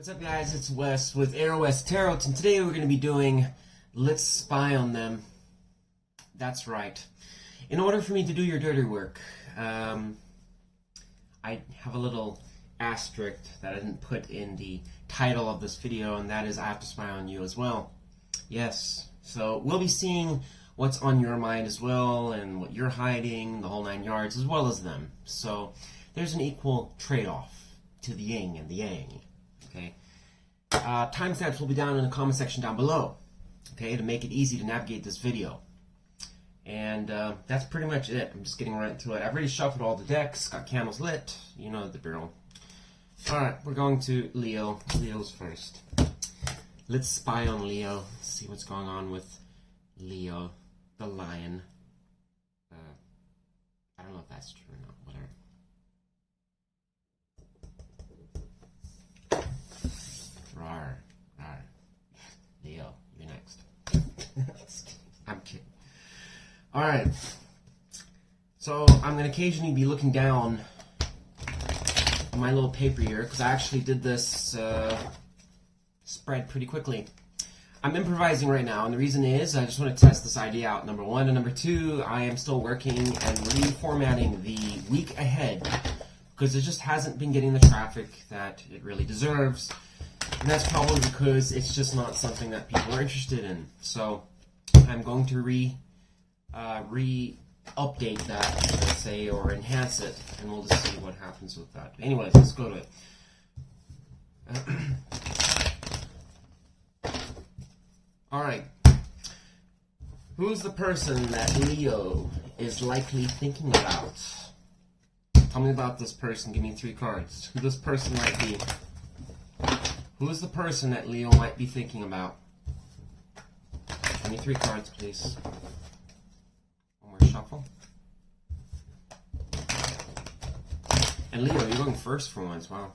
What's up, guys? It's Wes with Aurawest Tarot, and today we're going to be doing Let's Spy on Them. That's right. In order for me to do your dirty work, I have a little asterisk that I didn't put in the title of this video, and that is I have to spy on you as well. Yes, so we'll be seeing what's on your mind as well, and what you're hiding, the whole 9 yards, as well as them. So there's an equal trade-off to the yin and the yang. Okay. Timestamps will be down in the comment section down below, okay, to make it easy to navigate this video. And that's pretty much it. I'm just getting right into it. I've already shuffled all the decks, got candles lit, you know the drill. Alright, we're going to Leo. Leo's first. Let's spy on Leo, see what's going on with Leo, the lion. I don't know if that's true or not, whatever. Rar. Leo, you're next. I'm kidding. Alright. So, I'm going to occasionally be looking down on my little paper here, because I actually did this spread pretty quickly. I'm improvising right now, and the reason is I just want to test this idea out, number one. And number two, I am still working and reformatting the week ahead, because it just hasn't been getting the traffic that it really deserves. And that's probably because it's just not something that people are interested in. So I'm going to update that, let's say, or enhance it, and we'll just see what happens with that. Anyways, let's go to it. Alright. Who's the person that Leo is likely thinking about? Tell me about this person. Give me 3 cards. Who this person might be. Who is the person that Leo might be thinking about? Give me 3 cards, please. One more shuffle. And Leo, you're going first for once. Wow.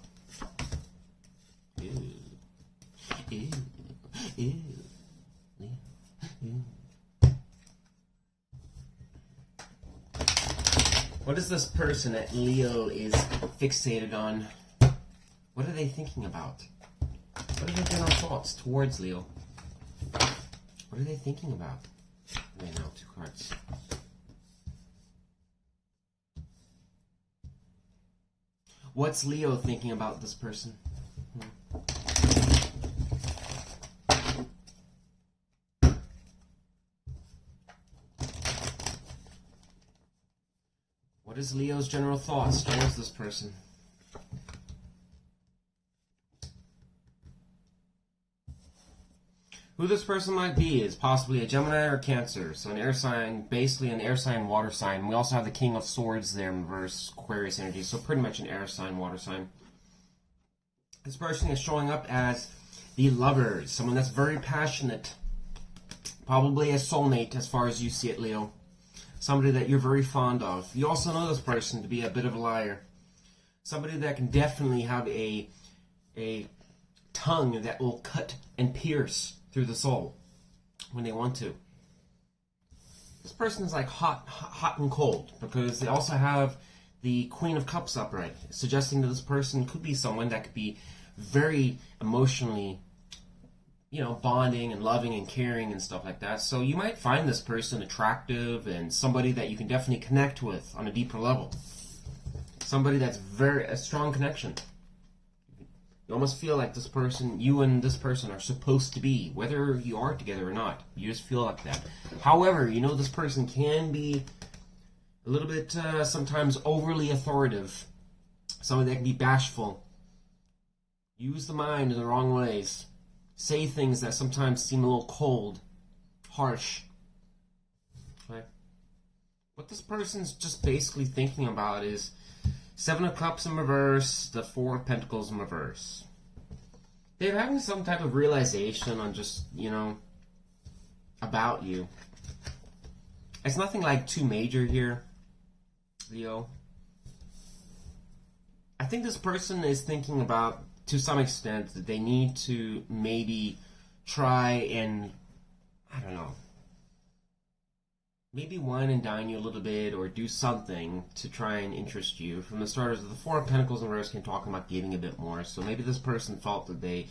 Ew. Ew. Ew. Leo. Ew. What is this person that Leo is fixated on? What are they thinking about? What are their general thoughts towards Leo? What are they thinking about? Okay, now 2 cards. What's Leo thinking about this person? What is Leo's general thoughts towards this person? Who this person might be is possibly a Gemini or Cancer, so an air sign, basically an air sign, water sign. We also have the King of Swords there in reverse, Aquarius energy, so pretty much an air sign, water sign. This person is showing up as the lover, someone that's very passionate, probably a soulmate as far as you see it, Leo. Somebody that you're very fond of. You also know this person to be a bit of a liar. Somebody that can definitely have a tongue that will cut and pierce through the soul when they want to. This person is like hot and cold, because they also have the Queen of Cups upright, suggesting that this person could be someone that could be very emotionally, you know, bonding and loving and caring and stuff like that. So you might find this person attractive and somebody that you can definitely connect with on a deeper level. Somebody that's a strong connection. You almost feel like this person, you and this person are supposed to be, whether you are together or not. You just feel like that. However, you know this person can be a little bit sometimes overly authoritative. Somebody that can be bashful. Use the mind in the wrong ways. Say things that sometimes seem a little cold, harsh. Okay. What this person's just basically thinking about is 7 of Cups in reverse, the 4 of Pentacles in reverse. They're having some type of realization on just, you know, about you. It's nothing like too major here, Leo. I think this person is thinking about, to some extent, that they need to maybe try and, I don't know, maybe wine and dine you a little bit or do something to try and interest you. From the starters of the Four of Pentacles and reverse, can talk about giving a bit more. So maybe this person felt that they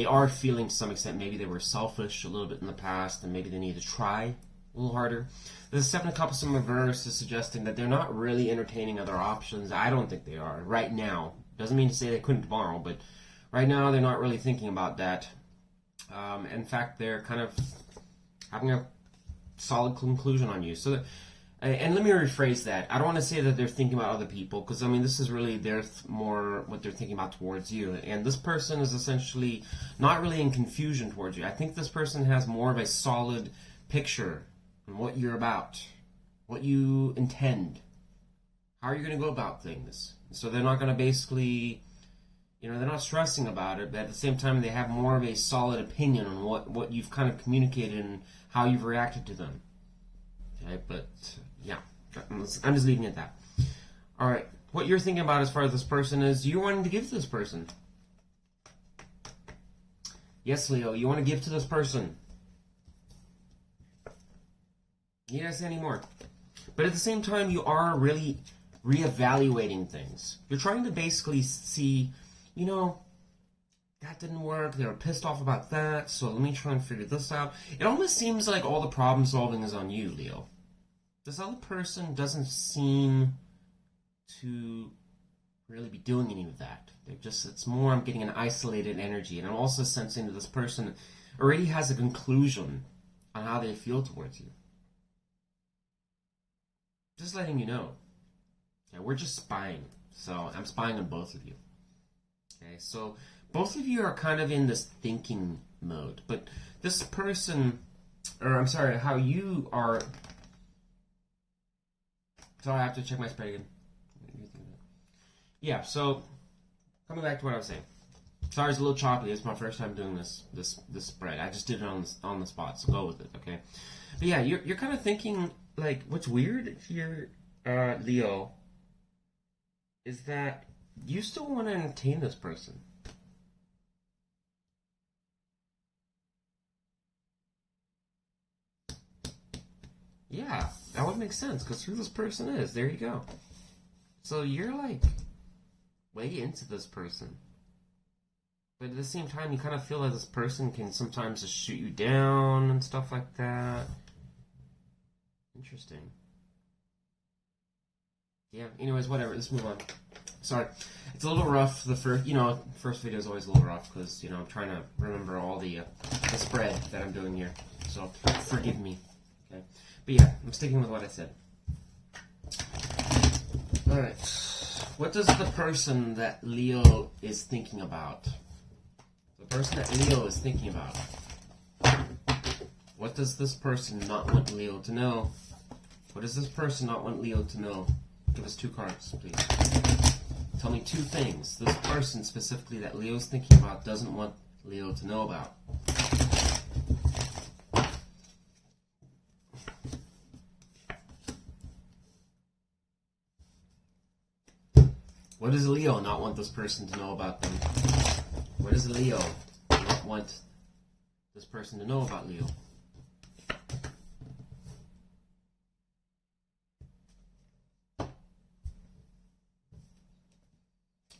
are feeling to some extent, maybe they were selfish a little bit in the past and maybe they need to try a little harder. The Seven of Cups in reverse is suggesting that they're not really entertaining other options. I don't think they are right now. Doesn't mean to say they couldn't tomorrow, but right now they're not really thinking about that. In fact, they're kind of having a solid conclusion on you. So, and let me rephrase that. I don't want to say that they're thinking about other people, because I mean this is really more what they're thinking about towards you. And this person is essentially not really in confusion towards you. I think this person has more of a solid picture on what you're about, what you intend, how are you going to go about things. So they're not going to basically, they're not stressing about it, but at the same time they have more of a solid opinion on what you've kind of communicated and how you've reacted to them. Okay, but yeah, I'm just leaving it at that. All right, what you're thinking about as far as this person is, you wanting to give to this person. Yes, Leo, you want to give to this person. You gotta say any more. But at the same time, you are really reevaluating things. You're trying to basically see, that didn't work, they were pissed off about that, so let me try and figure this out. It almost seems like all the problem solving is on you, Leo. This other person doesn't seem to really be doing any of that. It's more, I'm getting an isolated energy, and I'm also sensing that this person already has a conclusion on how they feel towards you. Just letting you know. Okay, we're just spying. So I'm spying on both of you. Okay, so both of you are kind of in this thinking mode. But this person, how you are... Sorry, I have to check my spread again. Yeah, so coming back to what I was saying. Sorry, it's a little choppy. It's my first time doing this spread. I just did it on the spot, so go with it, okay? But yeah, you're kind of thinking, like, what's weird here, Leo, is that you still want to entertain this person. Yeah, that would make sense, because who this person is, there you go. So you're, like, way into this person. But at the same time, you kind of feel like this person can sometimes just shoot you down and stuff like that. Interesting. Yeah, anyways, whatever, let's move on. Sorry, it's a little rough. The first video is always a little rough because, I'm trying to remember all the spread that I'm doing here. So, forgive me. Okay. But yeah, I'm sticking with what I said. Alright. What does the person that Leo is thinking about? The person that Leo is thinking about. What does this person not want Leo to know? What does this person not want Leo to know? Give us 2 cards, please. Tell me 2 things this person specifically that Leo's thinking about doesn't want Leo to know about. What does Leo not want this person to know about them? What does Leo not want this person to know about Leo?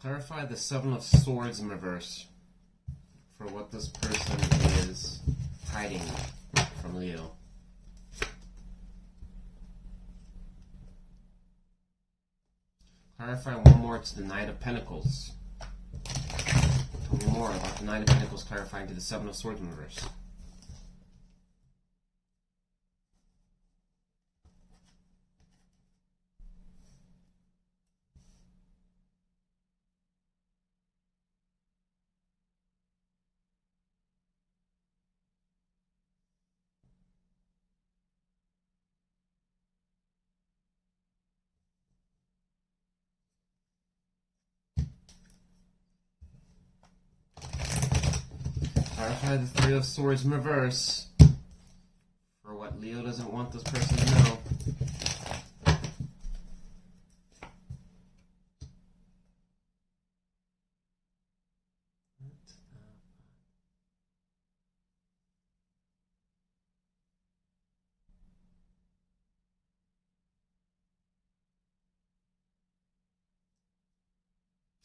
Clarify the Seven of Swords in reverse for what this person is hiding from Leo. Clarify one more to the Knight of Pentacles. Tell me more about the Knight of Pentacles clarifying to the Seven of Swords in reverse. Clarify the Three of Swords in reverse for what Leo doesn't want this person to know.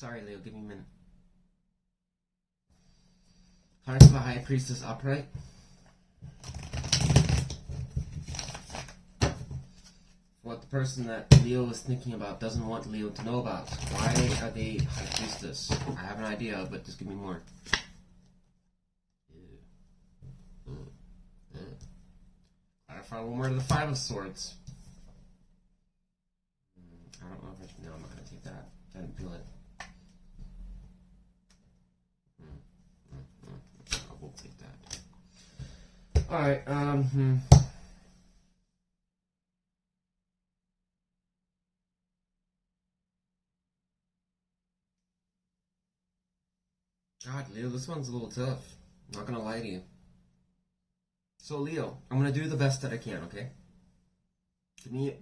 Sorry, Leo, give me a minute. Cards for the High Priestess upright. What the person that Leo is thinking about doesn't want Leo to know about. Why are they High Priestess? I have an idea, but just give me more. Clarify a little more to the Five of Swords. I don't know if I should. No, I'm not going to take that. I didn't feel it. I will take that. Alright, God, Leo, this one's a little tough. I'm not gonna lie to you. So, Leo, I'm gonna do the best that I can, okay?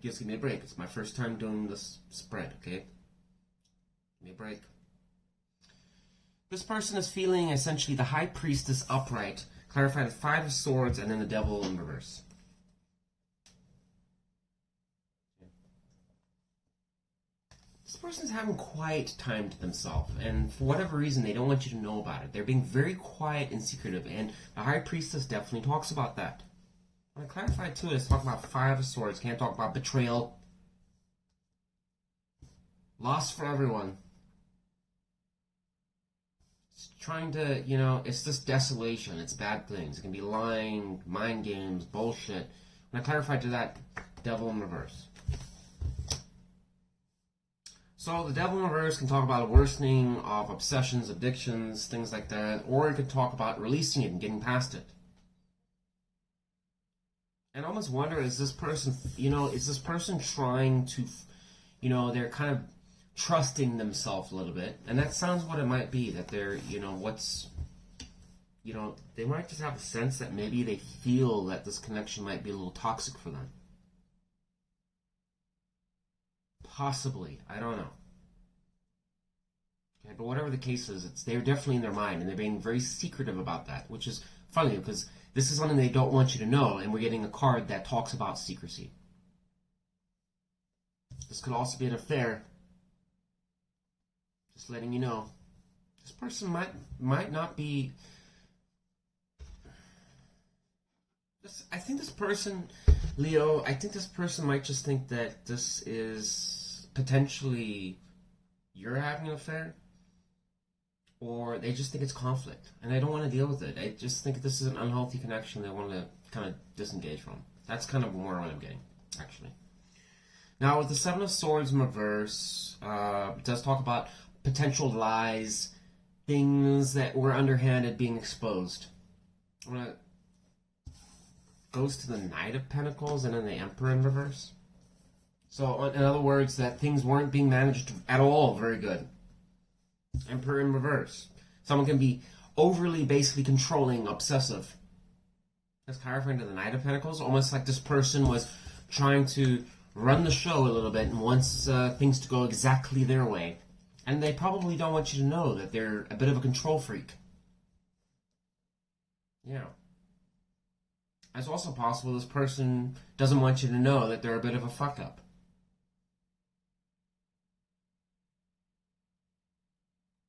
Just give me a break. It's my first time doing this spread, okay? Give me a break. This person is feeling essentially the High Priestess upright, clarify the Five of Swords, and then the Devil in reverse. This person's having quiet time to themselves, and for whatever reason, they don't want you to know about it. They're being very quiet and secretive, and the High Priestess definitely talks about that. When I clarify too, let's talk about Five of Swords. Can't talk about betrayal. Loss for everyone. It's trying to, it's just desolation. It's bad things. It can be lying, mind games, bullshit. When I clarify to that, Devil in reverse. So the Devil in reverse can talk about a worsening of obsessions, addictions, things like that, or it could talk about releasing it and getting past it. And I almost wonder, is this person trying to, they're kind of trusting themselves a little bit, and that sounds what it might be, that they're, they might just have a sense that maybe they feel that this connection might be a little toxic for them. Possibly, I don't know. Okay, but whatever the case is, they're definitely in their mind, and they're being very secretive about that, which is funny because this is something they don't want you to know, and we're getting a card that talks about secrecy. This could also be an affair. Just letting you know. This person might not be. I think this person, Leo, might just think that this is potentially you're having an affair, or they just think it's conflict, and they don't want to deal with it. I just think this is an unhealthy connection they want to kind of disengage from. That's kind of more what I'm getting, actually. Now, with the Seven of Swords in reverse, it does talk about potential lies, things that were underhanded being exposed. Goes to the Knight of Pentacles and then the Emperor in reverse. So, in other words, that things weren't being managed at all very good. Emperor in reverse. Someone can be overly, basically controlling, obsessive. That's clarifying to the Knight of Pentacles. Almost like this person was trying to run the show a little bit and wants things to go exactly their way. And they probably don't want you to know that they're a bit of a control freak. Yeah. It's also possible this person doesn't want you to know that they're a bit of a fuck-up.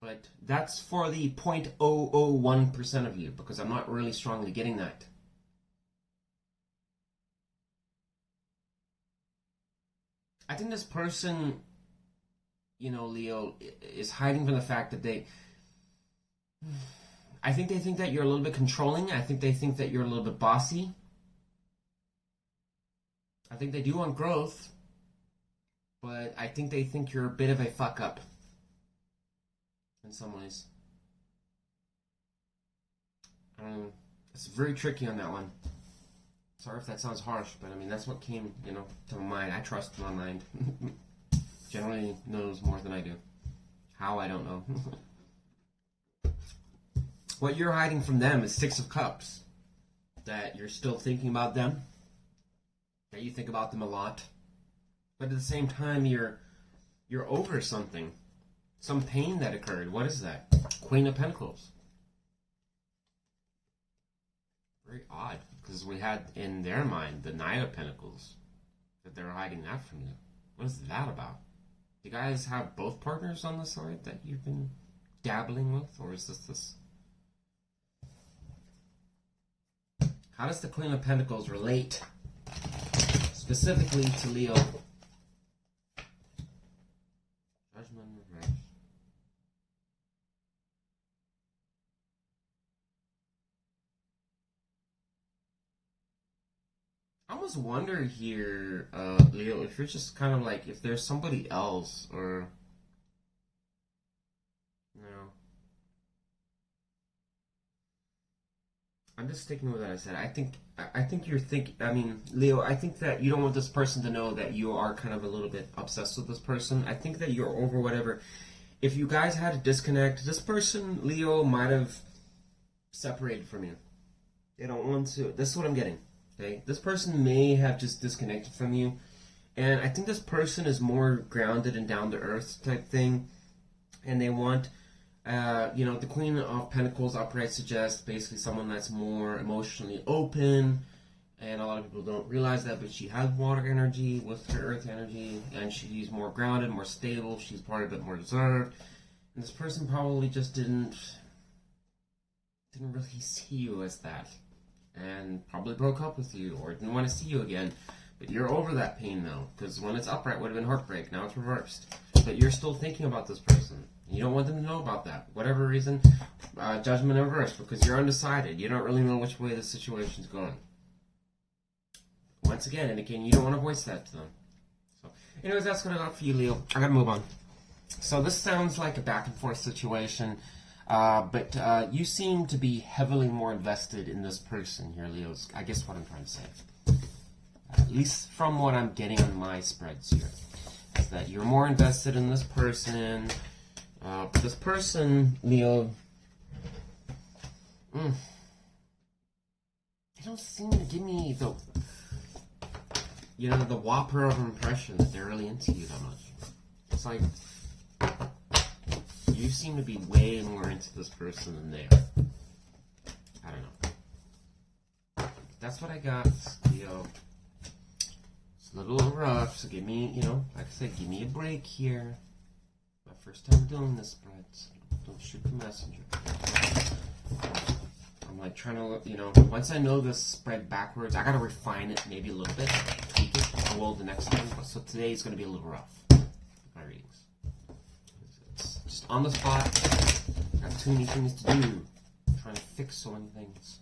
But that's for the 0.001% of you, because I'm not really strongly getting that. I think this person, Leo, is hiding from the fact that I think they think that you're a little bit controlling. I think they think that you're a little bit bossy. I think they do want growth, but I think they think you're a bit of a fuck up in some ways. It's very tricky on that one. Sorry if that sounds harsh, but that's what came, to my mind. I trust my mind. Generally knows more than I do. How, I don't know. What you're hiding from them is Six of Cups. That you're still thinking about them. That you think about them a lot. But at the same time, you're over something. Some pain that occurred. What is that? Queen of Pentacles. Very odd. Because we had in their mind the Knight of Pentacles. That they're hiding that from you. What is that about? you guys have both partners on the side that you've been dabbling with, or is this? How does the Queen of Pentacles relate specifically to Leo? Judgment reverse. I almost wonder here, Leo, if you're just kind of like, if there's somebody else, or no. I'm just sticking with what I said. I think you're thinking. I mean, Leo, I think that you don't want this person to know that you are kind of a little bit obsessed with this person. I think that you're over whatever. If you guys had a disconnect, this person, Leo, might have separated from you. They don't want to. This is what I'm getting. Okay, this person may have just disconnected from you, and I think this person is more grounded and down to earth type thing, and they want. The Queen of Pentacles upright suggests basically someone that's more emotionally open, and a lot of people don't realize that, but she has water energy with her earth energy, and she's more grounded, more stable, she's part of it, more reserved, and this person probably just didn't really see you as that, and probably broke up with you, or didn't want to see you again, but you're over that pain now, because when it's upright, it would have been heartbreak, now it's reversed, but you're still thinking about this person. You don't want them to know about that. Whatever reason, judgment in reverse, because you're undecided. You don't really know which way the situation's going. Once again, indicating you don't want to voice that to them. So, anyways, that's what I got for you, Leo. I gotta move on. So this sounds like a back and forth situation, but you seem to be heavily more invested in this person here, Leo. I guess what I'm trying to say. At least from what I'm getting on my spreads here, is that you're more invested in this person. This person, Leo, they don't seem to give me the whopper of impression that they're really into you that much. It's like, you seem to be way more into this person than they are. I don't know. That's what I got, Leo. It's a little rough, so give me, like I said, give me a break here. My first time doing this spread, so don't shoot the messenger. I'm like trying to, once I know this spread backwards, I gotta refine it maybe a little bit, tweak it, well, the next time. So today is gonna be a little rough with my readings. It's just on the spot. Got too many things to do. I'm trying to fix so many things.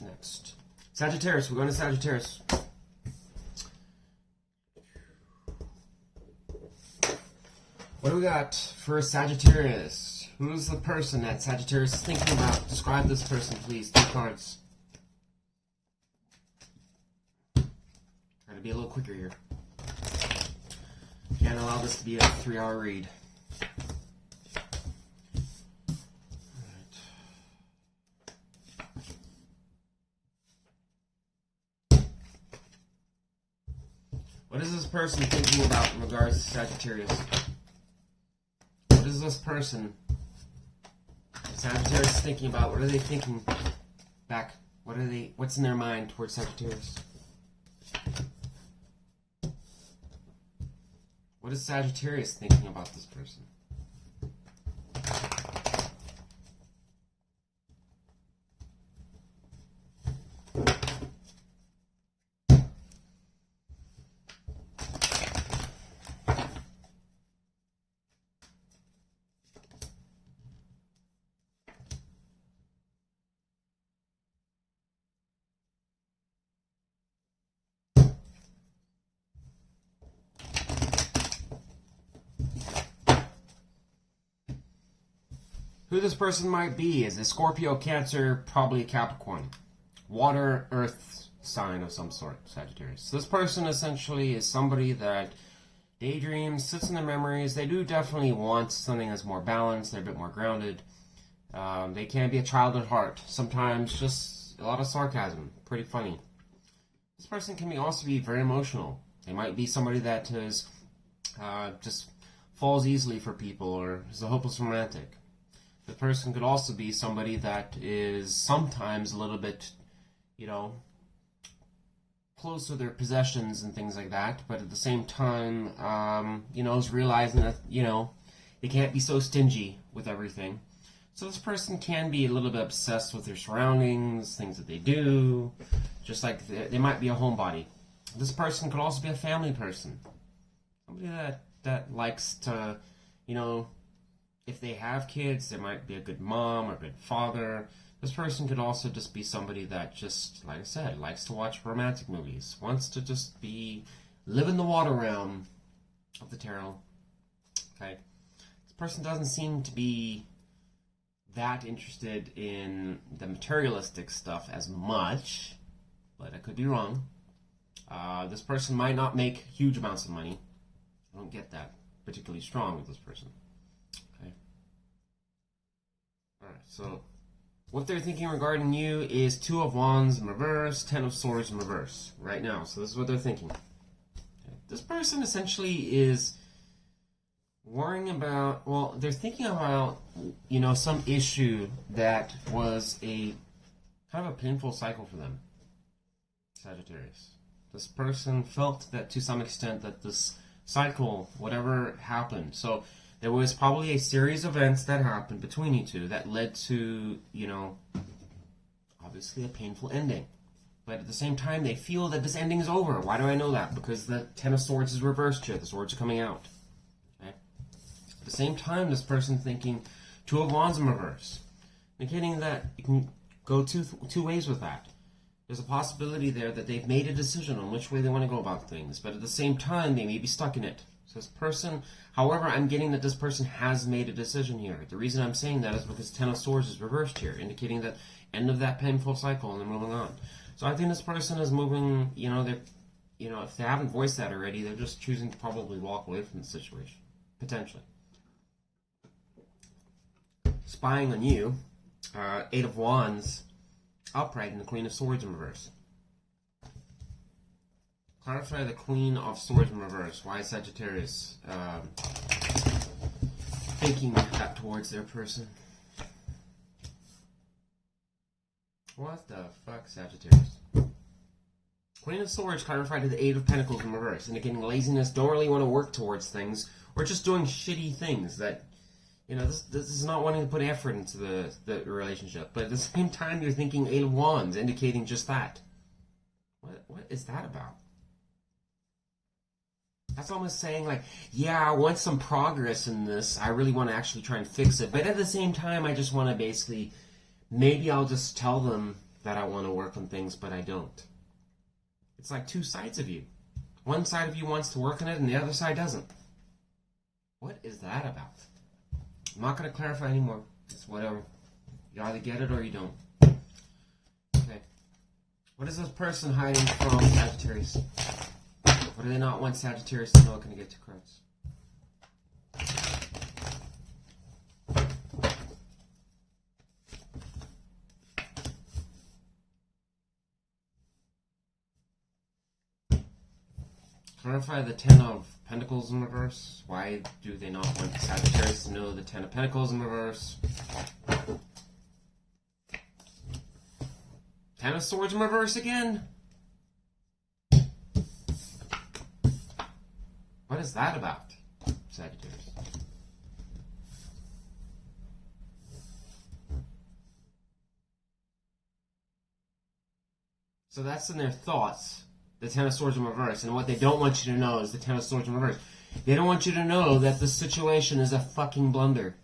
Next, Sagittarius. We're going to Sagittarius. What do we got for Sagittarius? Who's the person that Sagittarius is thinking about? Describe this person, please. 2 cards. Try to be a little quicker here. Can't allow this to be a 3-hour read. What is this person thinking about in regards to Sagittarius? What is this person Sagittarius is thinking about? What are they thinking back? What's in their mind towards Sagittarius? What is Sagittarius thinking about this person? Who this person might be is a Scorpio, Cancer, probably a Capricorn. Water, earth sign of some sort, Sagittarius. So this person essentially is somebody that daydreams, sits in their memories. They do definitely want something that's more balanced, they're a bit more grounded. They can be a child at heart. Sometimes just a lot of sarcasm, pretty funny. This person can also be very emotional. They might be somebody that is just falls easily for people or is a hopeless romantic. The person could also be somebody that is sometimes a little bit, close to their possessions and things like that, but at the same time, is realizing that, they can't be so stingy with everything. So this person can be a little bit obsessed with their surroundings, things that they do, just like they might be a homebody. This person could also be a family person. Somebody that likes to, if they have kids, they might be a good mom or a good father. This person could also just be somebody that just, like I said, likes to watch romantic movies, wants to just live in the water realm of the tarot. Okay? This person doesn't seem to be that interested in the materialistic stuff as much, but I could be wrong. This person might not make huge amounts of money. I don't get that particularly strong with this person. Okay. Alright, so what they're thinking regarding you is 2 of Wands in reverse, 10 of Swords in reverse right now. So this is what they're thinking. Okay. This person essentially is worrying about, they're thinking about, some issue that was a kind of a painful cycle for them, Sagittarius. This person felt that to some extent that this cycle, whatever happened, so there was probably a series of events that happened between you two that led to, obviously a painful ending. But at the same time, they feel that this ending is over. Why do I know that? Because the 10 of Swords is reversed here. The swords are coming out. Okay? At the same time, this person thinking 2 of Wands in reverse, indicating that you can go two ways with that. There's a possibility there that they've made a decision on which way they want to go about things, but at the same time, they may be stuck in it. So this person, however, I'm getting that this person has made a decision here. The reason I'm saying that is because 10 of Swords is reversed here, indicating that end of that painful cycle and they're moving on. So I think this person is moving, if they haven't voiced that already, they're just choosing to probably walk away from the situation. Potentially. Spying on you, 8 of Wands upright and the Queen of Swords in reverse. Clarify the Queen of Swords in reverse. Why Sagittarius thinking that towards their person? What the fuck, Sagittarius? Queen of Swords clarified to the 8 of Pentacles in reverse, indicating laziness, don't really want to work towards things, or just doing shitty things that, this is not wanting to put effort into the relationship. But at the same time, you're thinking 8 of Wands, indicating just that. What is that about? That's almost saying like, yeah, I want some progress in this. I really want to actually try and fix it. But at the same time, I just want to basically, maybe I'll just tell them that I want to work on things, but I don't. It's like 2 sides of you. One side of you wants to work on it and the other side doesn't. What is that about? I'm not going to clarify anymore. It's whatever. You either get it or you don't. Okay. What is this person hiding from Sagittarius? What do they not want Sagittarius to know? Can I get 2 cards? Clarify the 10 of Pentacles in reverse. Why do they not want Sagittarius to know the 10 of Pentacles in reverse? 10 of Swords in reverse again? What is that about, Sagittarius? So that's in their thoughts, the 10 of Swords in reverse. And what they don't want you to know is the 10 of Swords in reverse. They don't want you to know that the situation is a fucking blunder.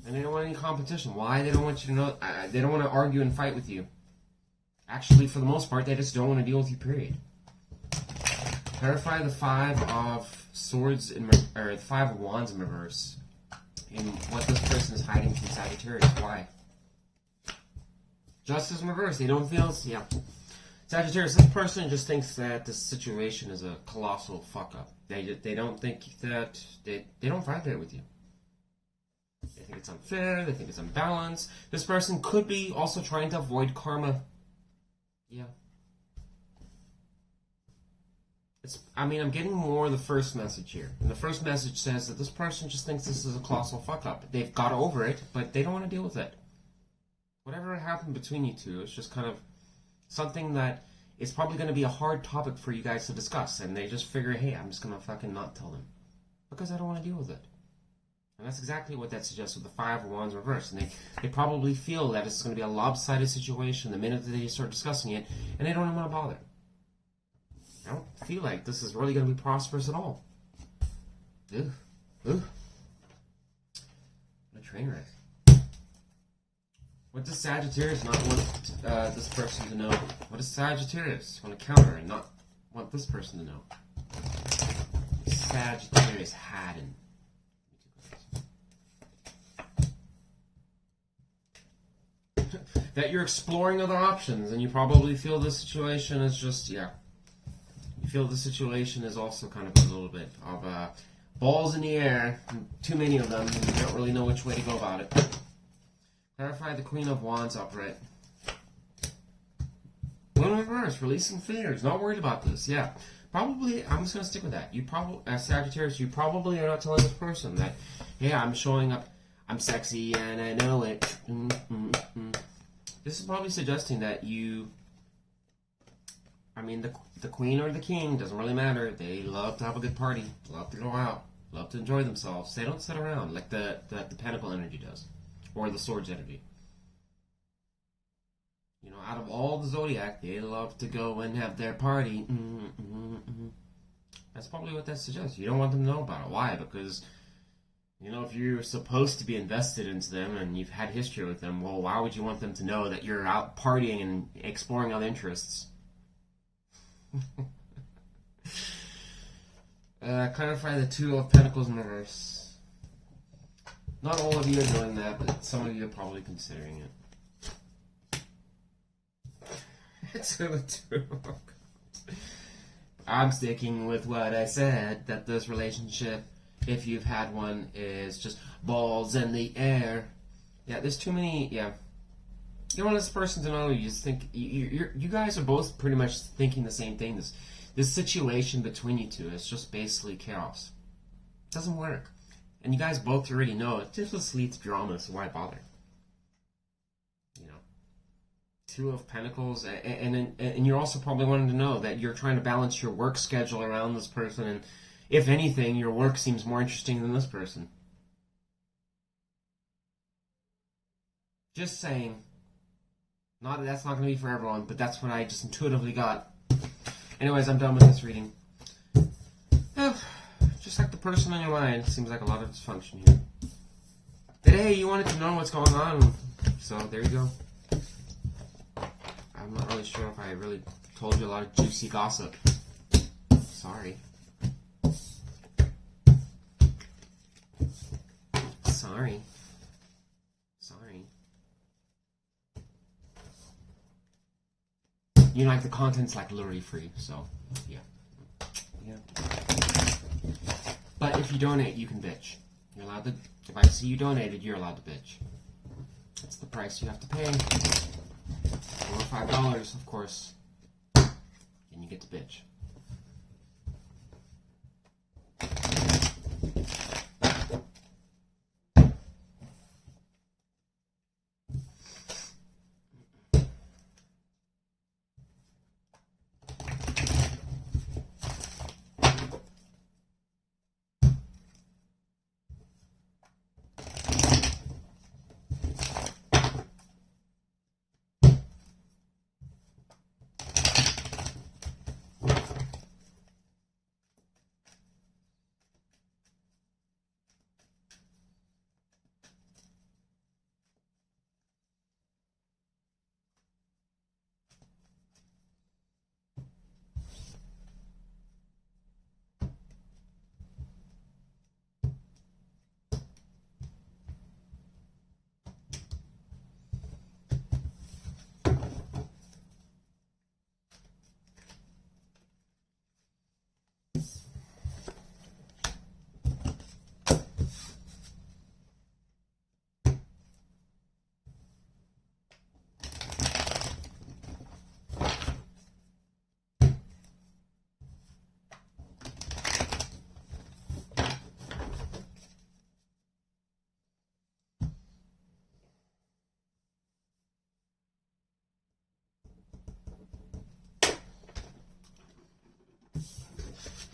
And they don't want any competition. Why? They don't want you to know. They don't want to argue and fight with you. Actually, for the most part, they just don't want to deal with you, period. Clarify the 5 of Swords or the 5 of Wands in reverse. And what this person is hiding from Sagittarius. Why? Justice in reverse. They don't feel... Yeah. Sagittarius, this person just thinks that the situation is a colossal fuck-up. They don't think that... They don't vibrate with you. They think it's unfair. They think it's unbalanced. This person could be also trying to avoid karma. Yeah. I'm getting more of the first message here. And the first message says that this person just thinks this is a colossal fuck up. They've got over it, but they don't want to deal with it. Whatever happened between you two is just kind of something that is probably going to be a hard topic for you guys to discuss. And they just figure, hey, I'm just going to fucking not tell them. Because I don't want to deal with it. And that's exactly what that suggests with the Five of Wands reversed. And they probably feel that it's going to be a lopsided situation the minute that they start discussing it, and they don't even want to bother. I don't feel like this is really going to be prosperous at all. Ugh. Ugh. What a train wreck. What does Sagittarius not want this person to know? What does Sagittarius want to counter and not want this person to know? Sagittarius hiding. That you're exploring other options, and you probably feel this situation is just, you feel the situation is also kind of a little bit of balls in the air, too many of them, and you don't really know which way to go about it. Clarify the Queen of Wands upright. Moon reverse, releasing fears, not worried about this, Probably, I'm just going to stick with that. You probably, as Sagittarius, you probably are not telling this person that, I'm showing up, I'm sexy, and I know it. This is probably suggesting that you, the queen or the king, doesn't really matter. They love to have a good party, love to go out, love to enjoy themselves. They don't sit around like the pentacle energy does, or the swords energy. Out of all the Zodiac, they love to go and have their party. That's probably what that suggests. You don't want them to know about it. Why? Because, if you're supposed to be invested into them and you've had history with them, well, why would you want them to know that you're out partying and exploring other interests? Clarify the Two of Pentacles in reverse. Not all of you are doing that, but some of you are probably considering it. I'm sticking with what I said, that this relationship, if you've had one, is just balls in the air. There's too many, You don't want this person to know, you just think, you guys are both pretty much thinking the same thing. This situation between you two is just basically chaos. It doesn't work. And you guys both already know it just leads to drama, so why bother? Two of Pentacles, and you're also probably wanting to know that you're trying to balance your work schedule around this person, and if anything, your work seems more interesting than this person. Just saying. That's not going to be for everyone, but that's what I just intuitively got. Anyways, I'm done with this reading. Just like the person on your mind, seems like a lot of dysfunction here. Today, you wanted to know what's going on, so there you go. I'm not really sure if I really told you a lot of juicy gossip. Sorry. Sorry. The content's like literally free, so yeah. But if you donate, you can bitch. You're allowed to. If I see you donated, you're allowed to bitch. That's the price you have to pay. Or $5, of course. And you get to bitch.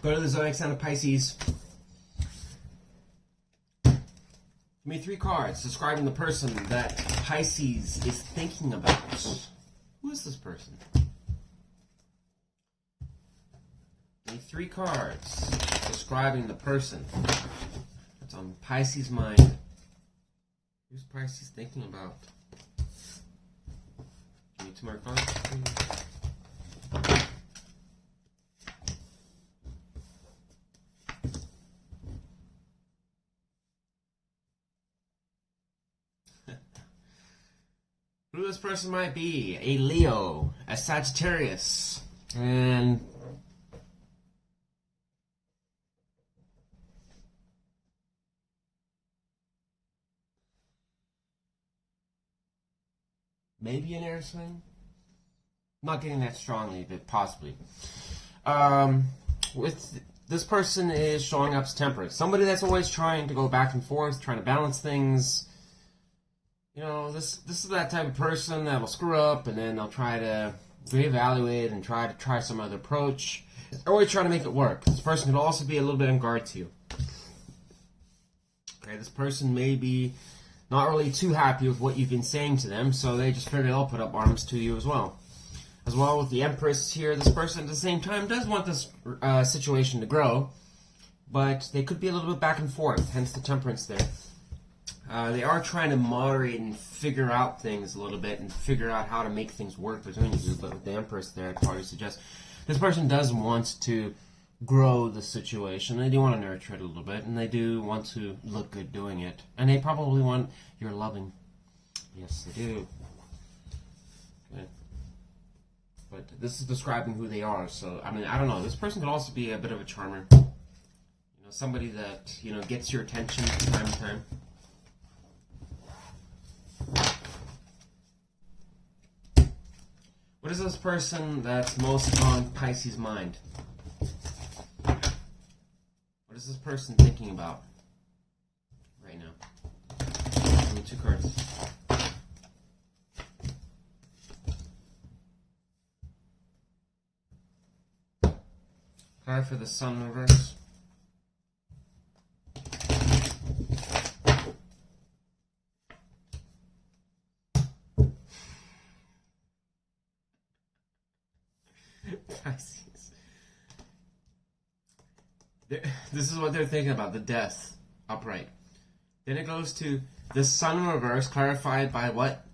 Go to the Zodiac sign of Pisces. Give me 3 cards describing the person that Pisces is thinking about. Who is this person? Give me 3 cards describing the person that's on Pisces' mind. Who's Pisces thinking about? Give me 2 more cards, please. Who this person might be? A Leo, a Sagittarius, and maybe an air sign? Not getting that strongly, but possibly. With this person is showing up as temperate. Somebody that's always trying to go back and forth, trying to balance things. You know, this is that type of person that will screw up and then they'll try to reevaluate and try some other approach. They're always trying to make it work. This person could also be a little bit on guard to you. Okay, this person may be not really too happy with what you've been saying to them, so they just figure they'll put up arms to you as well. As well with the Empress here, this person at the same time does want this situation to grow, but they could be a little bit back and forth, hence the temperance there. They are trying to moderate and figure out things a little bit and figure out how to make things work between you. But with the Empress there, I'd probably suggest this person does want to grow the situation. They do want to nurture it a little bit, and they do want to look good doing it. And they probably want your loving. Yes, they do. Okay. But this is describing who they are. So, I mean, I don't know. This person could also be a bit of a charmer. You know, somebody that, you know, gets your attention from time to time. What is this person that's most on Pisces' mind? What is this person thinking about right now? Give me 2 cards. Card for the Sun reverse. Pisces. This is what they're thinking about, the Death upright. Then it goes to the Sun reverse, clarified by what?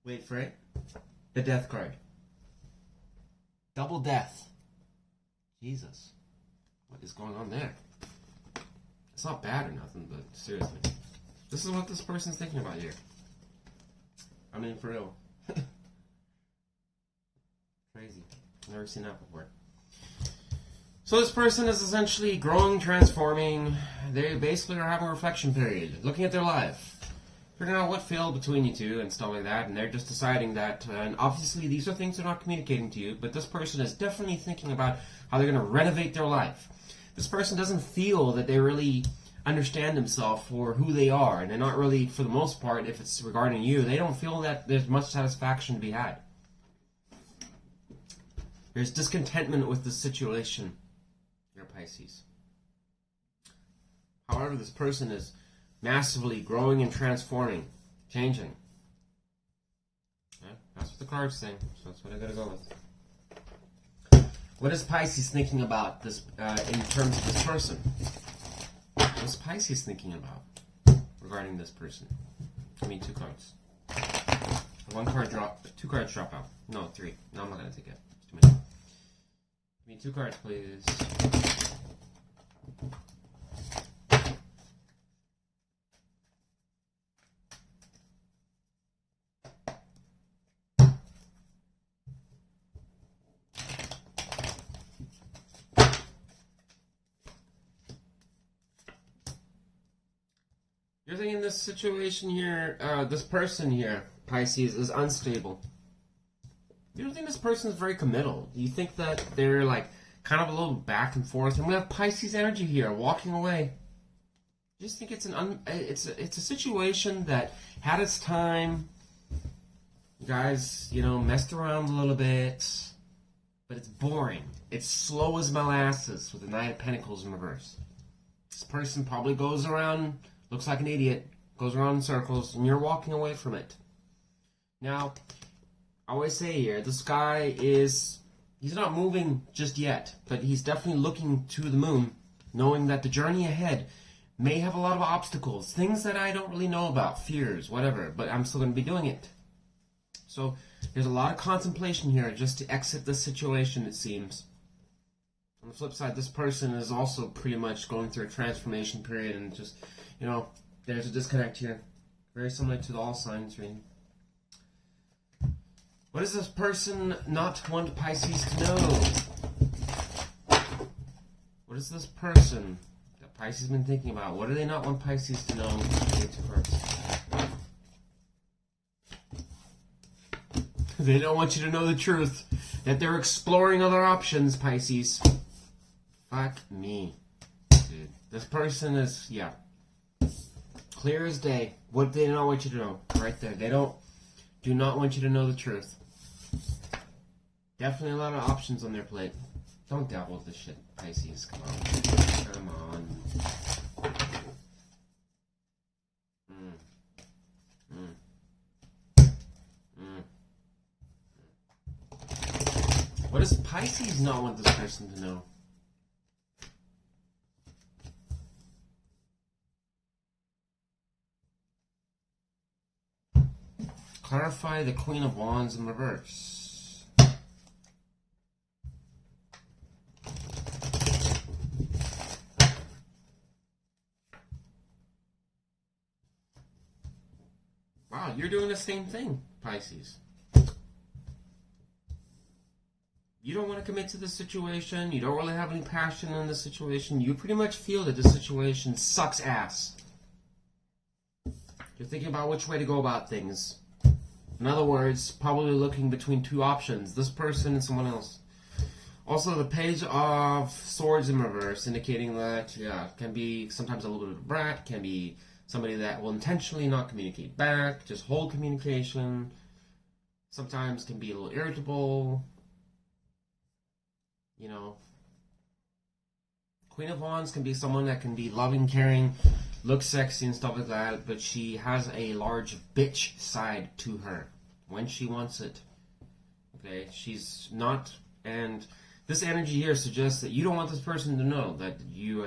Wait for it. The Death card. Double death. Jesus. What is going on there? It's not bad or nothing, but seriously. This is what this person's thinking about here. I mean, for real. Crazy. Never seen that before. So this person is essentially growing, transforming. They basically are having a reflection period, looking at their life, figuring out what failed between you two and stuff like that, and they're just deciding that, and obviously these are things they're not communicating to you, but this person is definitely thinking about how they're going to renovate their life. This person doesn't feel that they really understand themselves for who they are, and they're not really, for the most part, if it's regarding you, they don't feel that there's much satisfaction to be had. There's discontentment with the situation. You're Pisces. However, this person is massively growing and transforming, changing. Yeah, that's what the card's saying, so that's what I gotta go with. What is Pisces thinking about this in terms of this person? What is Pisces thinking about regarding this person? I mean, 2 cards. 1 card drop, 2 cards drop out. No, 3. No, I'm not gonna take it. It's too many. Give me 2 cards, please. You're thinking this situation here, this person here, Pisces, is unstable. You don't think this person is very committal? Do you think that they're like kind of a little back and forth? And we have Pisces energy here, walking away. I just think it's it's a situation that had its time. You guys, you know, messed around a little bit, but it's boring. It's slow as molasses with the Knight of Pentacles in reverse. This person probably goes around, looks like an idiot, goes around in circles, and you're walking away from it. Now, I always say here, this guy he's not moving just yet, but he's definitely looking to the moon, knowing that the journey ahead may have a lot of obstacles, things that I don't really know about, fears, whatever, but I'm still going to be doing it. So, there's a lot of contemplation here just to exit this situation, it seems. On the flip side, this person is also pretty much going through a transformation period, and just, there's a disconnect here. Very similar to the all signs reading. What does this person not want Pisces to know? What is this person that Pisces has been thinking about? What do they not want Pisces to know? They don't want you to know the truth. That they're exploring other options, Pisces. Fuck me. Dude. This person is, clear as day. What do they not want you to know? Right there. They do not want you to know the truth. Definitely a lot of options on their plate. Don't dabble with this shit, Pisces. Come on. Come on. What does Pisces not want this person to know? Clarify the Queen of Wands in reverse. Wow, you're doing the same thing, Pisces. You don't want to commit to the situation. You don't really have any passion in the situation. You pretty much feel that the situation sucks ass. You're thinking about which way to go about things. In other words, probably looking between two options. This person and someone else. Also, the Page of Swords in reverse, indicating that, can be sometimes a little bit of a brat. Can be somebody that will intentionally not communicate back. Just hold communication. Sometimes can be a little irritable. Queen of Wands can be someone that can be loving, caring, look sexy and stuff like that, but she has a large bitch side to her when she wants it. Okay, she's not, and this energy here suggests that you don't want this person to know that you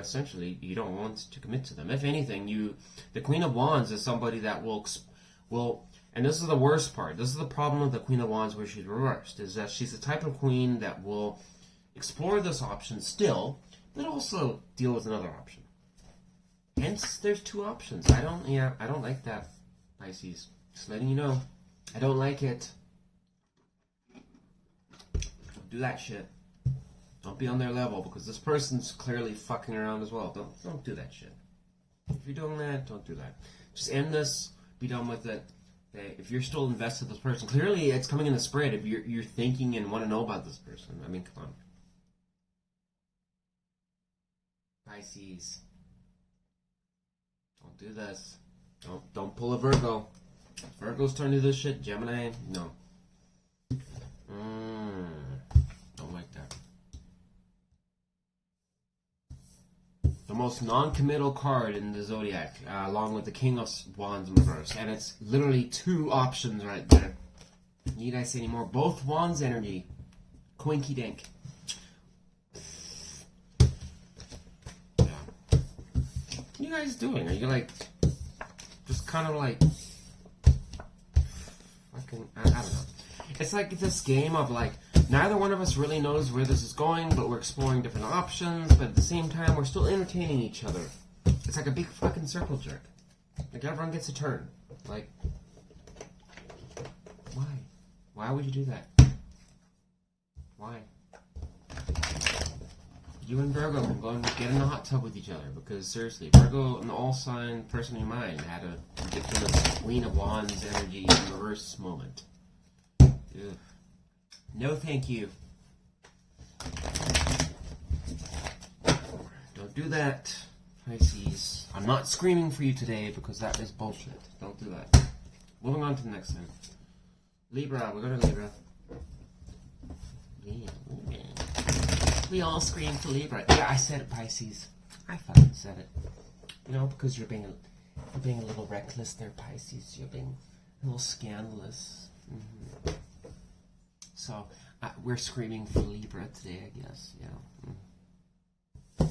don't want to commit to them. If anything, the Queen of Wands is somebody that will, and this is the worst part. This is the problem with the Queen of Wands where she's reversed, is that she's the type of queen that will explore this option still, but also deal with another option. Hence, there's two options. I don't like that, Pisces. Just letting you know. I don't like it. Don't do that shit. Don't be on their level, because this person's clearly fucking around as well. Don't do that shit. If you're doing that, don't do that. Just end this. Be done with it. Okay? If you're still invested in this person, clearly it's coming in the spread. If you're thinking and want to know about this person, I mean, come on. Pisces. Don't do this. Don't pull a Virgo. Virgo's turn to this shit. Gemini, no. Don't like that. The most non-committal card in the Zodiac, along with the King of Wands in reverse. And it's literally two options right there. Need I say any more? Both Wands energy. Quinky dink. What are you guys doing? Are you just kind of fucking, I don't know. It's like this game of neither one of us really knows where this is going, but we're exploring different options, but at the same time we're still entertaining each other. It's like a big fucking circle jerk. Everyone gets a turn. Why? Why would you do that? Why? You and Virgo can go and get in the hot tub with each other, because seriously, Virgo, an all-sign person in your mind, had a ridiculous Queen of Wands energy in reverse moment. Ugh. No thank you. Don't do that, Pisces. I'm not screaming for you today, because that is bullshit. Don't do that. Moving on to the next thing. Libra, we're going to Libra. Yeah. We all scream for Libra. Yeah, I said it, Pisces. I fucking said it. You know, because you're being a little reckless there, Pisces. You're being a little scandalous. So, we're screaming for Libra today, I guess. Yeah.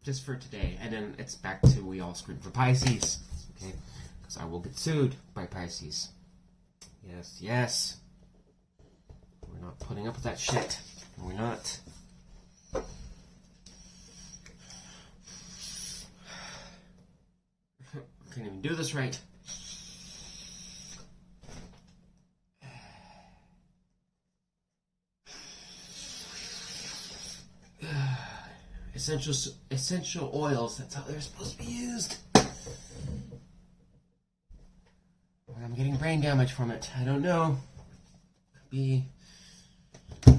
Just for today. And then it's back to we all scream for Pisces. Okay? Because I will get sued by Pisces. Yes, yes. We're not putting up with that shit. We're not. Can't even do this right. Essential oils, that's how they're supposed to be used. I'm getting brain damage from it. I don't know.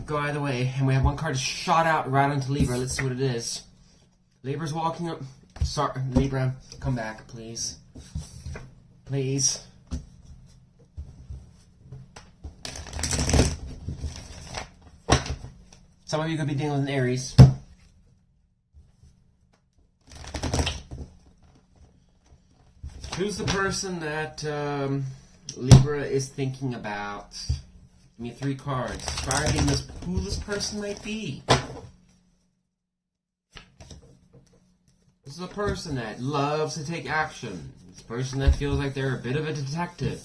Go either way. And we have one card shot out right onto Libra. Let's see what it is. Libra's walking up. Sorry, Libra, come back, please. Please. Some of you could be dealing with an Aries. Who's the person that Libra is thinking about? Give me 3 cards. Describing who this person might be. This is a person that loves to take action. This person that feels like they're a bit of a detective.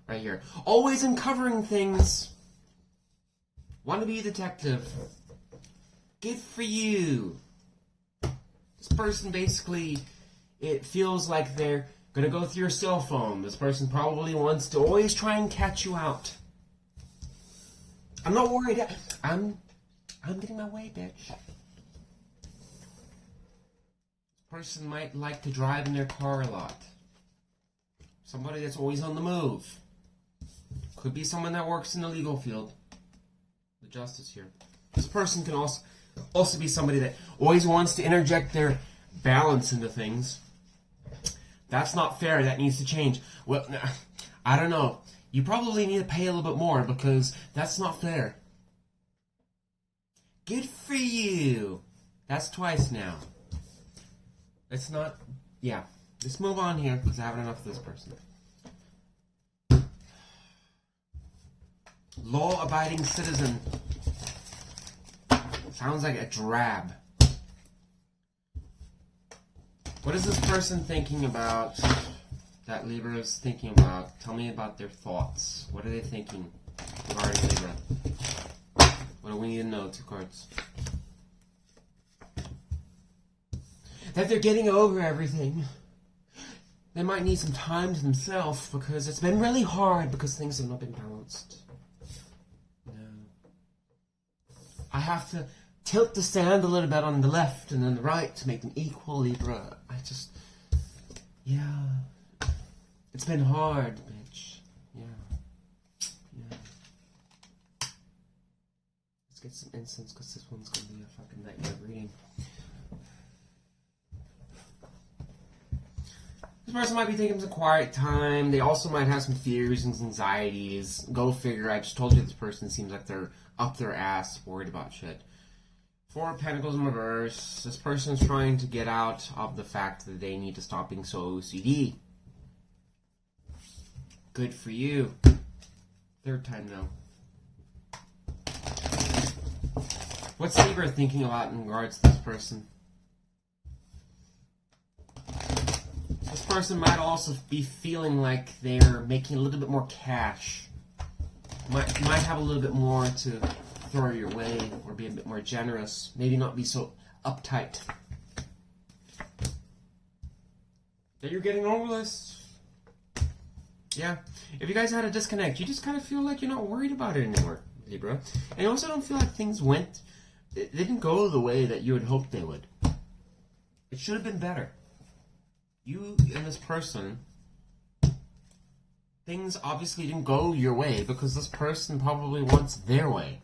Right here. Always uncovering things. Want to be a detective. Good for you. This person basically, it feels like they're going to go through your cell phone. This person probably wants to always try and catch you out. I'm not worried. I'm getting my way, bitch. This person might like to drive in their car a lot. Somebody that's always on the move. Could be someone that works in the legal field. The justice here. This person can also be somebody that always wants to interject their balance into things. That's not fair. That needs to change. Well, I don't know. You probably need to pay a little bit more because that's not fair. Good for you. That's twice now. Let's not... Yeah. Let's move on here because I haven't enough of this person. Law-abiding citizen. Sounds like a drab. What is this person thinking about that Libra is thinking about? Tell me about their thoughts. What are they thinking regarding Libra? What do we need to know? 2 cards. That they're getting over everything. They might need some time to themselves because it's been really hard because things have not been balanced. No. I have to tilt the sand a little bit on the left and on the right to make them equal, Libra. Yeah. It's been hard, bitch. Yeah. Let's get some incense because this one's going to be a fucking nightmare reading. This person might be taking some quiet time. They also might have some fears and anxieties. Go figure. I just told you this person seems like they're up their ass, worried about shit. 4 of Pentacles in reverse. This person's trying to get out of the fact that they need to stop being so OCD. Good for you. 3rd time now. What's Libra thinking about in regards to this person? This person might also be feeling like they're making a little bit more cash. Might have a little bit more to throw your way or be a bit more generous. Maybe not be so uptight. That you're getting over this. Yeah. If you guys had a disconnect, you just kind of feel like you're not worried about it anymore, Libra. And you also don't feel like things they didn't go the way that you had hoped they would. It should have been better. You and this person, things obviously didn't go your way because this person probably wants their way.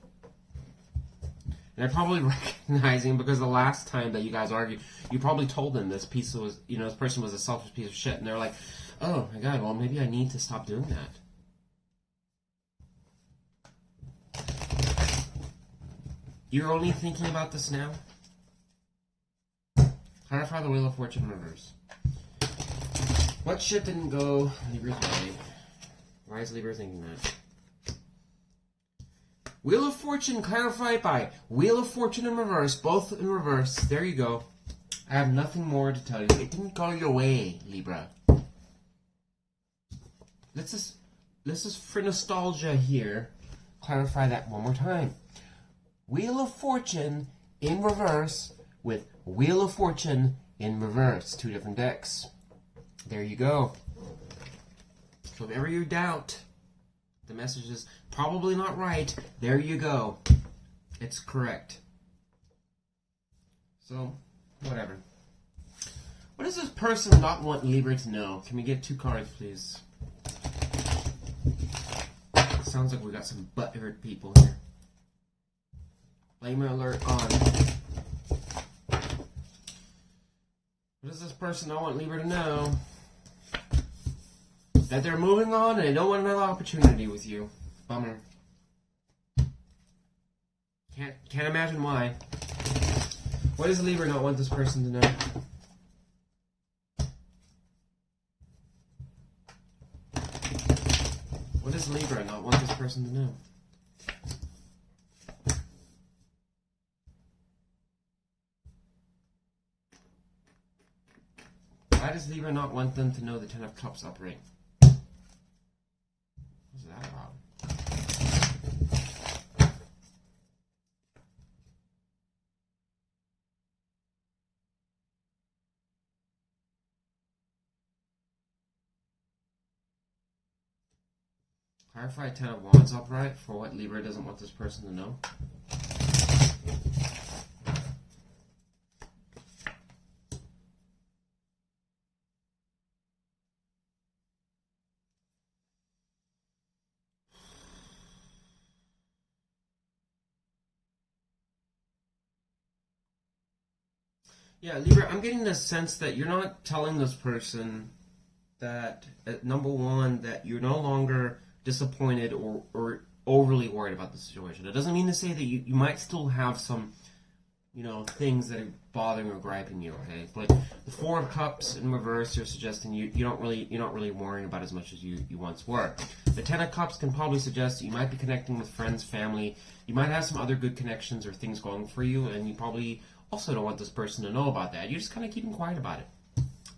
And they're probably recognizing because the last time that you guys argued, you probably told them this person was a selfish piece of shit. And they're like, oh my god, well maybe I need to stop doing that. You're only thinking about this now? Clarify the Wheel of Fortune in reverse. What shit didn't go Libra's way? Why is Libra thinking that? Wheel of Fortune clarified by Wheel of Fortune in reverse, both in reverse. There you go. I have nothing more to tell you. It didn't go your way, Libra. Let's just for nostalgia here, clarify that one more time. Wheel of Fortune in reverse with Wheel of Fortune in reverse. Two different decks. There you go. So if ever you doubt the message is probably not right, there you go. It's correct. So, whatever. What does this person not want Libra to know? Can we get 2 cards, please? It sounds like we got some butthurt people here. Flame alert on. What does this person not want Libra to know? That they're moving on and they don't want another opportunity with you. Bummer. Can't imagine why. What does Libra not want this person to know? What does Libra not want this person to know? Why does Libra not want them to know the Ten of Cups upright? What's that about? Clarify Ten of Wands upright for what Libra doesn't want this person to know. Yeah, Libra, I'm getting the sense that you're not telling this person that, number one, that you're no longer disappointed or overly worried about the situation. It doesn't mean to say that you might still have some, things that are bothering or griping you, okay? But the Four of Cups in reverse, you're suggesting you're not really worrying about as much as you once were. The Ten of Cups can probably suggest that you might be connecting with friends, family. You might have some other good connections or things going for you, and you probably also don't want this person to know about that. You're just kind of keeping quiet about it.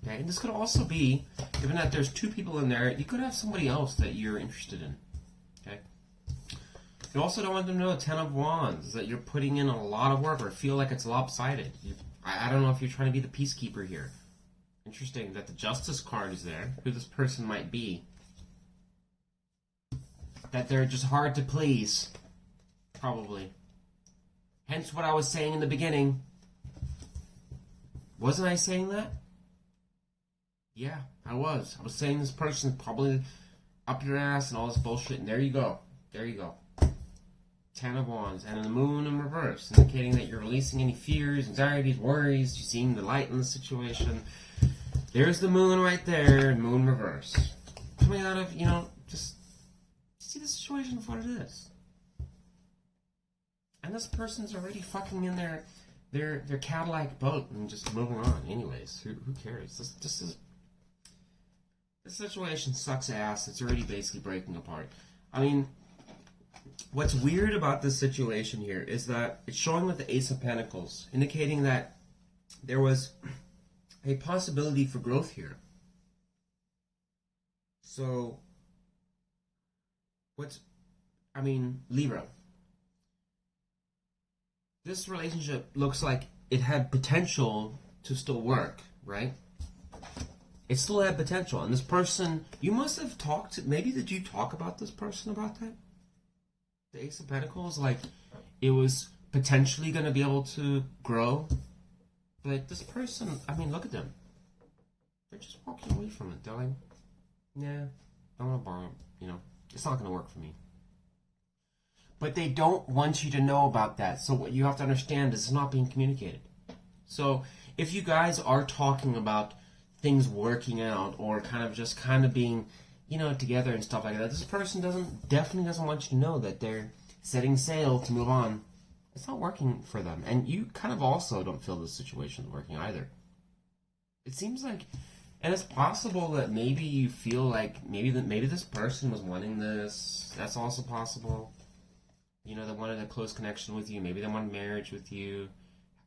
Okay? And this could also be, given that there's 2 people in there, you could have somebody else that you're interested in. Okay? You also don't want them to know the Ten of Wands, that you're putting in a lot of work or feel like it's lopsided. I don't know if you're trying to be the peacekeeper here. Interesting that the Justice card is there, who this person might be. That they're just hard to please. Probably. Hence what I was saying in the beginning. Wasn't I saying that? Yeah, I was. I was saying this person's probably up your ass and all this bullshit, and there you go. There you go. Ten of Wands, and the Moon in reverse, indicating that you're releasing any fears, anxieties, worries, you're seeing the light in the situation. There's the Moon right there, and Moon reverse. Coming out of, just see the situation for what it is. And this person's already fucking in their Cadillac boat and just moving on. Anyways, who cares? This situation sucks ass. It's already basically breaking apart. I mean, what's weird about this situation here is that it's showing with the Ace of Pentacles, indicating that there was a possibility for growth here. So, Libra. This relationship looks like it had potential to still work, right? It still had potential. And this person, you must have talked, maybe did you talk about this person about that? The Ace of Pentacles, like, it was potentially going to be able to grow. But this person, look at them. They're just walking away from it. They're like, nah, I don't want to borrow it. It's not going to work for me. But they don't want you to know about that. So what you have to understand is it's not being communicated. So if you guys are talking about things working out or kind of being, together and stuff like that, this person definitely doesn't want you to know that they're setting sail to move on. it's not working for them. And you kind of also don't feel this situation is working either. It seems like, and it's possible that maybe you feel like maybe this person was wanting this. That's also possible. You know, they wanted a close connection with you. Maybe they wanted marriage with you,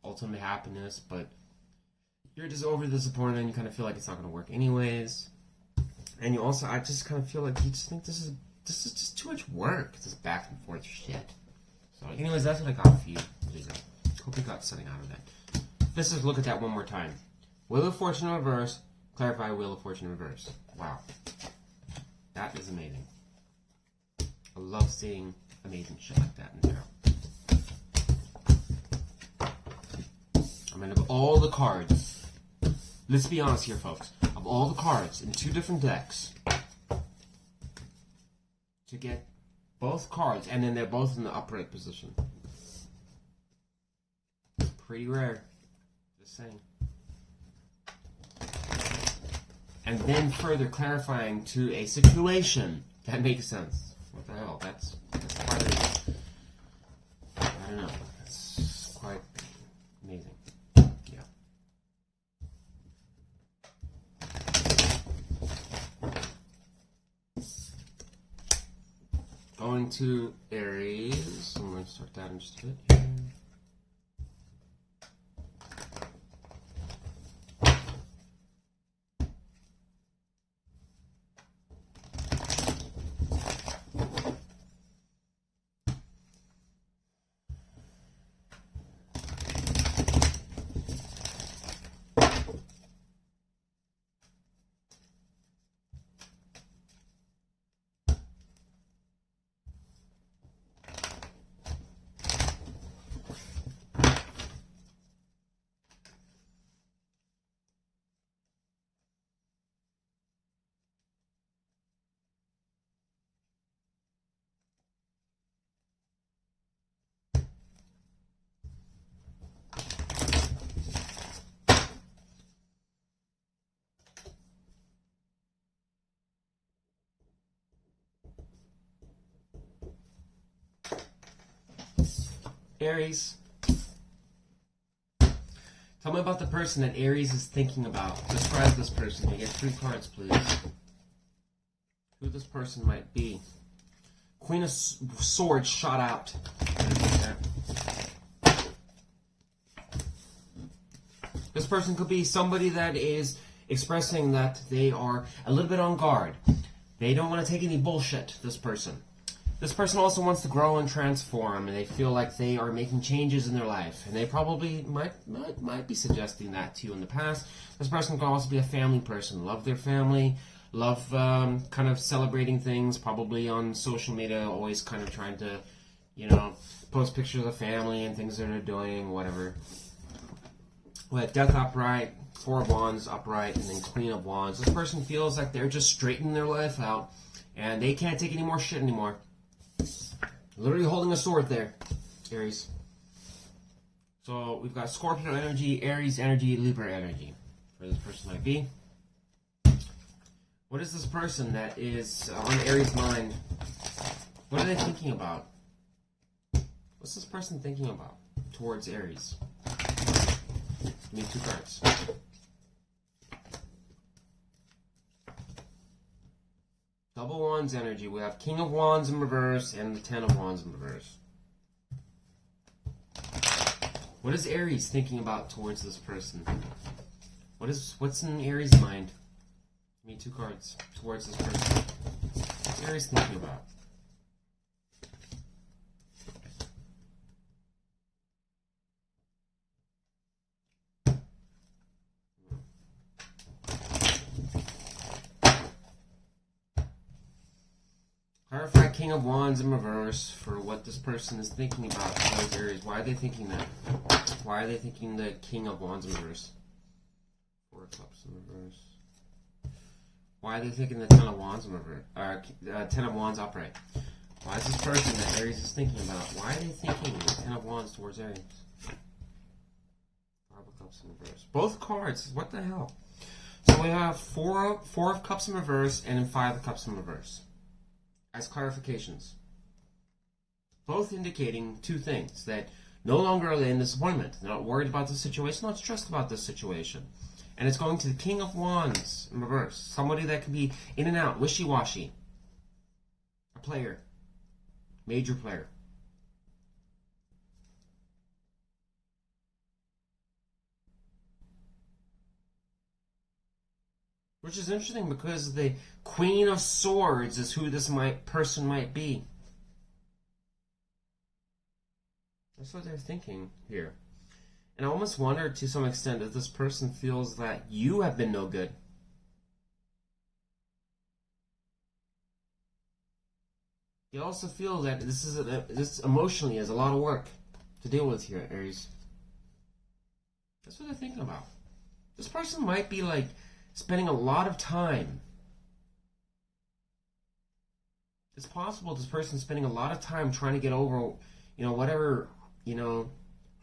ultimate happiness, but you're just over the disappointment and you kind of feel like it's not going to work anyways. And you also, I just kind of feel like you just think this is just too much work. This back and forth shit. So anyways, that's what I got for you, Libra. Hope you got something out of that. Let's just look at that one more time. Wheel of Fortune in reverse. Clarify Wheel of Fortune in reverse. Wow. That is amazing. I love seeing amazing shit like that in tarot. I mean, of all the cards, let's be honest here, folks. Of all the cards in 2 different decks, to get both cards, and then they're both in the upright position. It's pretty rare. Just saying. And then further clarifying to a situation that makes sense. What the hell? That's quite I don't know. That's quite amazing. Yeah. Going to Aries. I'm going to start that in just a bit here. Aries. Tell me about the person that Aries is thinking about. Describe this person. You get 3 cards, please. Who this person might be. Queen of Swords shot out. This person could be somebody that is expressing that they are a little bit on guard. They don't want to take any bullshit, this person. This person also wants to grow and transform, and they feel like they are making changes in their life. And they probably might be suggesting that to you in the past. This person could also be a family person. Love their family. Love kind of celebrating things, probably on social media, always kind of trying to, you know, post pictures of the family and things that they're doing, whatever. We have Death upright, 4 of Wands upright, and then Queen of Wands. This person feels like they're just straightening their life out, and they can't take any more shit anymore. Literally holding a sword there, Aries. So we've got Scorpio energy, Aries energy, Libra energy. Where this person might be. What is this person that is on Aries' mind? What are they thinking about? What's this person thinking about towards Aries? Give me 2 cards. Double Wands energy. We have King of Wands in reverse and the 10 of Wands in reverse. What is Aries thinking about towards this person? What's in Aries' mind? Give me 2 cards towards this person. What's Aries thinking about? Clarify King of Wands in reverse for what this person is thinking about towards Aries. Why are they thinking that? Why are they thinking the King of Wands in reverse? 4 of Cups in reverse. Why are they thinking the 10 of Wands in reverse? 10 of Wands upright. Why is this person that Aries is thinking about? Why are they thinking the 10 of Wands towards Aries? 5 of Cups in reverse. Both cards. What the hell? So we have 4 of Cups in reverse and then 5 of Cups in reverse. As clarifications. Both indicating 2 things. That No longer are they in disappointment. They're not worried about the situation, not stressed about this situation. And it's going to the King of Wands in reverse. Somebody that can be in and out, wishy-washy. A player. Major player. Which is interesting because the Queen of Swords is who this person might be. That's what they're thinking here. And I almost wonder to some extent if this person feels that you have been no good. They also feel that this emotionally is a lot of work to deal with here, Aries. That's what they're thinking about. This person might be like spending a lot of time. It's possible this person's spending a lot of time trying to get over, whatever,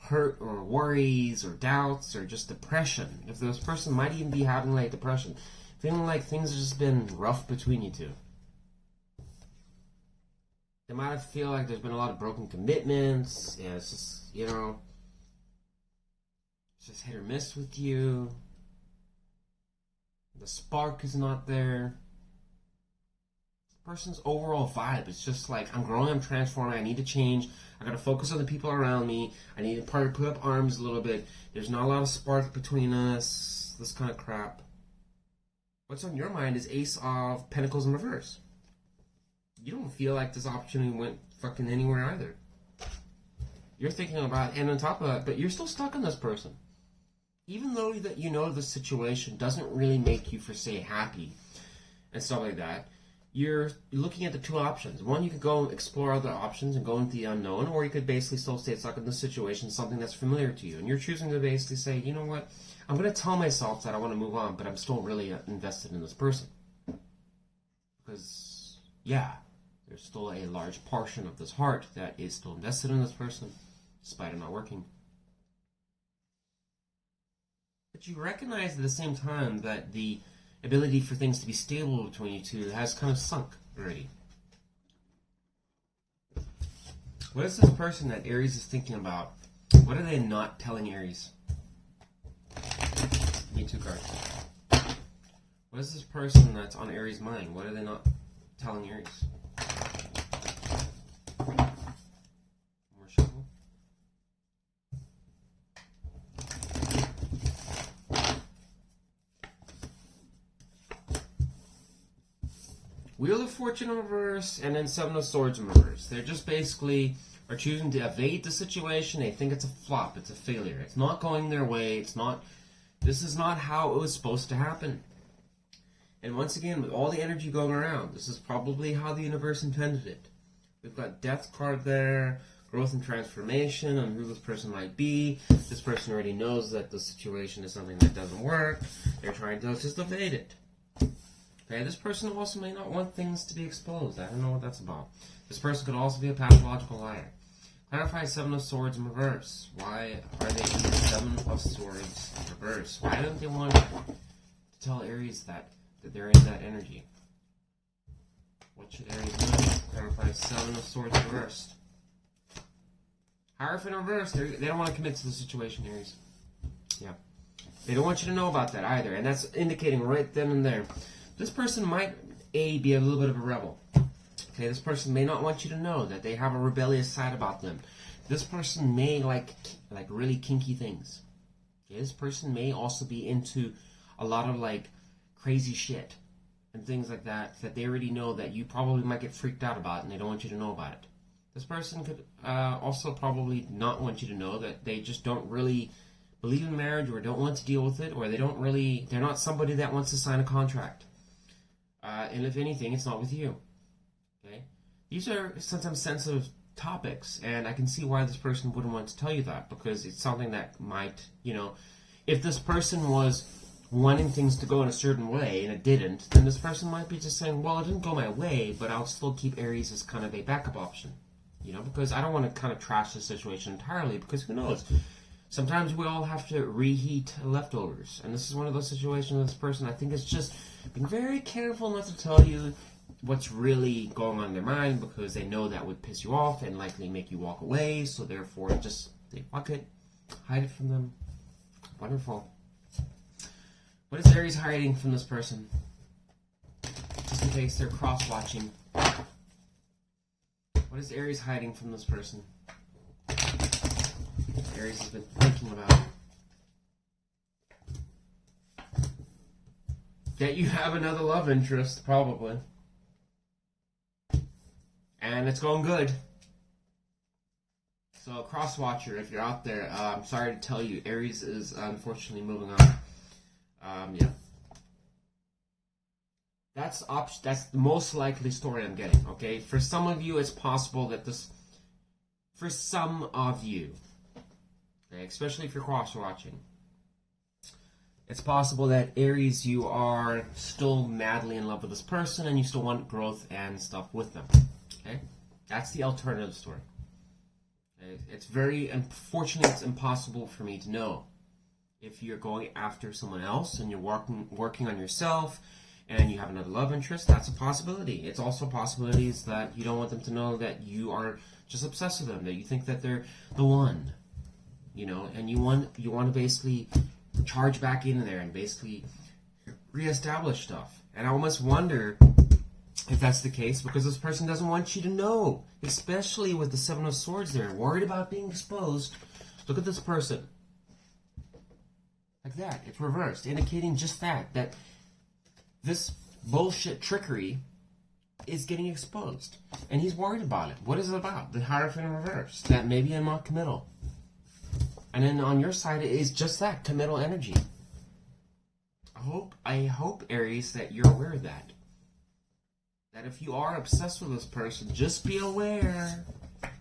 hurt or worries or doubts or just depression. If this person might even be having like depression, feeling like things have just been rough between you two. They might feel like there's been a lot of broken commitments. Yeah, it's just, it's just hit or miss with you. The spark is not there. This person's overall vibe is just like, I'm growing, I'm transforming, I need to change. I gotta focus on the people around me. I need to probably put up arms a little bit. There's not a lot of spark between us. This kind of crap. What's on your mind is Ace of Pentacles in reverse. You don't feel like this opportunity went fucking anywhere either. You're thinking about, and on top of that, but you're still stuck on this person. Even though that the situation doesn't really make you, for say, happy and stuff like that, you're looking at the two options. One, you could go explore other options and go into the unknown, or you could basically still stay stuck in the situation, something that's familiar to you. And you're choosing to basically say, you know what, I'm going to tell myself that I want to move on, but I'm still really invested in this person. Because, yeah, there's still a large portion of this heart that is still invested in this person, despite it not working. But you recognize at the same time that the ability for things to be stable between you two has kind of sunk already. What is this person that Aries is thinking about? What are they not telling Aries? Need two cards. What is this person that's on Aries' mind? What are they not telling Aries? More shuffle. Wheel of Fortune in reverse, and then Seven of Swords in reverse. They're just basically are choosing to evade the situation. They think it's a flop, it's a failure. It's not going their way. This is not how it was supposed to happen. And once again, with all the energy going around, this is probably how the universe intended it. We've got Death card there, growth and transformation, and who this person might be. This person already knows that the situation is something that doesn't work. They're trying to just evade it. Okay, this person also may not want things to be exposed. I don't know what that's about. This person could also be a pathological liar. Clarify Seven of Swords in reverse. Why are they in the Seven of Swords in reverse? Why don't they want to tell Aries that they're in that energy? What should Aries do? Clarify Seven of Swords reversed. Hierophant in reverse. They don't want to commit to the situation, Aries. Yeah. They don't want you to know about that either. And that's indicating right then and there. This person might, be a little bit of a rebel. Okay, this person may not want you to know that they have a rebellious side about them. This person may like really kinky things. Okay, this person may also be into a lot of like crazy shit and things like that they already know that you probably might get freaked out about and they don't want you to know about it. This person could also probably not want you to know that they just don't really believe in marriage or don't want to deal with it, or they're not somebody that wants to sign a contract. And if anything, it's not with you. Okay? These are sometimes sensitive topics, and I can see why this person wouldn't want to tell you that, because it's something that might, if this person was wanting things to go in a certain way and it didn't, then this person might be just saying, well, it didn't go my way, but I'll still keep Aries as kind of a backup option. Because I don't want to kind of trash the situation entirely, because who knows? Sometimes we all have to reheat leftovers, and this is one of those situations with this person. I think it's just being very careful not to tell you what's really going on in their mind, because they know that would piss you off and likely make you walk away, so therefore just They fuck it. Hide it from them. Wonderful. What is Aries hiding from this person? Just in case they're cross-watching. What is Aries hiding from this person? Aries has been thinking about. That you have another love interest, probably. And it's going good. So, cross-watcher, if you're out there, I'm sorry to tell you, Aries is unfortunately moving on. Yeah. That's the most likely story I'm getting, okay? For some of you, it's possible that this... For some of you, okay, especially if you're cross-watching, it's possible that Aries, you are still madly in love with this person and you still want growth and stuff with them, okay? That's the alternative story. It's unfortunately, it's impossible for me to know if you're going after someone else and you're working on yourself and you have another love interest. That's a possibility. It's also possibilities that you don't want them to know that you are just obsessed with them, that you think that they're the one, you know, and you want to basically charge back in there and basically reestablish stuff. And I almost wonder if that's the case, because this person doesn't want you to know, especially with the Seven of Swords there, worried about being exposed. Look at this person. Like that. It's reversed, indicating just that this bullshit trickery is getting exposed. And he's worried about it. What is it about? The Hierophant in reverse. That maybe I'm not committal. And then on your side, it is just that, committal energy. I hope, Aries, that you're aware of that. That if you are obsessed with this person, just be aware.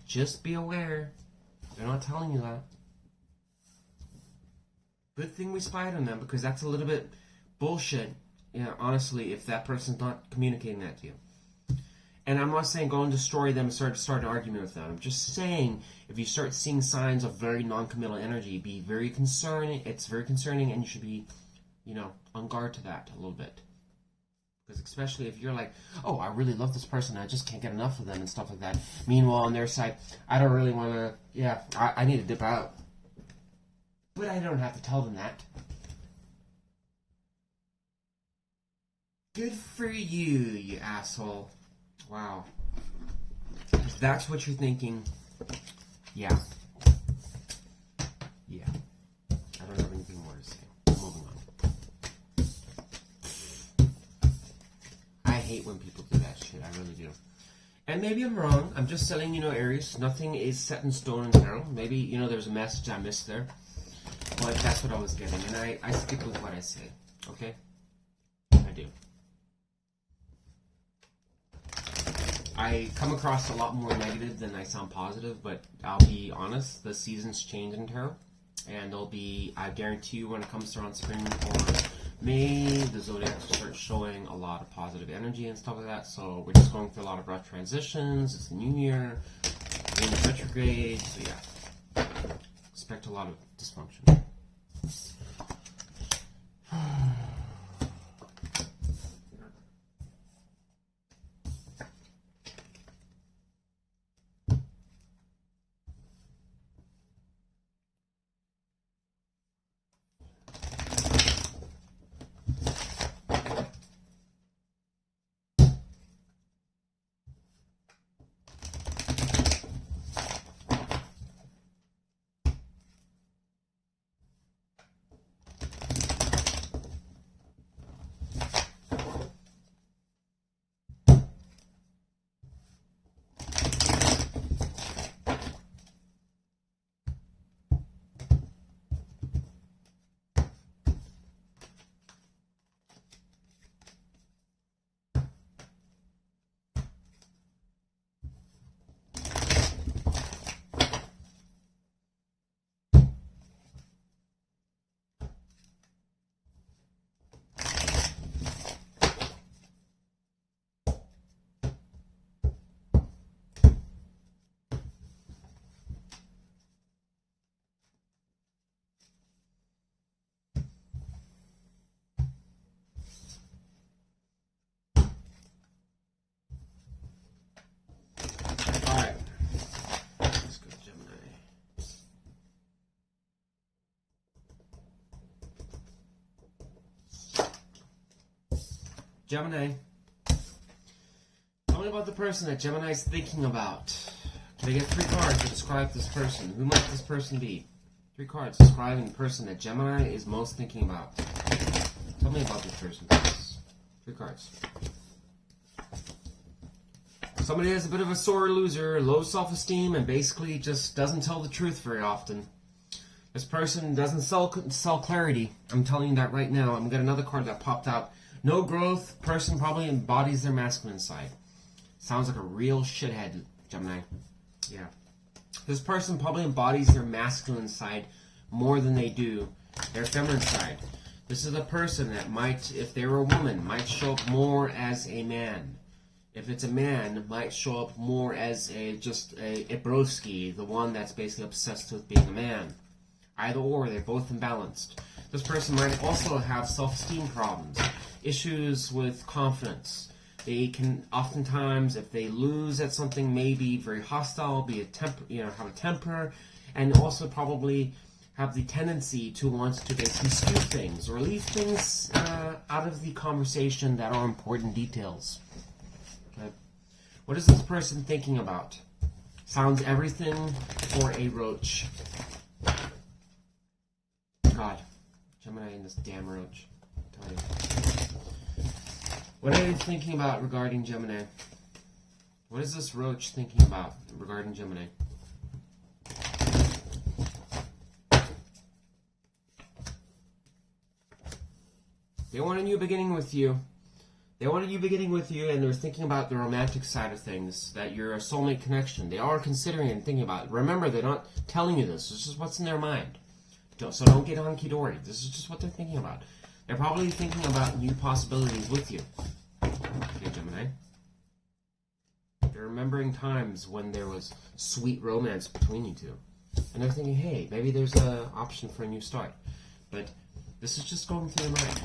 Just be aware. They're not telling you that. Good thing we spied on them, because that's a little bit bullshit, you know, honestly, if that person's not communicating that to you. And I'm not saying go and destroy them and start an argument with them. I'm just saying, if you start seeing signs of very non-committal energy, be very concerning. It's very concerning, and you should be, you know, on guard to that a little bit. Because especially if you're like, oh, I really love this person, I just can't get enough of them and stuff like that. Meanwhile, on their side, I don't really want to, yeah, I need to dip out. But I don't have to tell them that. Good for you, you asshole. Wow. If that's what you're thinking, yeah. Yeah. I don't have anything more to say. Moving on. I hate when people do that shit. I really do. And maybe I'm wrong. I'm just telling you, Aries, nothing is set in stone in tarot. Maybe, there's a message I missed there. But that's what I was getting. And I stick with what I say. Okay? I do. I come across a lot more negative than I sound positive, but I'll be honest, the seasons change in tarot, and there'll be, I guarantee you, when it comes to around spring or May, the Zodiac will start showing a lot of positive energy and stuff like that, so we're just going through a lot of rough transitions. It's the new year, we're in retrograde, so yeah, expect a lot of dysfunction. Gemini. Tell me about the person that Gemini is thinking about. Can I get 3 cards to describe this person? Who might this person be? 3 cards describing the person that Gemini is most thinking about. Tell me about this person, please. 3 cards. Somebody is a bit of a sore loser, low self-esteem, and basically just doesn't tell the truth very often. This person doesn't sell clarity. I'm telling you that right now. I'm got another card that popped out. No growth. Person probably embodies their masculine side. Sounds like a real shithead, Gemini. Yeah. This person probably embodies their masculine side more than they do their feminine side. This is a person that might, if they were a woman, might show up more as a man. If it's a man, might show up more as just a broski, the one that's basically obsessed with being a man. Either or, they're both imbalanced. This person might also have self-esteem problems, issues with confidence. They can oftentimes, if they lose at something, may be very hostile, have a temper, and also probably have the tendency to want to basically skew things or leave things out of the conversation that are important details. Okay. What is this person thinking about? Sounds everything for a roach. God, Gemini and this damn roach. I'll tell you. What are you thinking about regarding Gemini? What is this roach thinking about regarding Gemini? They want a new beginning with you. They want a new beginning with you, and they're thinking about the romantic side of things, that you're a soulmate connection. They are considering and thinking about it. Remember, they're not telling you this. This is what's in their mind. So don't get honky-dory. This is just what they're thinking about. They're probably thinking about new possibilities with you. Okay, Gemini. They're remembering times when there was sweet romance between you two. And they're thinking, hey, maybe there's an option for a new start. But this is just going through your mind.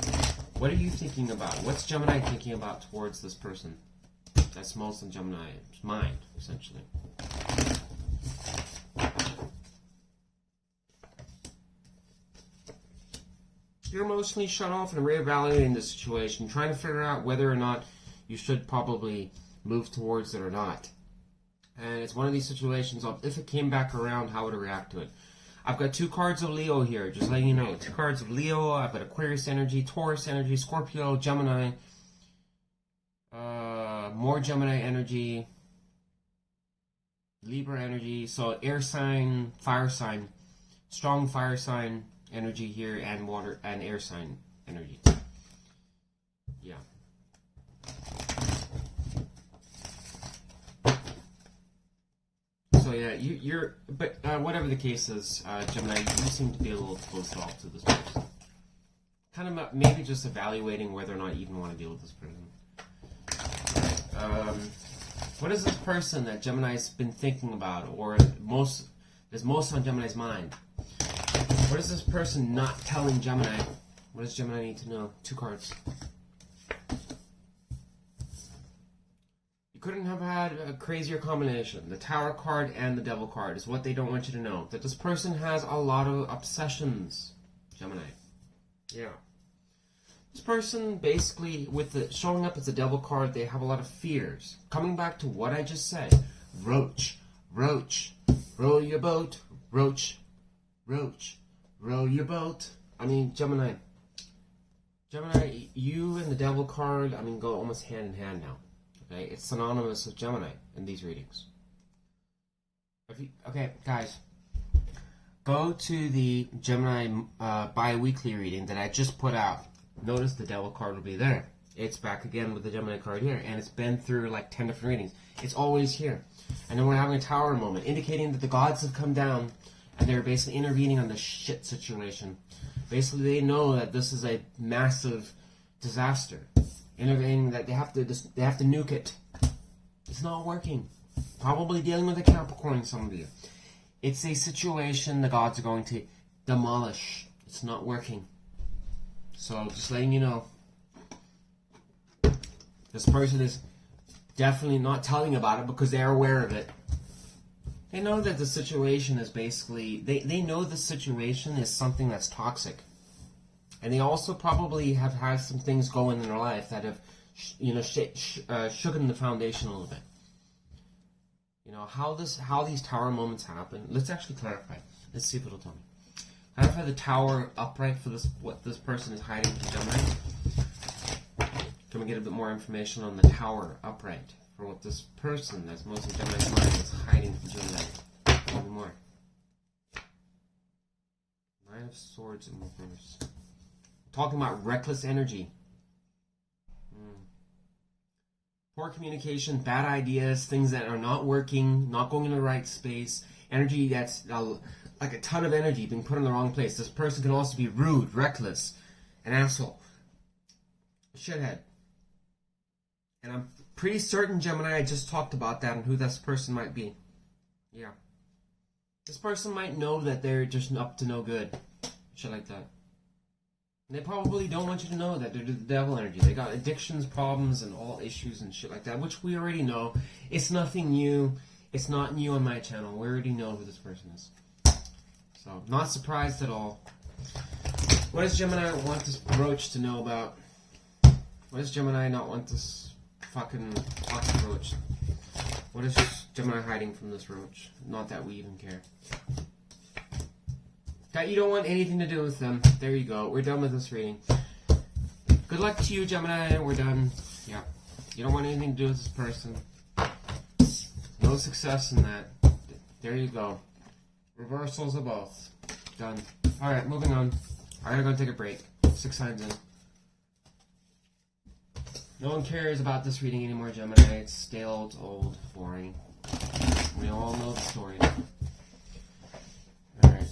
What are you thinking about? What's Gemini thinking about towards this person? That's most of Gemini's mind, essentially. You're emotionally shut off and reevaluating the situation, trying to figure out whether or not you should probably move towards it or not. And it's one of these situations of, if it came back around, how would I react to it? I've got 2 cards of Leo here, just letting you know. 2 cards of Leo. I've got Aquarius energy, Taurus energy, Scorpio, Gemini. More Gemini energy. Libra energy. So air sign, fire sign. Strong fire sign energy here, and water and air sign energy. Yeah. So yeah, but whatever the case is, Gemini, you seem to be a little closed off to this person. Kind of maybe just evaluating whether or not you even want to deal with this person. What is this person that Gemini's been thinking about, or is most on Gemini's mind? What is this person not telling Gemini? What does Gemini need to know? 2 cards. You couldn't have had a crazier combination. The Tower card and the Devil card is what they don't want you to know. That this person has a lot of obsessions, Gemini. Yeah. This person, basically, with the showing up as a Devil card, they have a lot of fears. Coming back to what I just said. Roach. Roach. Row your boat. Roach. Roach. Row your boat. I mean, Gemini. Gemini, you and the Devil card, I mean, go almost hand in hand now. Okay? It's synonymous with Gemini in these readings. Okay, guys. Go to the Gemini bi-weekly reading that I just put out. Notice the Devil card will be there. It's back again with the Gemini card here. And it's been through like 10 different readings. It's always here. And then we're having a Tower moment, indicating that the gods have come down and they're basically intervening on the shit situation. Basically, they know that this is a massive disaster. Intervening that they have to nuke it. It's not working. Probably dealing with a Capricorn, some of you. It's a situation the gods are going to demolish. It's not working. So, just letting you know. This person is definitely not telling about it because they're aware of it. They know that the situation is basically... They know the situation is something that's toxic. And they also probably have had some things going in their life that have shooken the foundation a little bit. You know, how these tower moments happen. Let's actually clarify. Let's see if it'll tell me. Clarify the tower upright for this, what this person is hiding from Gemini. Can we get a bit more information on the tower upright for what this person that's mostly Gemini's mind is hiding from Gemini? Tell me more. Nine of Swords in reverse. Talking about reckless energy. Poor communication, bad ideas, things that are not working, not going in the right space, energy that's like a ton of energy being put in the wrong place. This person can also be rude, reckless, an asshole, a shithead. And I'm pretty certain, Gemini, I just talked about that and who this person might be. Yeah. This person might know that they're just up to no good. Shit like that. And they probably don't want you to know that they're the devil energy. They got addictions, problems, and all issues and shit like that, which we already know. It's nothing new. It's not new on my channel. We already know who this person is. So, not surprised at all. What does Gemini want this brooch to know about? What does Gemini not want this fucking brooch? What is Gemini hiding from this brooch? Not that we even care. That you don't want anything to do with them. There you go. We're done with this reading. Good luck to you, Gemini. We're done. Yeah. You don't want anything to do with this person. No success in that. There you go. Reversals of both. Done. Alright, moving on. Alright, I'm going to take a break. 6 signs in. No one cares about this reading anymore, Gemini. It's stale, it's old, boring. We all know the story. Alright.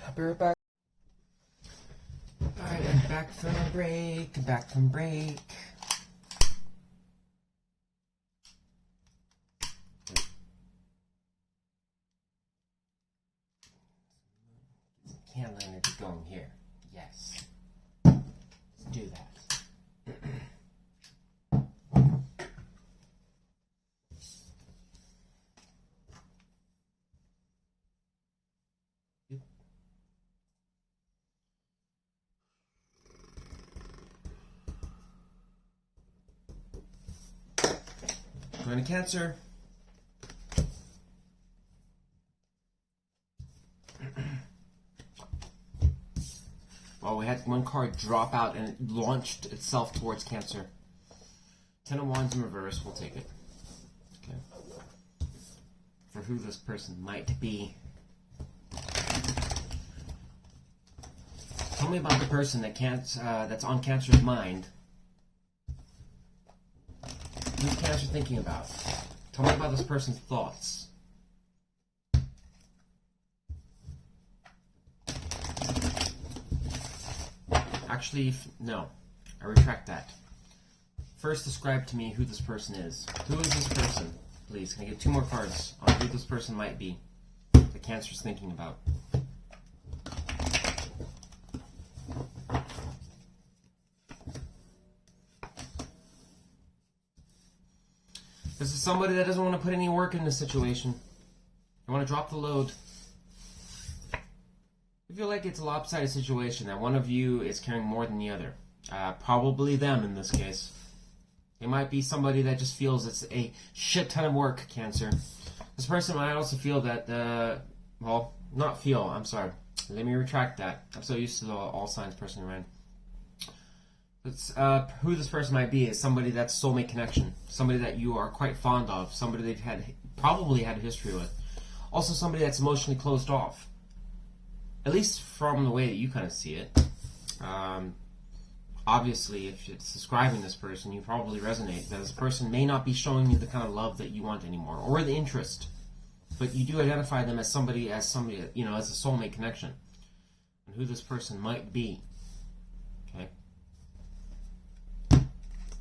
I'll be right back. Alright, I'm back from break. Back from break. Candle energy going here. Yes. Let's do that. Going to Cancer. Well, we had one card drop out and it launched itself towards Cancer. 10 of Wands in reverse, we'll take it. Okay. For who this person might be. Tell me about the person that that's on Cancer's mind. Who's Cancer thinking about? Tell me about this person's thoughts. Actually, no. I retract that. First, describe to me who this person is. Who is this person? please. Can I get 2 more cards on who this person might be that Cancer's thinking about? This is somebody that doesn't want to put any work in this situation. They want to drop the load. I feel like it's a lopsided situation, that one of you is carrying more than the other. Probably them in this case. It might be somebody that just feels it's a shit ton of work, Cancer. This person might also feel that, well, not feel, I'm sorry. Let me retract that. I'm so used to the all signs person around. It's, who this person might be is somebody that's soulmate connection. Somebody that you are quite fond of. Somebody they've probably had a history with. Also somebody that's emotionally closed off. At least from the way that you kind of see it. Obviously, if it's describing this person, you probably resonate that this person may not be showing you the kind of love that you want anymore, or the interest, but you do identify them as somebody, you know, as a soulmate connection, and who this person might be. Okay.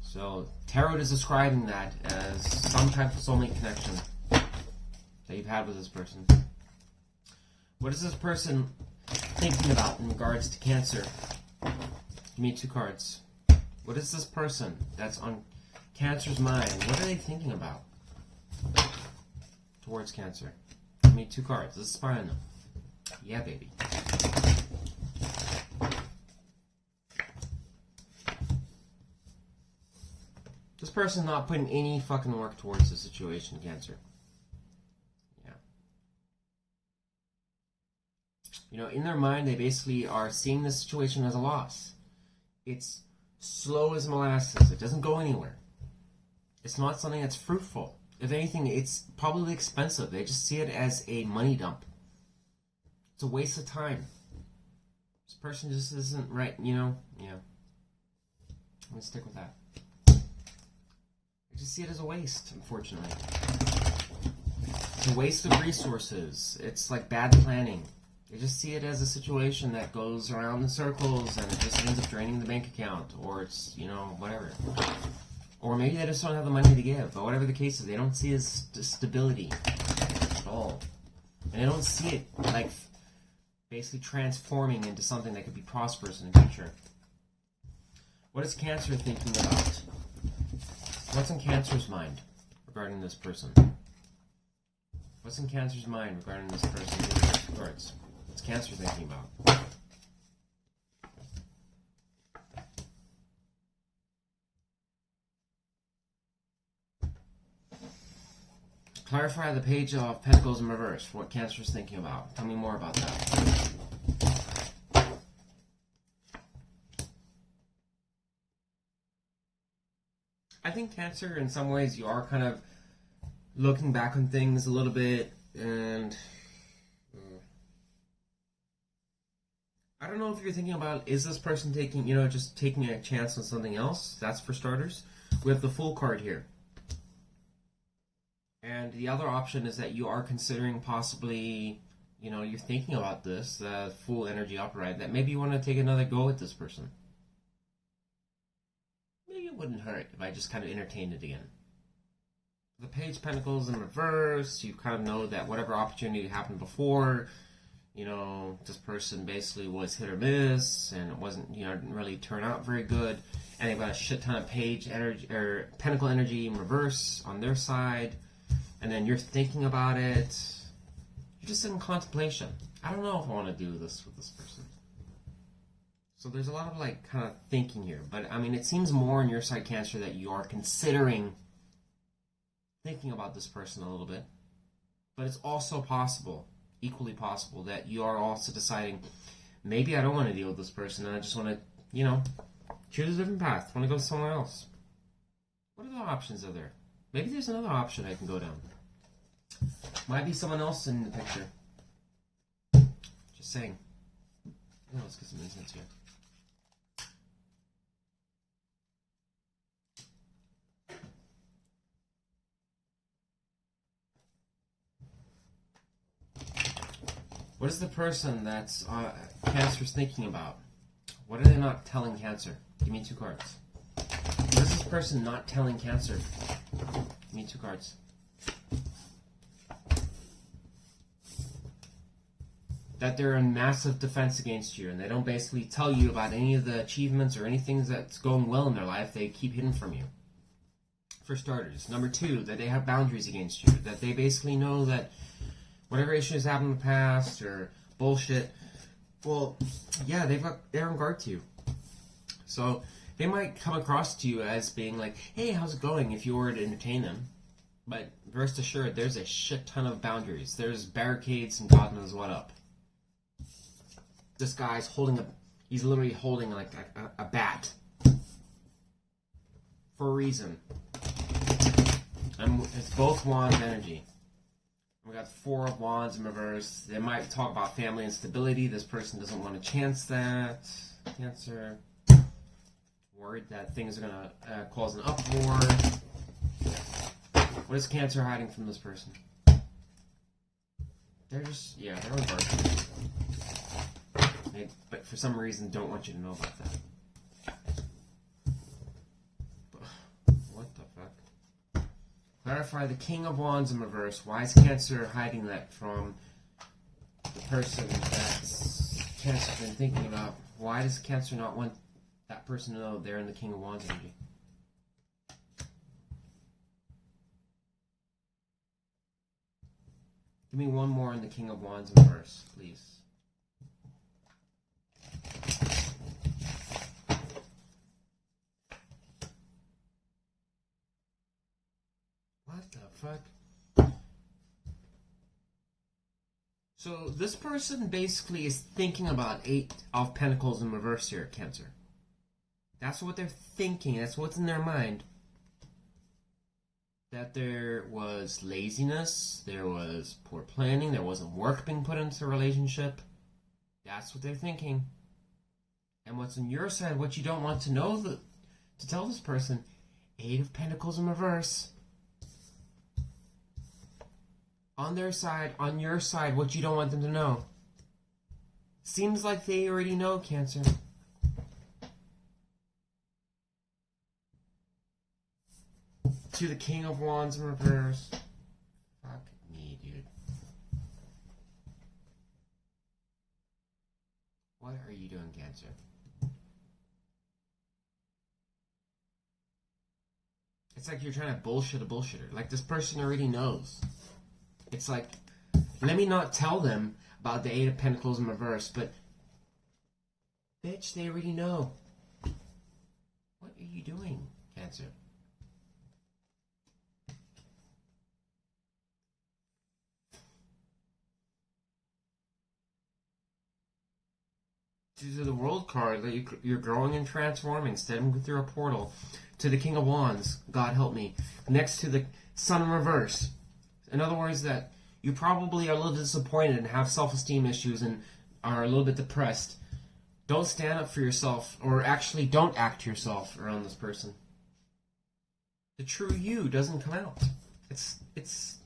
So tarot is describing that as some type of soulmate connection that you've had with this person. What is this person thinking about in regards to Cancer? Give me 2 cards. What is this person that's on Cancer's mind? What are they thinking about towards Cancer? Give me 2 cards. Let's spy on them. Yeah, baby. This person's not putting any fucking work towards the situation, Cancer. Yeah. You know, in their mind, they basically are seeing this situation as a loss. It's slow as molasses. It doesn't go anywhere. It's not something that's fruitful. If anything, it's probably expensive. They just see it as a money dump. It's a waste of time. This person just isn't right, you know? Yeah. I'm going to stick with that. I just see it as a waste, unfortunately. It's a waste of resources. It's like bad planning. They just see it as a situation that goes around in circles and it just ends up draining the bank account, or it's, you know, whatever. Or maybe they just don't have the money to give, but whatever the case is, they don't see it as stability at all. And they don't see it like basically transforming into something that could be prosperous in the future. What is Cancer thinking about? What's in Cancer's mind regarding this person? What's in Cancer's mind regarding this person? Cards. What's Cancer thinking about? Clarify the Page of Pentacles in reverse. What Cancer is thinking about. Tell me more about that. I think Cancer, in some ways, you are kind of looking back on things a little bit, and I don't know if you're thinking about, is this person taking, you know, just taking a chance on something else? That's for starters. We have the Fool card here. And the other option is that you are considering possibly, you know, you're thinking about this, Fool energy upright, that maybe you want to take another go at this person. Maybe it wouldn't hurt if I just kind of entertained it again. The Page of Pentacles in reverse, you kind of know that whatever opportunity happened before, you know, this person basically was hit or miss, and it wasn't, you know, didn't really turn out very good, and they've got a shit ton of Page energy, or Pentacle energy in reverse on their side, and then you're thinking about it, you're just in contemplation. I don't know if I want to do this with this person. So there's a lot of, like, kind of thinking here, but, I mean, it seems more on your side, Cancer, that you are considering thinking about this person a little bit, but it's also possible, equally possible, that you are also deciding, maybe I don't want to deal with this person, and I just want to, you know, choose a different path. I want to go somewhere else. What other options are there? Maybe there's another option I can go down. Might be someone else in the picture. Just saying. No, let's get some incense here. What is the person that's Cancer's thinking about? What are they not telling Cancer? Give me 2 cards. What is this person not telling Cancer? Give me 2 cards. that they're in massive defense against you, and they don't basically tell you about any of the achievements or anything that's going well in their life. They keep hidden from you, for starters. Number two, that they have boundaries against you, that they basically know that whatever issues happened in the past or bullshit, well, yeah, they're on guard to you. So they might come across to you as being like, hey, how's it going, if you were to entertain them. But rest assured, there's a shit ton of boundaries. There's barricades and God knows what up. This guy's he's literally holding like a bat. For a reason. And it's both wands energy. We got 4 of Wands in reverse. They might talk about family instability. This person doesn't want to chance that. Cancer. Worried that things are going to cause an uproar. What is Cancer hiding from this person? They're just, they're on guard. But for some reason don't want you to know about that. What the fuck? Clarify the King of Wands in reverse. Why is Cancer hiding that from the person that Cancer's been thinking about? Why does Cancer not want that person to know they're in the King of Wands energy? Give me one more in the King of Wands in reverse, please. What the fuck? So this person basically is thinking about 8 of Pentacles in reverse here, Cancer. That's what they're thinking. That's what's in their mind. That there was laziness, there was poor planning, there wasn't work being put into the relationship. That's what they're thinking. And what's on your side, what you don't want to know, to tell this person, 8 of Pentacles in reverse. On their side, on your side, what you don't want them to know. Seems like they already know, Cancer. To the King of Wands in reverse. Fuck me, dude. What are you doing, Cancer? It's like you're trying to bullshit a bullshitter. Like this person already knows. It's like, let me not tell them about the 8 of Pentacles in reverse, but bitch, they already know. What are you doing, Cancer? To the World card, that you're growing and transforming, stepping through a portal. To the King of Wands, God help me. Next to the Sun in reverse. In other words, that you probably are a little disappointed and have self-esteem issues and are a little bit depressed. Don't stand up for yourself, or actually don't act yourself around this person. The true you doesn't come out. It's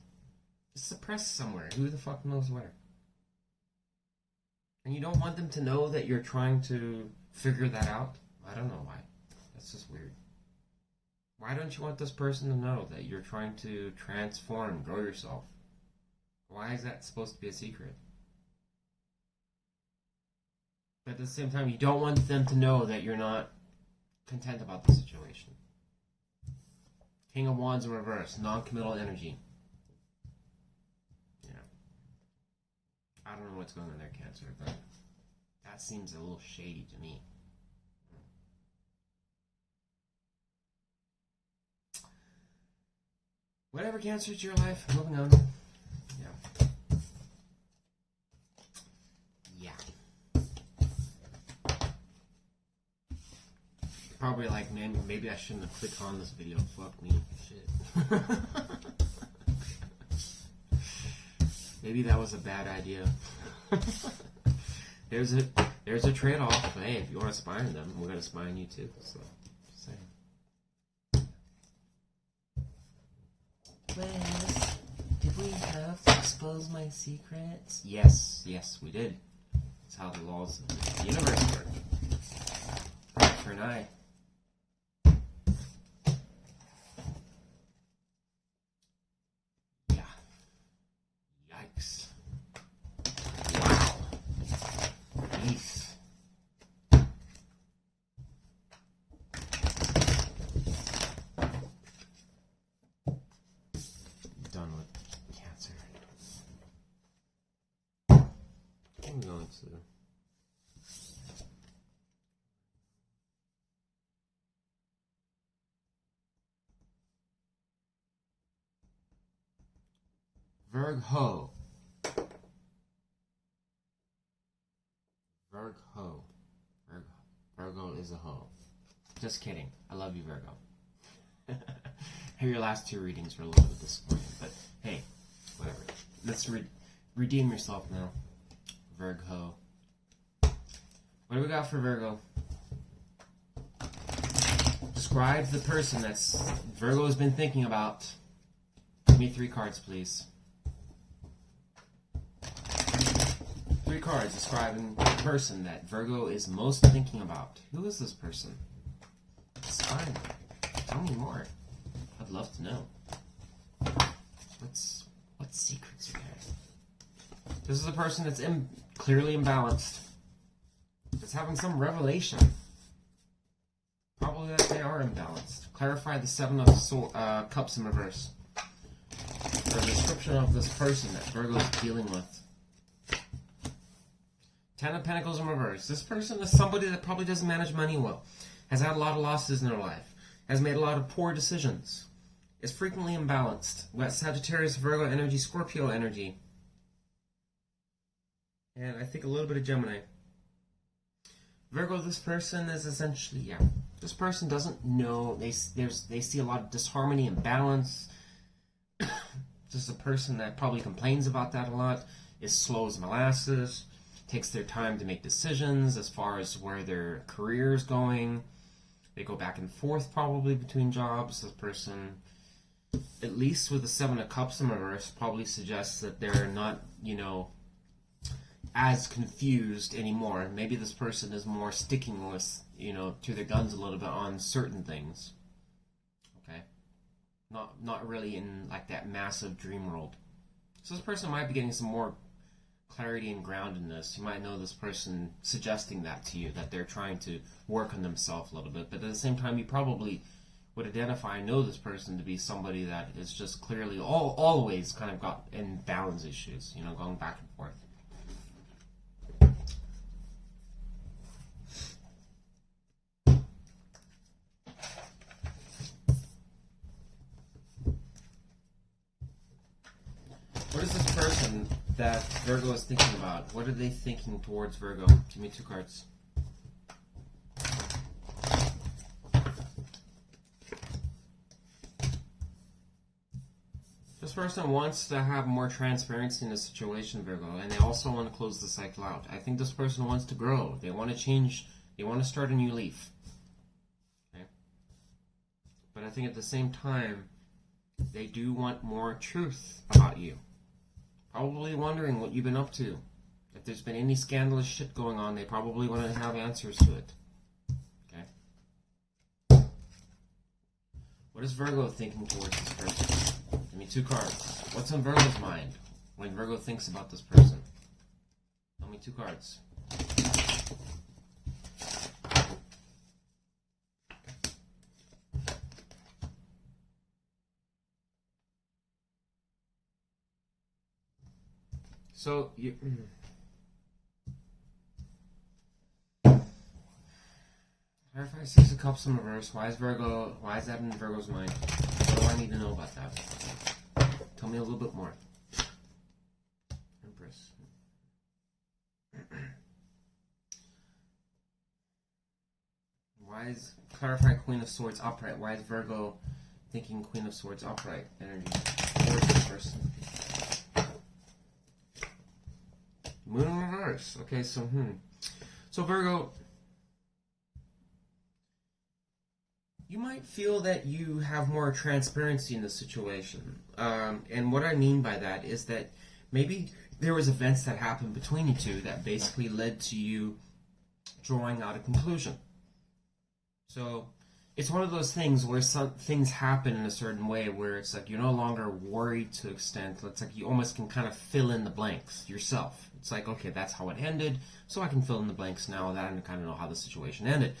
suppressed somewhere. Who the fuck knows where? And you don't want them to know that you're trying to figure that out? I don't know why. That's just weird. Why don't you want this person to know that you're trying to transform, grow yourself? Why is that supposed to be a secret? But at the same time, you don't want them to know that you're not content about the situation. King of Wands in reverse, non-committal energy. Yeah. I don't know what's going on there, Cancer, but that seems a little shady to me. Whatever, Cancer, it's your life. Moving on. Yeah. Probably like, man, maybe I shouldn't have clicked on this video. Fuck me. Shit. Maybe that was a bad idea. There's a trade-off. Hey, if you want to spy on them, we're going to spy on you too. So, just saying. Liz, did we have to expose my secrets? Yes, we did. That's how the laws of the universe work. Eye for an eye. Yeah. Yikes. Wow. So. Virgo. Virgo. Virgo is a hoe. Just kidding. I love you, Virgo. Your last two readings were a little bit disappointing, but hey, whatever. Let's redeem yourself now, Virgo. What do we got for Virgo? Describe the person that's Virgo has been thinking about. Give me 3 cards, please. 3 cards describing the person that Virgo is most thinking about. Who is this person? It's fine. Tell me more. I'd love to know. What secrets are there? This is a person that's clearly imbalanced. That's having some revelation. Probably that they are imbalanced. Clarify the 7 of Cups in reverse. For a description of this person that Virgo is dealing with. 10 of Pentacles in reverse. This person is somebody that probably doesn't manage money well. Has had a lot of losses in their life. Has made a lot of poor decisions. Is frequently imbalanced. We got Sagittarius, Virgo energy, Scorpio energy. And I think a little bit of Gemini. Virgo, this person is essentially, this person doesn't know. They see a lot of disharmony and balance. This is a person that probably complains about that a lot. Is slow as molasses. Takes their time to make decisions as far as where their career is going. They go back and forth probably between jobs. This person, at least with the 7 of Cups in reverse, probably suggests that they're not, as confused anymore. Maybe this person is more sticking with, to their guns a little bit on certain things. Okay? Not really in like that massive dream world. So this person might be getting some more clarity and groundedness. You might know this person suggesting that to you, that they're trying to work on themselves a little bit, but at the same time you probably would identify and know this person to be somebody that is just clearly always kind of got imbalance issues, going back and forth. What is this person that Virgo is thinking about? What are they thinking towards Virgo? Give me 2 cards. This person wants to have more transparency in the situation, Virgo, and they also want to close the cycle out. I think this person wants to grow. They want to change. They want to start a new leaf. Okay? But I think at the same time, they do want more truth about you. Probably wondering what you've been up to. If there's been any scandalous shit going on, they probably want to have answers to it. Okay? What is Virgo thinking towards this person? Give me 2 cards. What's on Virgo's mind when Virgo thinks about this person? Tell me 2 cards. So, clarify 6 of Cups in reverse. Why is that in Virgo's mind? What do I need to know about that? Tell me a little bit more. Empress. Clarify Queen of Swords upright. Why is Virgo thinking Queen of Swords upright energy towards this person? Moon in reverse. Okay, so So Virgo, you might feel that you have more transparency in the situation. And what I mean by that is that maybe there was events that happened between you two that basically led to you drawing out a conclusion. So it's one of those things where some things happen in a certain way where it's like you're no longer worried to extent. It's like you almost can kind of fill in the blanks yourself. It's like, okay, that's how it ended, so I can fill in the blanks now that I kind of know how the situation ended.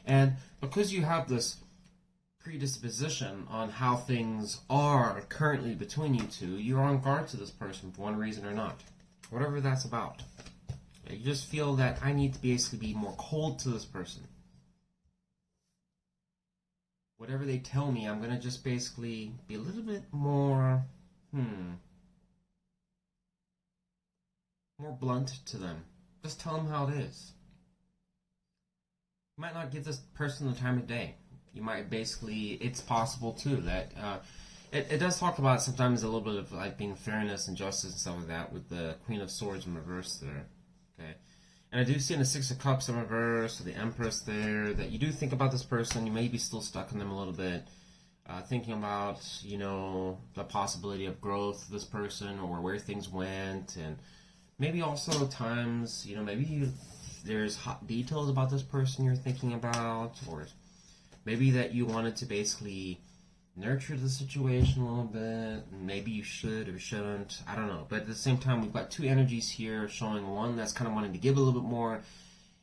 And because you have this predisposition on how things are currently between you two, you're on guard to this person for one reason or not. Whatever that's about. You just feel that I need to basically be more cold to this person. Whatever they tell me, I'm going to just basically be a little bit more, more blunt to them. Just tell them how it is. You might not give this person the time of day. You might basically, it's possible too that, it does talk about sometimes a little bit of like being fairness and justice and stuff like that with the Queen of Swords in reverse there. Okay. And I do see in the Six of Cups in reverse, or the Empress there, that you do think about this person. You may be still stuck in them a little bit. Thinking about, you know, the possibility of growth of this person, or where things went, and maybe also times, you know, maybe there's hot details about this person you're thinking about, or maybe that you wanted to basically nurture the situation a little bit. Maybe you should or shouldn't. I don't know. But at the same time, we've got two energies here showing one that's kind of wanting to give a little bit more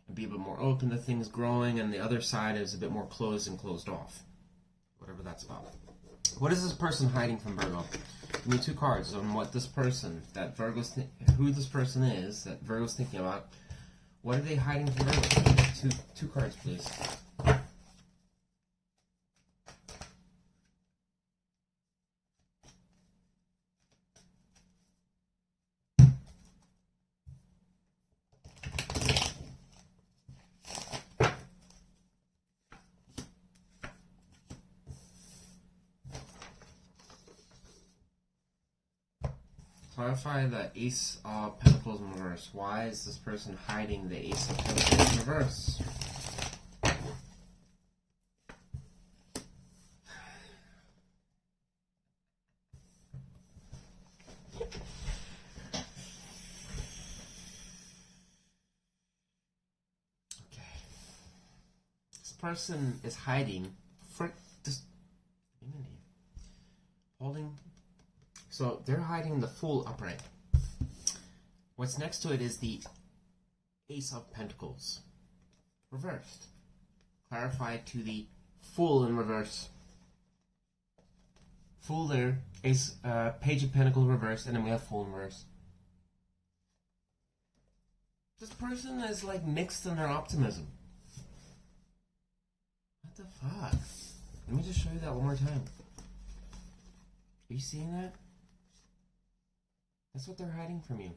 and be a bit more open to things growing, and the other side is a bit more closed and closed off. Whatever that's about. What is this person hiding from Virgo? Give me two cards on what this person, that Virgo's, who this person is that Virgo's thinking about. What are they hiding from Virgo? Two cards, please. Clarify the Ace of Pentacles in reverse. Why is this person hiding the Ace of Pentacles in reverse? Okay. This person is hiding for this divinity. Holding. So they're hiding the Fool upright. What's next to it is the Ace of Pentacles reversed. Clarified to the Fool in reverse. Fool there, Ace, Page of Pentacles reversed, and then we have Fool in reverse. This person is like mixed in their optimism. What the fuck? Let me just show you that one more time. Are you seeing that? That's what they're hiding from you.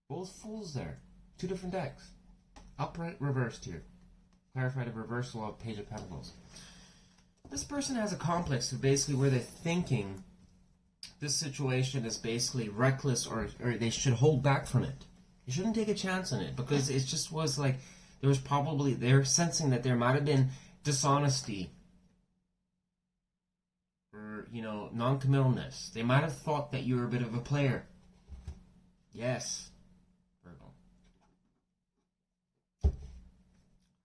Both Fools there. Two different decks. Upright, reversed here. Clarified a reversal of Page of Pentacles. This person has a complex of basically where they're thinking this situation is basically reckless, or they should hold back from it. You shouldn't take a chance on it, because it just was like there was probably, they're sensing that there might have been dishonesty, or, you know, non-committalness. They might have thought that you were a bit of a player. Yes, Virgo.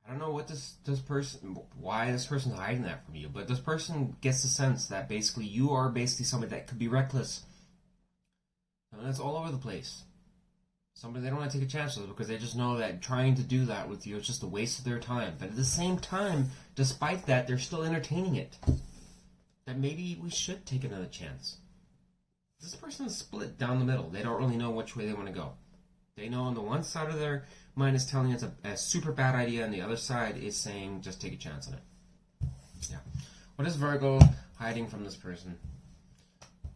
I don't know what this person, why this person's hiding that from you, but this person gets the sense that basically you are basically somebody that could be reckless. And that's all over the place. Somebody they don't want to take a chance with, because they just know that trying to do that with you is just a waste of their time. But at the same time, despite that, they're still entertaining it. That maybe we should take another chance. This person is split down the middle. They don't really know which way they want to go. They know on the one side of their mind is telling it's a super bad idea, and the other side is saying just take a chance on it. Yeah. What is Virgo hiding from this person?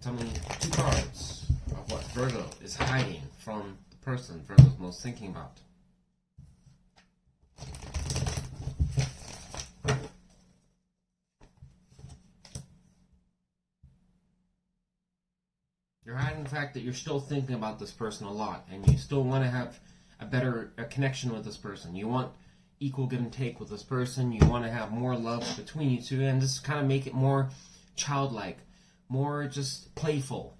Tell me two cards of what Virgo is hiding from the person Virgo's most thinking about. You're hiding the fact that you're still thinking about this person a lot, and you still want to have a connection with this person. You want equal give and take with this person. You want to have more love between you two, and just kind of make it more childlike, more just playful,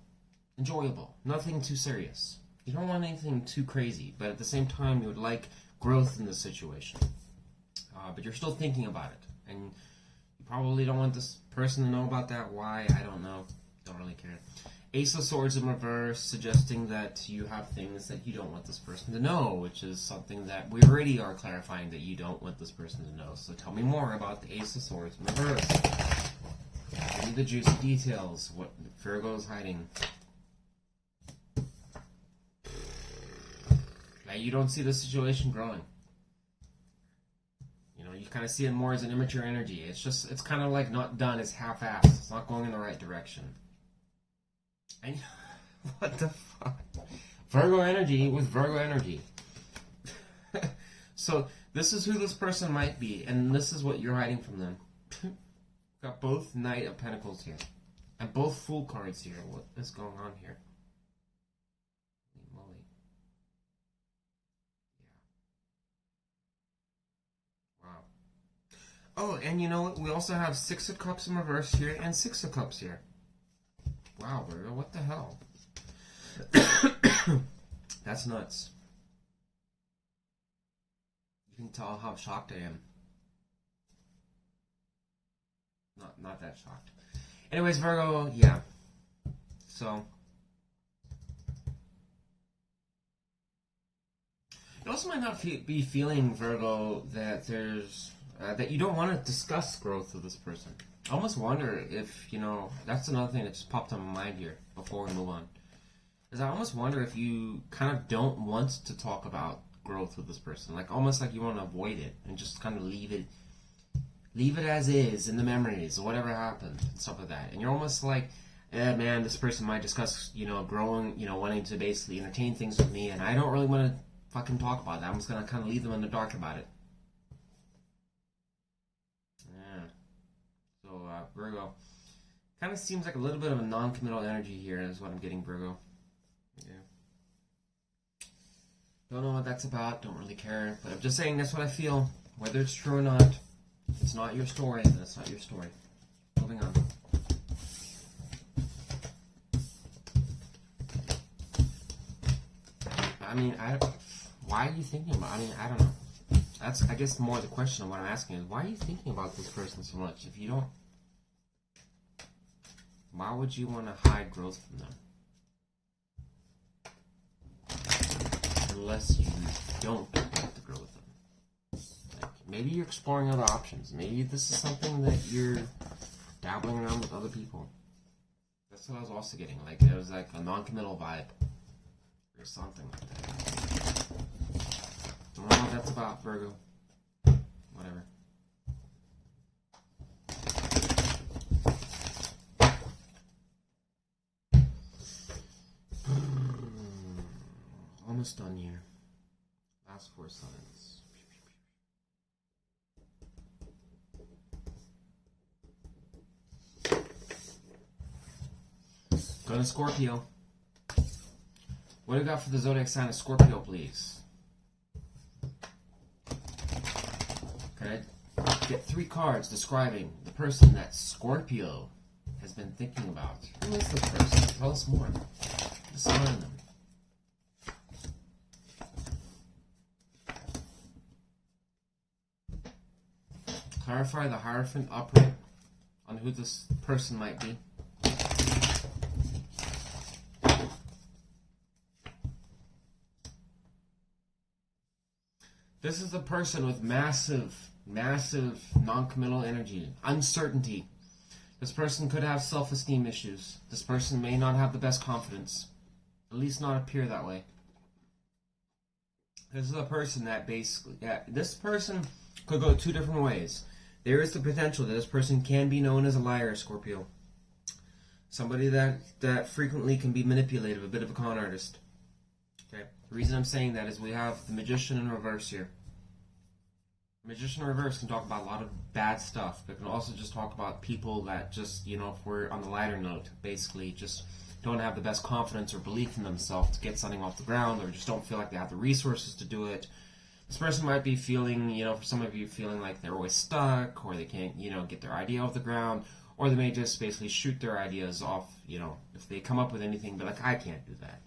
enjoyable, nothing too serious. You don't want anything too crazy, but at the same time, you would like growth in this situation. But you're still thinking about it, and you probably don't want this person to know about that. Why? I don't know. Don't really care. Ace of Swords in reverse, suggesting that you have things that you don't want this person to know, which is something that we already are clarifying that you don't want this person to know. So tell me more about the Ace of Swords in reverse. Give me the juicy details. What Virgo is hiding. You don't see the situation growing. You know, you kind of see it more as an immature energy. It's kind of like not done. It's half-assed. It's not going in the right direction. And what the fuck? Virgo energy with Virgo energy. So this is who this person might be, and this is what you're hiding from them. Got both Knight of Pentacles here, and both Fool cards here. What is going on here? Holy moly. Yeah. Wow. Oh, and you know what? We also have Six of Cups in reverse here, and Six of Cups here. Wow, Virgo, what the hell? That's nuts. You can tell how shocked I am. Not that shocked. Anyways, Virgo, yeah. So you also might not be feeling, Virgo, that there's that you don't want to discuss growth with this person. I almost wonder if, you know, that's another thing that just popped on my mind here before we move on. Is I almost wonder if you kind of don't want to talk about growth with this person, like almost like you want to avoid it and just kind of leave it as is in the memories or whatever happened and stuff like that. And you're almost like, man, this person might discuss, you know, growing, you know, wanting to basically entertain things with me, and I don't really want to fucking talk about that. I'm just gonna kind of leave them in the dark about it. Yeah. So Virgo, kind of seems like a little bit of a non-committal energy here is what I'm getting, Virgo. Yeah. Don't know what that's about, don't really care, but I'm just saying that's what I feel. Whether it's true or not, it's not your story, then it's not your story. Moving on. I mean, why are you thinking about, I don't know. That's, I guess, more the question of what I'm asking is, why are you thinking about this person so much? If you don't, why would you want to hide growth from them? Unless you don't want to grow with them. Like, maybe you're exploring other options. Maybe this is something that you're dabbling around with other people. That's what I was also getting. Like, it was like a non-committal vibe. Or something like that. Don't know what that's about, Virgo. Whatever. Almost done here. Last 4 signs. Go to Scorpio. What do you got for the Zodiac sign of Scorpio, please? Okay. Get 3 cards describing the person that Scorpio has been thinking about. Who is this person? Tell us more. Describe them. Clarify the Hierophant upright on who this person might be. This is a person with massive non-committal energy, uncertainty. This person could have self-esteem issues. This person may not have the best confidence, at least not appear that way. This is a person that basically, this person could go 2 different ways. There is the potential that this person can be known as a liar, Scorpio. Somebody that frequently can be manipulative, a bit of a con artist. Okay. The reason I'm saying that is we have the Magician in reverse here. The Magician in reverse can talk about a lot of bad stuff, but can also just talk about people that just, you know, if we're on the lighter note, basically just don't have the best confidence or belief in themselves to get something off the ground, or just don't feel like they have the resources to do it. This person might be feeling, you know, for some of you, feeling like they're always stuck, or they can't, you know, get their idea off the ground, or they may just basically shoot their ideas off, you know, if they come up with anything, but like, I can't do that.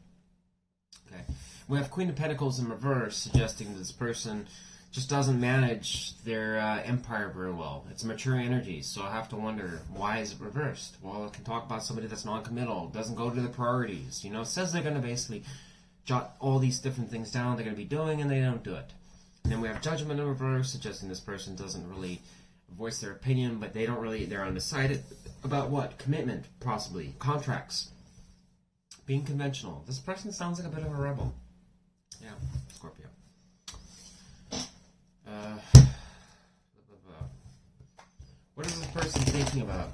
Okay. We have Queen of Pentacles in reverse, suggesting that this person just doesn't manage their empire very well. It's a mature energy, so I have to wonder, why is it reversed? Well, it can talk about somebody that's non-committal, doesn't go to the priorities, you know, says they're going to basically jot all these different things down they're going to be doing, and they don't do it. And then we have Judgment in reverse, suggesting this person doesn't really voice their opinion, but they're undecided about what? Commitment, possibly. Contracts. Being conventional. This person sounds like a bit of a rebel. Yeah, Scorpio. person thinking about?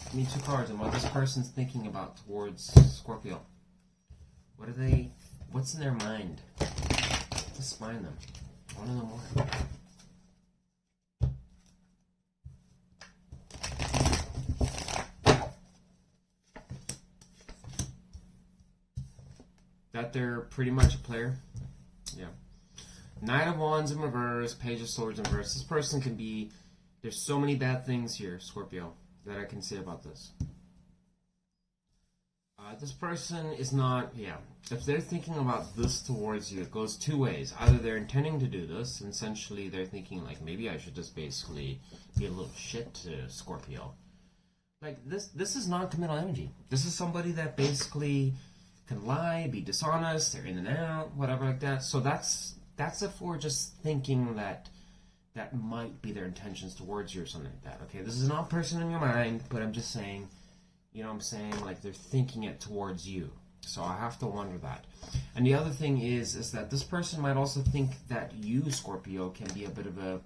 Give me 2 cards and what this person's thinking about towards Scorpio. What are they, what's in their mind? Just find them. I want to know more. That they're pretty much a player. Yeah. Knight of Wands in reverse, Page of Swords in reverse. This person can be, there's so many bad things here, Scorpio, that I can say about this. This person is not, if they're thinking about this towards you, it goes 2 ways. Either they're intending to do this, and essentially they're thinking, like, maybe I should just basically be a little shit to Scorpio. Like, this is non-committal energy. This is somebody that basically can lie, be dishonest, they're in and out, whatever like that. So that's if we're just thinking that might be their intentions towards you or something like that. Okay, this is not a person in your mind, but I'm just saying, you know what I'm saying? Like, they're thinking it towards you. So I have to wonder that. And the other thing is that this person might also think that you, Scorpio, can be a bit of a,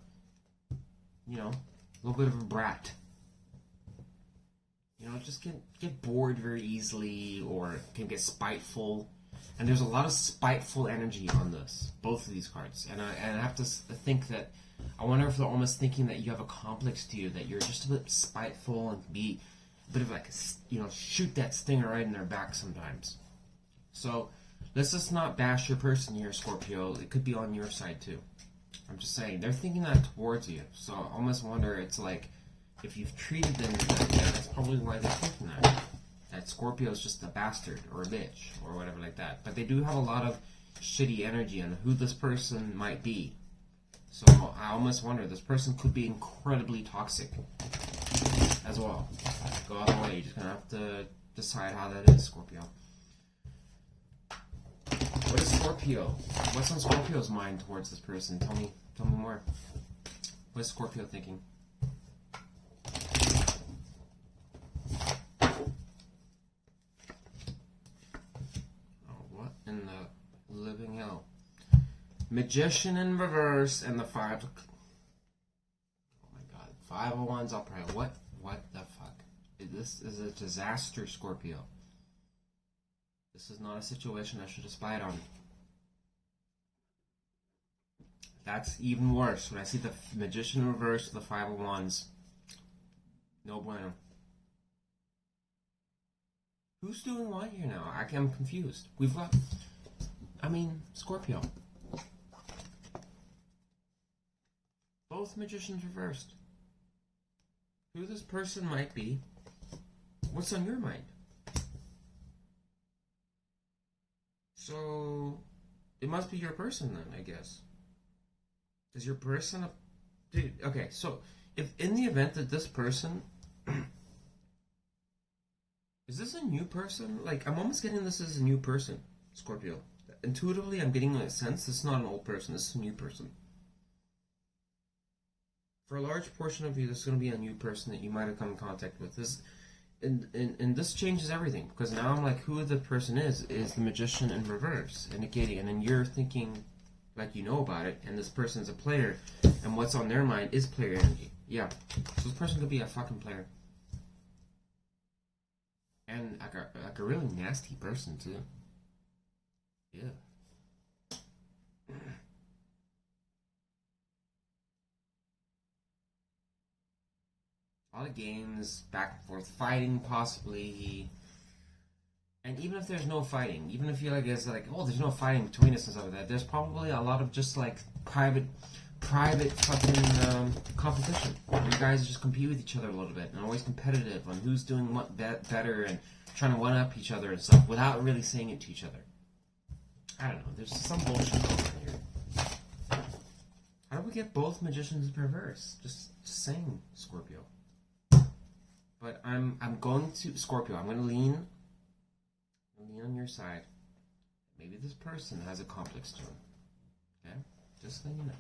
you know, a little bit of a brat. You know, just get bored very easily, or can get spiteful. And there's a lot of spiteful energy on this, both of these cards. And I have to think that, I wonder if they're almost thinking that you have a complex to you, that you're just a bit spiteful and be a bit of like, you know, shoot that stinger right in their back sometimes. So let's just not bash your person here, Scorpio. It could be on your side too. I'm just saying, they're thinking that towards you. So I almost wonder, it's like, if you've treated them that way, that's probably why they're thinking that. That Scorpio is just a bastard or a bitch or whatever like that. But they do have a lot of shitty energy on who this person might be. So I almost wonder, this person could be incredibly toxic as well. Go out of the way. You're just going to have to decide how that is, Scorpio. What is Scorpio? What's on Scorpio's mind towards this person? Tell me more. What is Scorpio thinking? Living hell. Magician in reverse and the 5. Oh my god. 5 of Wands upright. What the fuck? This is a disaster, Scorpio. This is not a situation I should have spied on. That's even worse. When I see the Magician in reverse with the 5 of Wands. No bueno. Who's doing what here now? I'm confused. We've got... Scorpio. Both Magicians reversed. Who this person might be. What's on your mind? So, it must be your person then, I guess. Is your person a... Dude, okay, so, if in the event that this person... Is this a new person? Like, I'm almost getting this as a new person, Scorpio. Intuitively, I'm getting a sense this is not an old person, this is a new person. For a large portion of you, this is going to be a new person that you might have come in contact with. And this changes everything, because now I'm like, who the person is the Magician in reverse, indicating, and then you're thinking like you know about it, and this person's a player, and what's on their mind is player energy. Yeah, so this person could be a fucking player. And like a really nasty person, too. Yeah. A lot of games, back and forth, fighting possibly. And even if there's no fighting, even if you like it's like, oh, there's no fighting between us and stuff like that, there's probably a lot of just like private fucking competition. You guys just compete with each other a little bit and always competitive on who's doing what better and trying to one up each other and stuff without really saying it to each other. I don't know. There's some bullshit going on here. How do we get both Magicians in reverse? Just saying, Scorpio. But I'm going to Scorpio. I'm going to lean on your side. Maybe this person has a complex to him. Okay, just letting you know.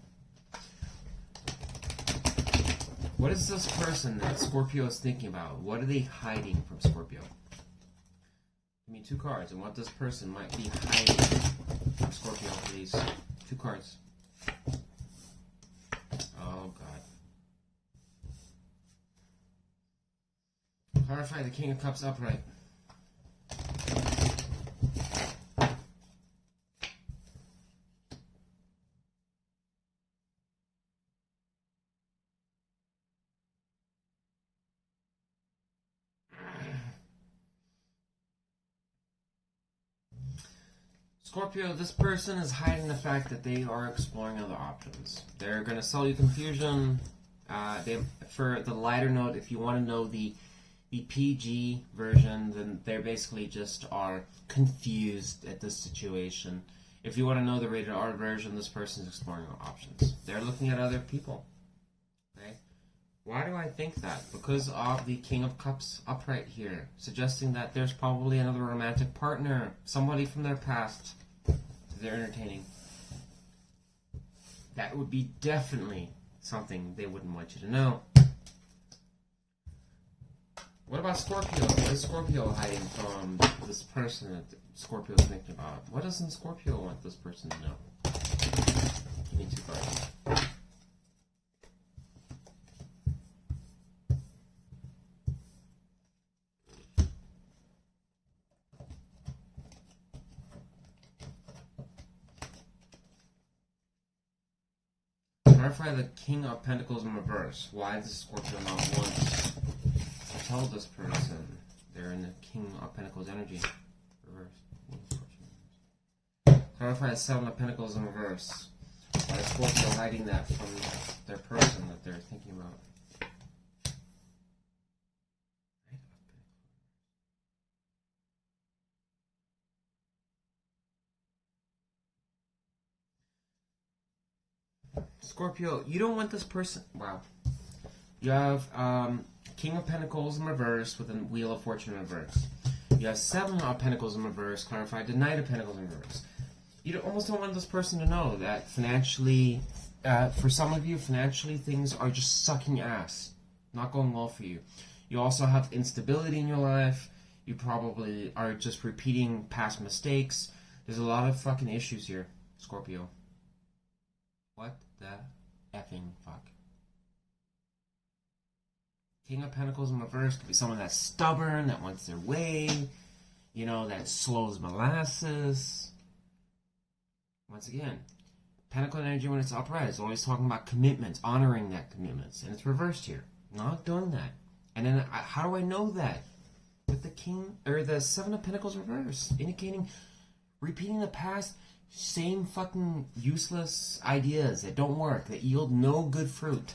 What is this person that Scorpio is thinking about? What are they hiding from Scorpio? Give me 2 cards and what this person might be hiding from Scorpio, please. 2 cards. Oh, God. Clarify the King of Cups upright. Scorpio, this person is hiding the fact that they are exploring other options. They're going to sell you confusion. For the lighter note, if you want to know the PG version, then they basically just are confused at this situation. If you want to know the rated R version, this person is exploring options. They're looking at other people. Okay? Why do I think that? Because of the King of Cups upright here, suggesting that there's probably another romantic partner, somebody from their past that they're entertaining. That would be definitely something they wouldn't want you to know. What about Scorpio? What is Scorpio hiding from this person that Scorpio is thinking about? What doesn't Scorpio want this person to know? Give me 2 cards. Clarify the King of Pentacles in reverse. Why does Scorpio not want to tell this person they're in the King of Pentacles energy? Reverse. Clarify the Seven of Pentacles in reverse. Why is Scorpio hiding that from their person that they're thinking about? Scorpio, you don't want this person. Wow. You have King of Pentacles in reverse with a Wheel of Fortune in reverse. You have Seven of Pentacles in reverse, clarified the Knight of Pentacles in reverse. You almost don't want this person to know that financially, for some of you, financially things are just sucking ass. Not going well for you. You also have instability in your life. You probably are just repeating past mistakes. There's a lot of fucking issues here, Scorpio. What the effing fuck? King of Pentacles in reverse could be someone that's stubborn, that wants their way, you know, that slows molasses. Once again, Pentacle energy when it's upright is always talking about commitments, honoring that commitments, and it's reversed here. Not doing that. And then, how do I know that? With the King, or the Seven of Pentacles reverse, indicating repeating the past, same fucking useless ideas that don't work, that yield no good fruit.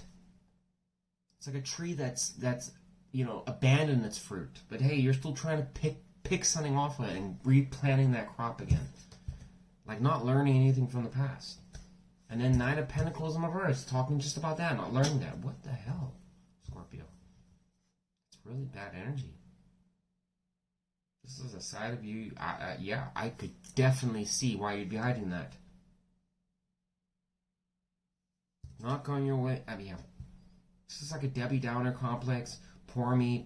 It's like a tree that's you know, abandoned its fruit, but hey, you're still trying to pick something off of it and replanting that crop again, like not learning anything from the past. And then Nine of Pentacles in reverse, talking just about that, not learning that. What the hell, Scorpio? It's really bad energy. This is a side of you, yeah, I could definitely see why you'd be hiding that. Not going your way, I mean, yeah. This is like a Debbie Downer complex. Poor me,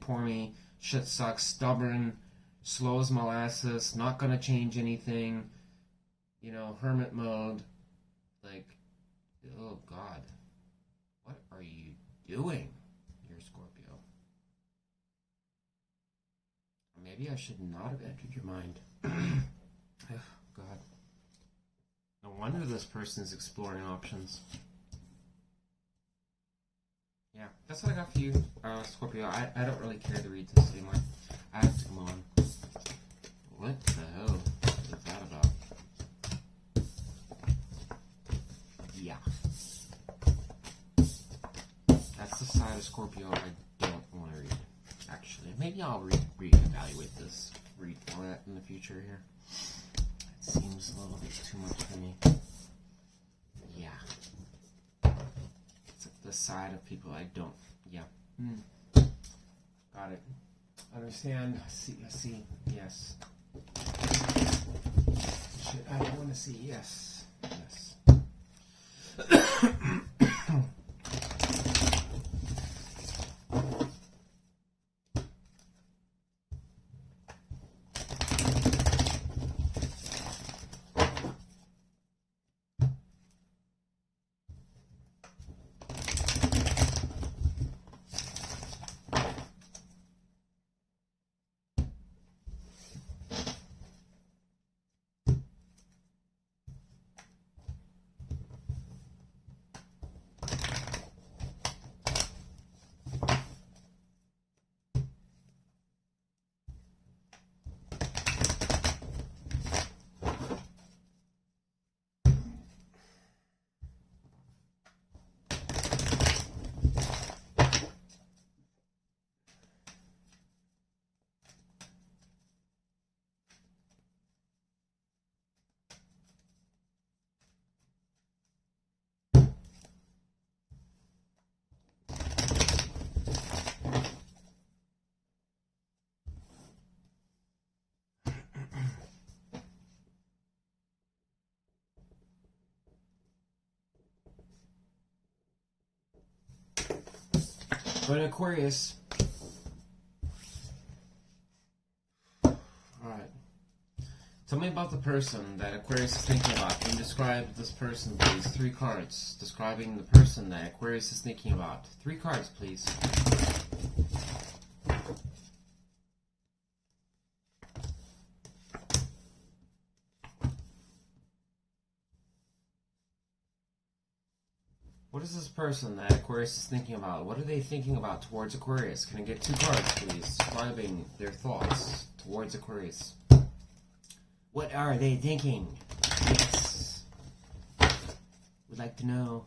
shit sucks, stubborn, slow as molasses, not gonna change anything, you know, hermit mode. Like, oh God, what are you doing here, Scorpio? Maybe I should not have entered your mind. Oh, God. No wonder this person is exploring options. Yeah, that's what I got for you, Scorpio. I don't really care to read this anymore. I have to come on. What the hell is that about? Yeah. That's the side of Scorpio I don't want to read. Actually, maybe I'll reevaluate this read format in the future here. It seems a little bit too much for me. Yeah. It's like the side of people I don't. Yeah. Got it. Understand. See. Yes. Shit, I don't want to see. Yes. But Aquarius. Alright. Tell me about the person that Aquarius is thinking about. Can you describe this person, please? 3 cards describing the person that Aquarius is thinking about. 3 cards, please. What is this person that Aquarius is thinking about? What are they thinking about towards Aquarius? Can I get 2 cards, please, describing their thoughts towards Aquarius? What are they thinking? Yes. We'd like to know.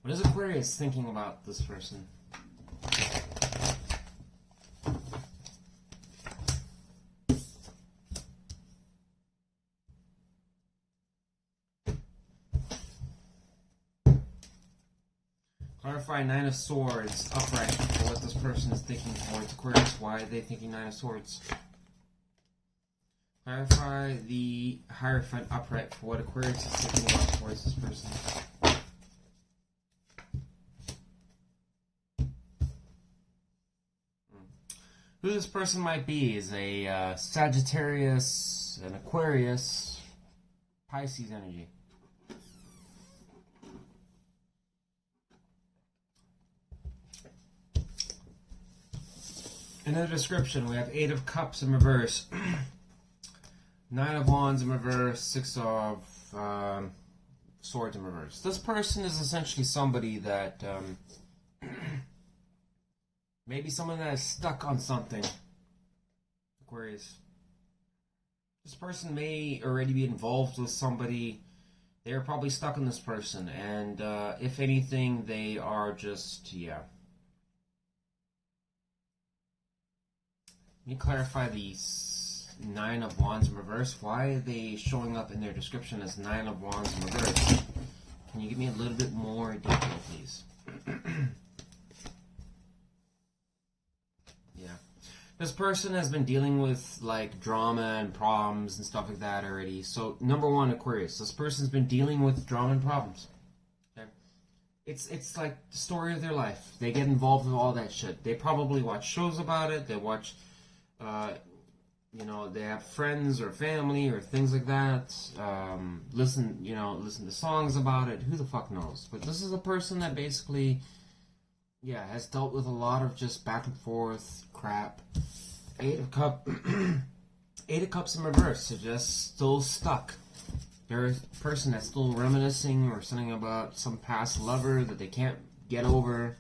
What is Aquarius thinking about this person? Clarify 9 of Swords upright for what this person is thinking towards Aquarius. Why are they thinking 9 of Swords? Clarify the Hierophant upright for what Aquarius is thinking about towards this person. Who this person might be is a Sagittarius, an Aquarius, Pisces energy. In the description, we have 8 of Cups in reverse, 9 of Wands in reverse, 6 of Swords in reverse. This person is essentially somebody that, maybe someone that is stuck on something, Aquarius. This person may already be involved with somebody. They're probably stuck on this person, and if anything, they are just, yeah. Let me clarify the 9 of Wands in reverse. Why are they showing up in their description as 9 of Wands in reverse? Can you give me a little bit more detail, please? Yeah. This person has been dealing with, like, drama and problems and stuff like that already. So, number 1, Aquarius. This person's been dealing with drama and problems. Okay? It's like the story of their life. They get involved with all that shit. They probably watch shows about it. They watch... you know, they have friends or family or things like that. Listen to songs about it. Who the fuck knows? But this is a person that basically, yeah, has dealt with a lot of just back and forth crap. 8 of Cups in reverse. So just still stuck. There's a person that's still reminiscing or something about some past lover that they can't get over.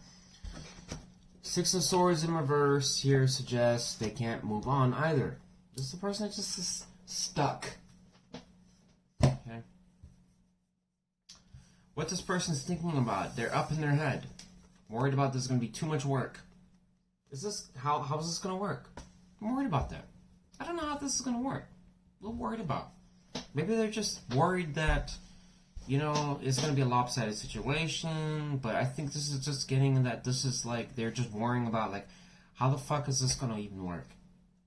6 of Swords in reverse here suggests they can't move on either. This is the person that just is stuck. Okay. What this person's thinking about, they're up in their head. Worried about this is going to be too much work. Is this, how is this going to work? I'm worried about that. I don't know how this is going to work. A little worried about. Maybe they're just worried that, you know, it's going to be a lopsided situation, but I think this is just getting that this is like, they're just worrying about, like, how the fuck is this going to even work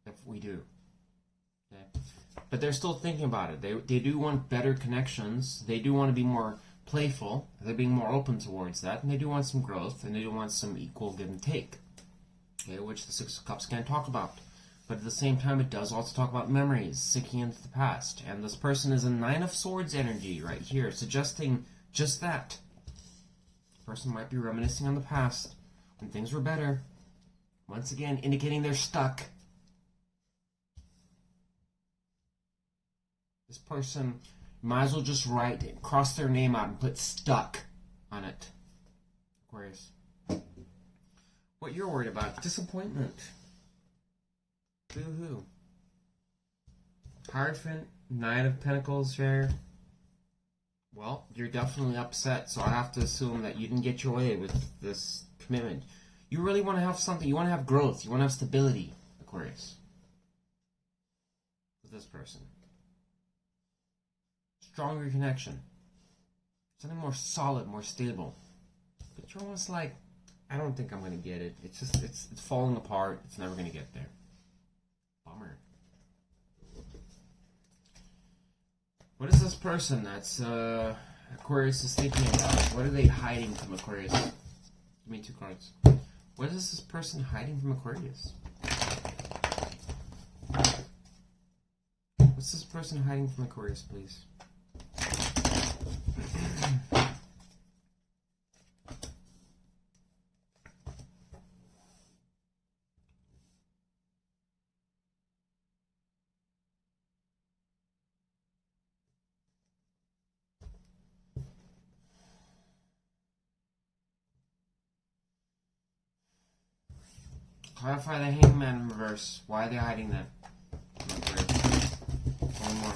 if we do? Okay. But they're still thinking about it. They do want better connections. They do want to be more playful. They're being more open towards that, and they do want some growth, and they do want some equal give and take, okay, which the 6 of Cups can't talk about. But at the same time, it does also talk about memories, sinking into the past. And this person is a 9 of Swords energy right here, suggesting just that. The person might be reminiscing on the past, when things were better. Once again, indicating they're stuck. This person might as well just write it, cross their name out and put stuck on it. Aquarius. What you're worried about? Disappointment. Boo-hoo. Hierophant, 9 of Pentacles here. Well, you're definitely upset, so I have to assume that you didn't get your way with this commitment. You really want to have something, you want to have growth, you want to have stability, Aquarius. With this person. Stronger connection. Something more solid, more stable. But you're almost like, I don't think I'm going to get it. It's just, it's falling apart. It's never going to get there. Bummer. What is this person that's Aquarius is thinking about? What are they hiding from Aquarius? Give me 2 cards. What is this person hiding from Aquarius? What's this person hiding from Aquarius, please? Clarify the Hangman in reverse. Why are they hiding that? One more.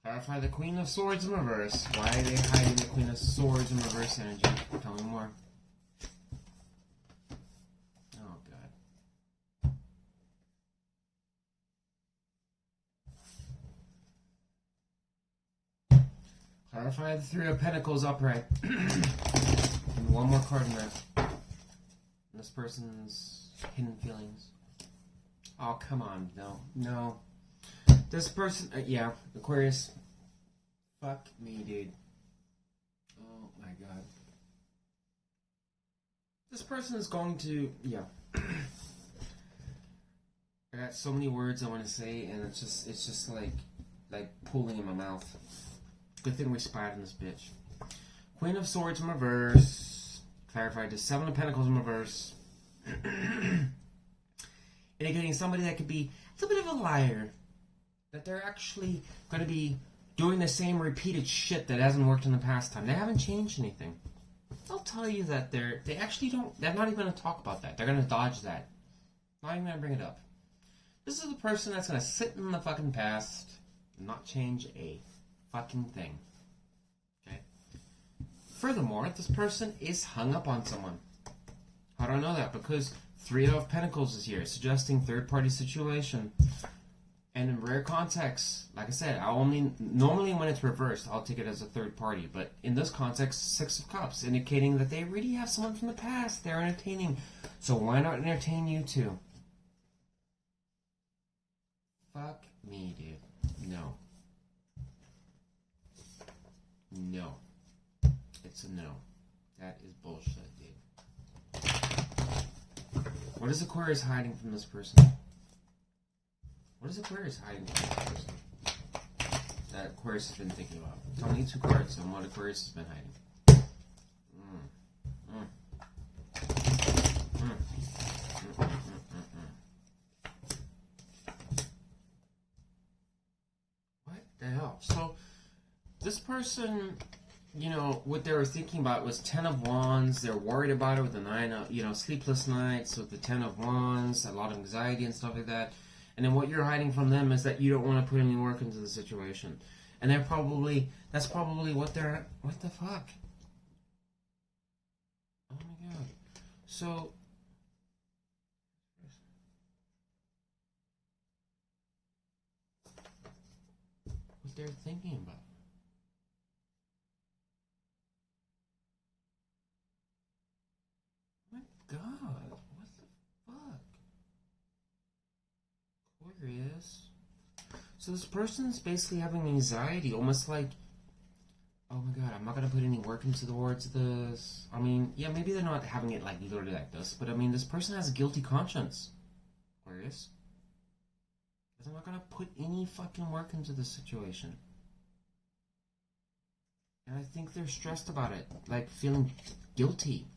Clarify the Queen of Swords in reverse. Why are they hiding the Queen of Swords in reverse energy? Tell me more. Oh, God. Clarify the Three of Pentacles upright. And one more card in there. This person's hidden feelings. Oh, come on. No. This person, yeah, Aquarius. Fuck me, dude. Oh, my God. This person is going to, yeah. I got so many words I want to say, and it's just like pulling in my mouth. Good thing we spied in this bitch. Queen of Swords in reverse. Clarified to 7 of Pentacles in reverse. Indicating somebody that could be a little bit of a liar. That they're actually going to be doing the same repeated shit that hasn't worked in the past time. They haven't changed anything. They'll tell you that they're not even going to talk about that. They're going to dodge that. Not even going to bring it up. This is the person that's going to sit in the fucking past and not change a fucking thing. Okay? Furthermore, this person is hung up on someone. How do I know that? Because 3 of Pentacles is here, suggesting third-party situation. And in rare contexts, like I said, normally when it's reversed, I'll take it as a third party. But in this context, 6 of Cups, indicating that they really have someone from the past they're entertaining. So why not entertain you too? Fuck me, dude. No. No. It's a no. That is bullshit, dude. What is Aquarius hiding from this person? What is Aquarius hiding from this person that Aquarius has been thinking about? Tell me 2 cards on what Aquarius has been hiding. What the hell? So, this person, you know, what they were thinking about was 10 of Wands. They're worried about it with the 9 of, sleepless nights with the 10 of Wands, a lot of anxiety and stuff like that. And then what you're hiding from them is that you don't want to put any work into the situation. And that's probably what the fuck? Oh my God. So, what they're thinking about. My God, what the fuck? Aquarius. So this person's basically having anxiety, almost like, oh my God, I'm not gonna put any work into towards this. I mean, yeah, maybe they're not having it like literally like this, but I mean, this person has a guilty conscience. Aquarius. They're not gonna put any fucking work into this situation. And I think they're stressed about it, like feeling guilty.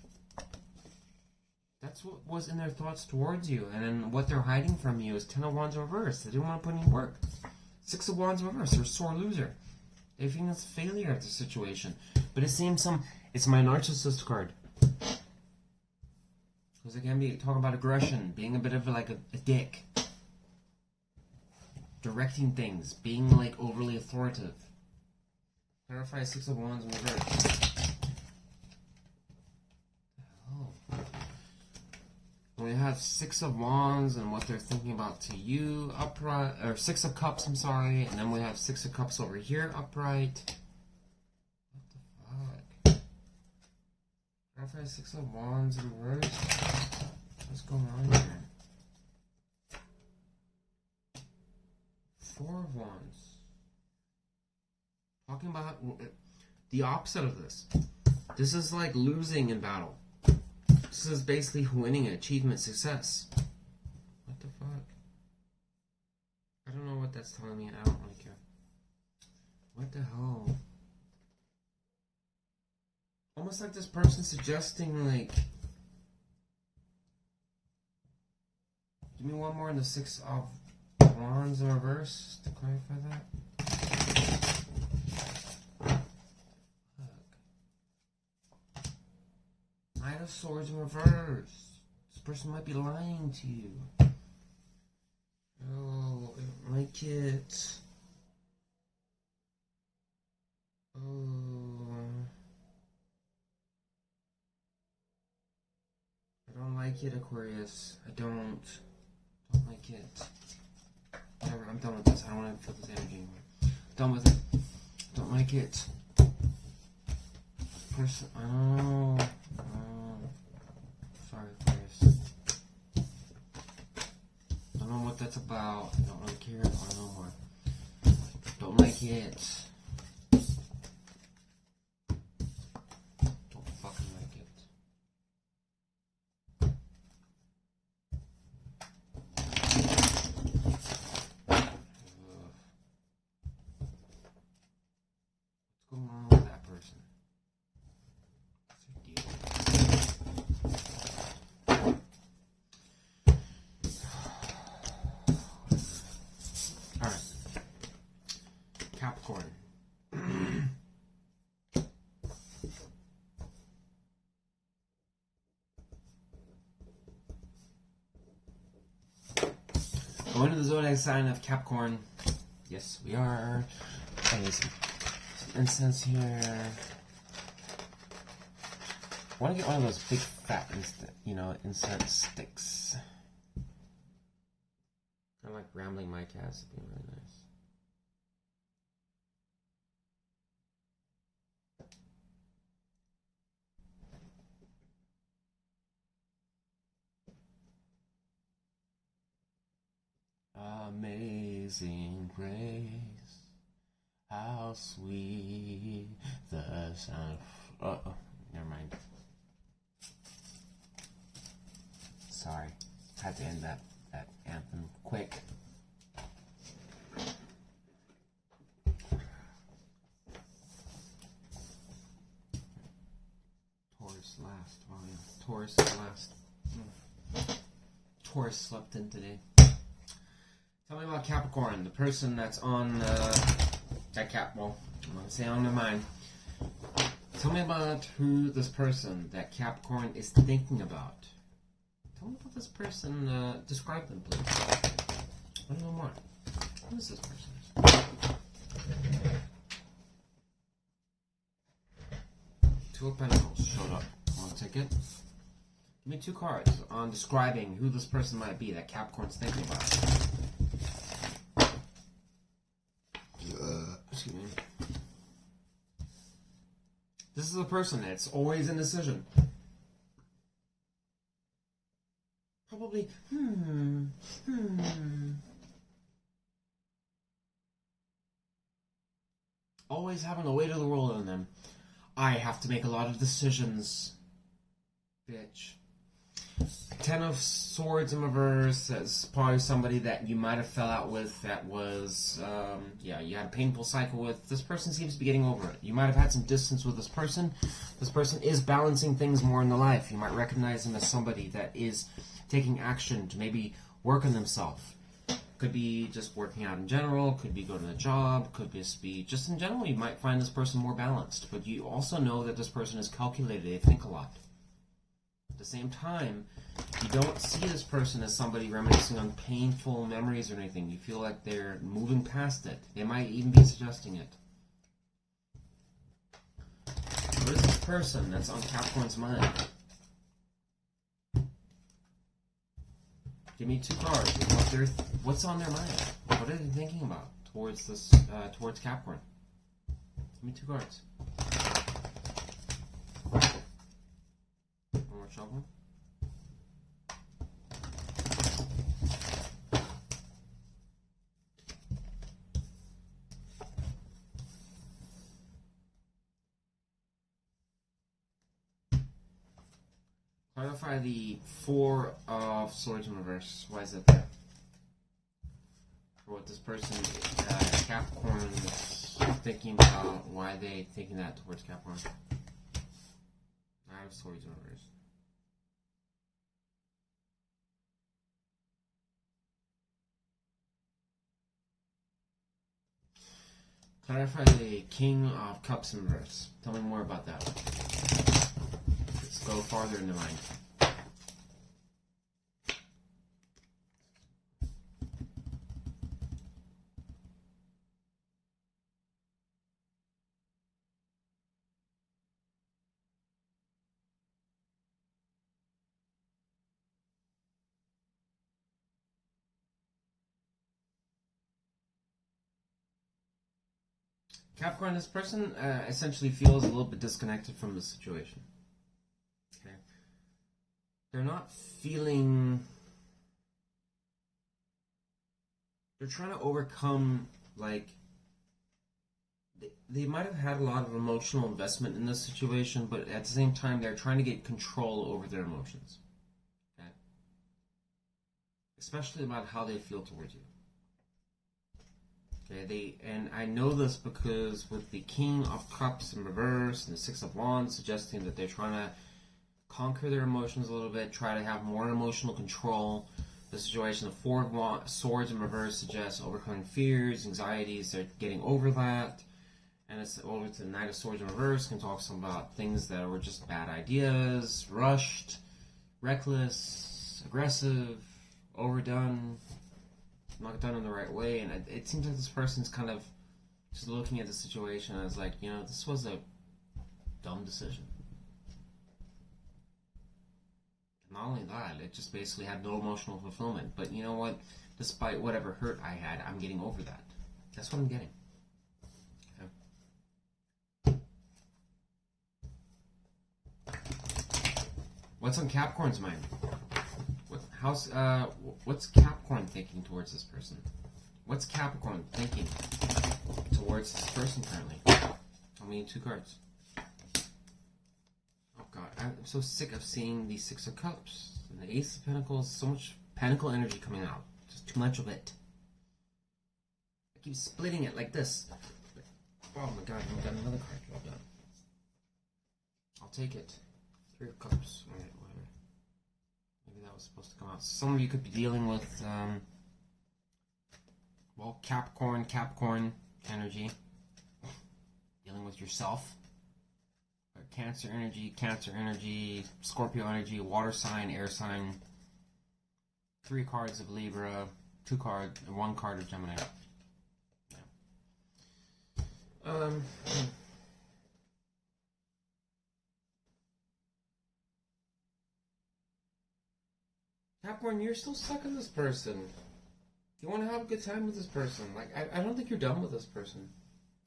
That's what was in their thoughts towards you. And then what they're hiding from you is 10 of Wands reverse. They didn't want to put any work. 6 of Wands reverse. They're a sore loser. They think it's failure at the situation. But it seems it's my narcissist card. Because it can be talking about aggression, being a bit of like a dick. Directing things, being like overly authoritative. Clarify 6 of Wands in reverse. We have 6 of Wands and what they're thinking about to you upright, or 6 of Cups, I'm sorry, and then we have 6 of Cups over here upright. What the fuck? Clarify 6 of Wands in reverse. What's going on here? Four of Wands. Talking about the opposite of this. This is like losing in battle. This is basically winning an achievement, success. What the fuck? I don't know what that's telling me. I don't really care. What the hell? Almost like this person suggesting, like... Give me one more in the Six of Wands in reverse to clarify that. Knight of Swords in reverse. This person might be lying to you. Oh, I don't like it. Oh. I don't like it, Aquarius. I don't like it. Whatever, I'm done with this. I don't want to feel this energy anymore. Done with it. Don't like it. Person. Oh. Sorry, Aquarius. Don't know what that's about. I don't really care. I want to know more. Don't like it. Don't fucking like it. What's going on with that person? Capricorn. Going to the Zodiac sign of Capricorn. Yes, we are. Okay, some incense here. I want to get one of those big fat, incense sticks. Kind of like Rambling Mike has. It'd be really nice. Amazing grace, how sweet the sound. Oh, never mind. Sorry, had to end that anthem quick. Taurus last. Oh yeah, Taurus is last. Taurus slept in today. Tell me about Capricorn, the person that's on I'm going to say on their mind. Tell me about who this person that Capricorn is thinking about. Tell me about this person. Describe them, please. I want to know more. Who is this person? Two of Pentacles showed up. Want to take it? Give me two cards on describing who this person might be that Capricorn's thinking about. Excuse me. This is a person that's always indecision. Probably, Always having the weight of the world on them. I have to make a lot of decisions. Bitch. Ten of Swords in reverse. That's probably somebody that you might have fell out with that was, you had a painful cycle with. This person seems to be getting over it. You might have had some distance with this person. This person is balancing things more in the life. You might recognize them as somebody that is taking action to maybe work on themselves. Could be just working out in general, could be going to a job, could just be just in general. You might find this person more balanced. But you also know that this person is calculated. They think a lot. At the same time, you don't see this person as somebody reminiscing on painful memories or anything. You feel like they're moving past it. They might even be suggesting it. What is this person that's on Capricorn's mind? Give me two cards. What's on their mind? What are they thinking about towards this? Towards Capricorn. Give me two cards. One more shuffle. Clarify the Four of Swords in reverse. Why is that there? For what this person, Capricorn, is thinking about, why they thinking that towards Capricorn. Nine of Swords in reverse. Clarify the King of Cups in reverse. Tell me more about that. Let's go farther in the mind. Capricorn, this person essentially feels a little bit disconnected from the situation. Okay, they're not feeling. They're trying to overcome, like, they might have had a lot of emotional investment in this situation, but at the same time, they're trying to get control over their emotions. Okay, especially about how they feel towards you. Okay, and I know this because with the King of Cups in reverse and the Six of Wands suggesting that they're trying to conquer their emotions a little bit, try to have more emotional control. The situation of Four of Swords in reverse suggests overcoming fears, anxieties, they're getting over that. And it's over to the Knight of Swords in reverse, can talk some about things that were just bad ideas, rushed, reckless, aggressive, overdone, not done in the right way. And it seems like this person's kind of just looking at the situation as like, you know, this was a dumb decision. Not only that, it just basically had no emotional fulfillment. But you know what? Despite whatever hurt I had, I'm getting over that. That's what I'm getting. Okay. What's on Capricorn's mind? What's Capricorn thinking towards this person? What's Capricorn thinking towards this person currently? Tell me 2 cards. Oh God, I'm so sick of seeing the Six of Cups and the Ace of Pentacles. So much Pentacle energy coming out. Just too much of it. I keep splitting it like this. Oh my God, I've got another card dropped down. I'll take it. 3 of Cups. All right, whatever. Maybe that was supposed to come out. Some of you could be dealing with, well, Capricorn energy. Dealing with yourself. Cancer energy, Scorpio energy, water sign, air sign. 3 cards of Libra, 1 card of Gemini. Yeah. Capricorn, you're still stuck in this person. You want to have a good time with this person. Like, I don't think you're done with this person.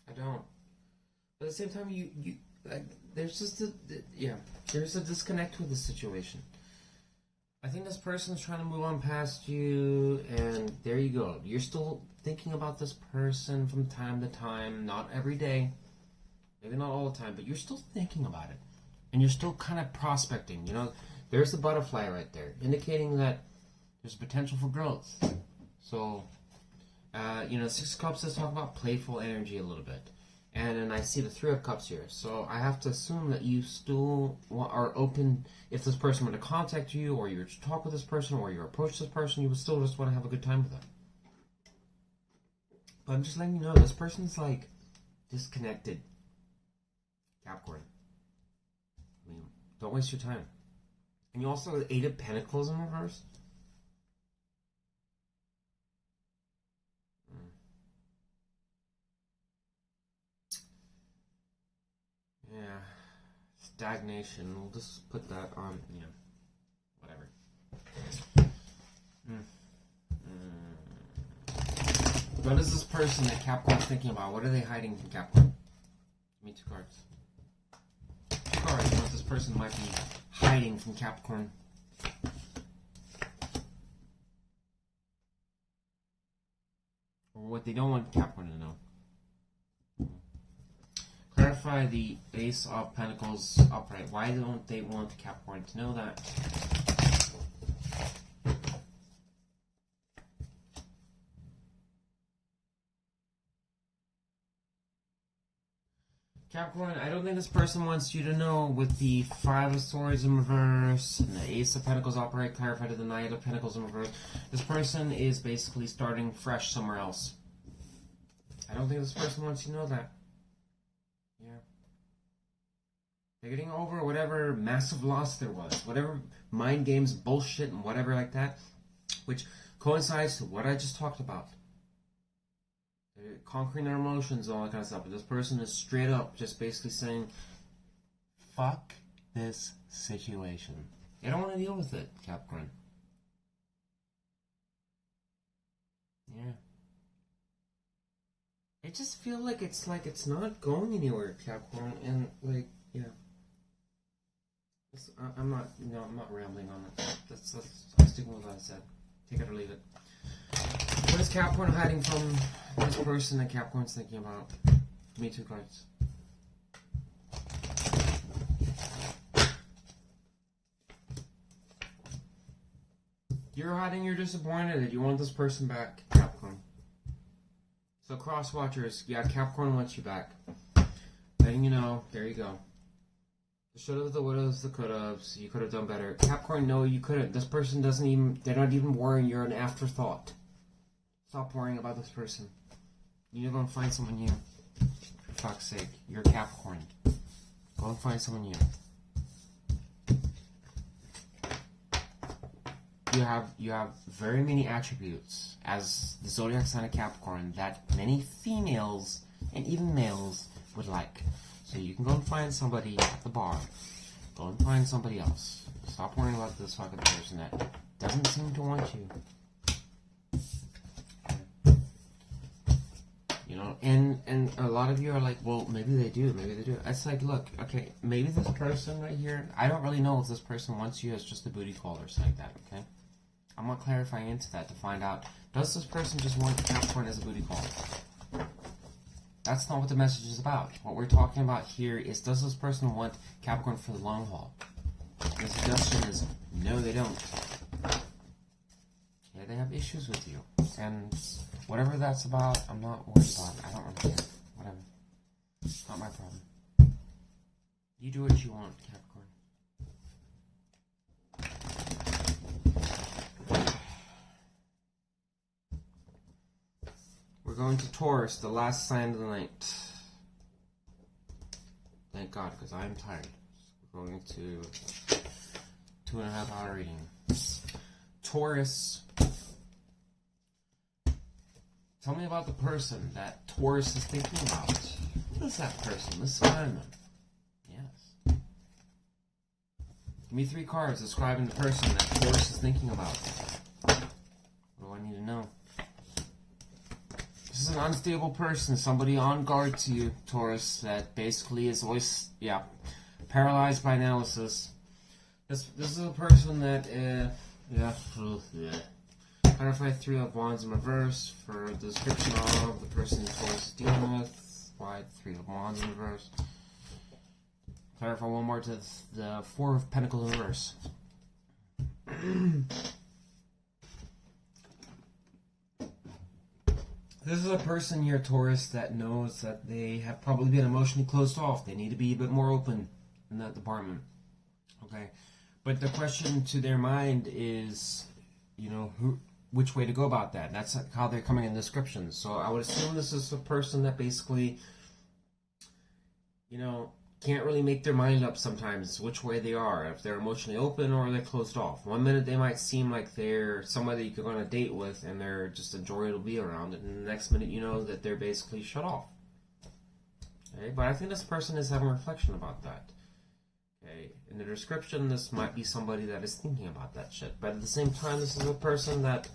I don't. But at the same time, you like, there's just there's a disconnect with the situation. I think this person's trying to move on past you, and there you go. You're still thinking about this person from time to time, not every day, maybe not all the time, but you're still thinking about it, and you're still kind of prospecting. You know, there's the butterfly right there, indicating that there's potential for growth. So, you know, 6 of Cups does talk about playful energy a little bit. And then I see the 3 of Cups here. So I have to assume that you still are open. If this person were to contact you, or you were to talk with this person, or you approach this person, you would still just want to have a good time with them. But I'm just letting you know, this person's like disconnected. Capricorn. I mean, don't waste your time. And you also have the 8 of Pentacles in reverse. Yeah, stagnation. We'll just put that on, whatever. What is this person that Capricorn's thinking about? What are they hiding from Capricorn? Give me 2 cards. 2 cards. What this person might be hiding from Capricorn. Or what they don't want Capricorn to know. clarify the Ace of Pentacles upright. Why don't they want Capricorn to know that? Capricorn, I don't think this person wants you to know with the Five of Swords in reverse and the Ace of Pentacles upright clarified to the Knight of Pentacles in reverse. This person is basically starting fresh somewhere else. I don't think this person wants you to know that. Yeah. They're getting over whatever massive loss there was, whatever mind games, bullshit, and whatever like that, which coincides to what I just talked about. They're conquering their emotions and all that kind of stuff. But this person is straight up just basically saying, fuck this situation. They don't want to deal with it, Capricorn. Yeah. I just feel like it's not going anywhere, Capricorn, and like, yeah. I'm not rambling on it. I'm sticking with what I said. Take it or leave it. What is Capricorn hiding from this person that Capricorn's thinking about? Give me 2 cards. You're hiding, you're disappointed that you want this person back, Capricorn. So cross watchers, yeah, Capricorn wants you back. Letting you know, there you go. The shoulda, the wouldas, the couldas, you could have done better. Capricorn, no, you couldn't. This person doesn't even, they're not even worrying, you're an afterthought. Stop worrying about this person. You're going to find someone new. For fuck's sake, you're a Capricorn. Go and find someone new. You have very many attributes as the zodiac sign of Capricorn that many females and even males would like. So you can go and find somebody at the bar. Go and find somebody else. Stop worrying about this fucking person that doesn't seem to want you. You know, and a lot of you are like, well, maybe they do, maybe they do. It's like, look, okay, maybe this person right here, I don't really know if this person wants you as just a booty call or something like that, okay? I'm not clarifying into that to find out, does this person just want Capricorn as a booty call? That's not what the message is about. What we're talking about here is, does this person want Capricorn for the long haul? The suggestion is, no, they don't. Yeah, they have issues with you. And whatever that's about, I'm not worried about it. I don't really care. Whatever. It's not my problem. You do what you want, Capricorn. We're going to Taurus, the last sign of the night. Thank God, because I'm tired. We're going to 2.5 hour reading. Taurus. Tell me about the person that Taurus is thinking about. What is that person? Let's find them. Yes. Give me 3 cards describing the person that Taurus is thinking about. What do I need to know? This is an unstable person, somebody on guard to you, Taurus, that basically is always, paralyzed by analysis. This is a person that, Clarify 3 of Wands in reverse for the description of the person Taurus is dealing with. Why 3 of Wands in reverse. Clarify one more to the 4 of Pentacles in reverse. This is a person here, Taurus, that knows that they have probably been emotionally closed off. They need to be a bit more open in that department. Okay? But the question to their mind is, which way to go about that. That's how they're coming in descriptions. So I would assume this is a person that basically, can't really make their mind up sometimes which way they are. If they're emotionally open or they're closed off. One minute they might seem like they're somebody you could go on a date with and they're just a joy to be around. And the next minute you know that they're basically shut off. Okay? But I think this person is having a reflection about that. Okay? In the description, this might be somebody that is thinking about that shit. But at the same time, this is a person that,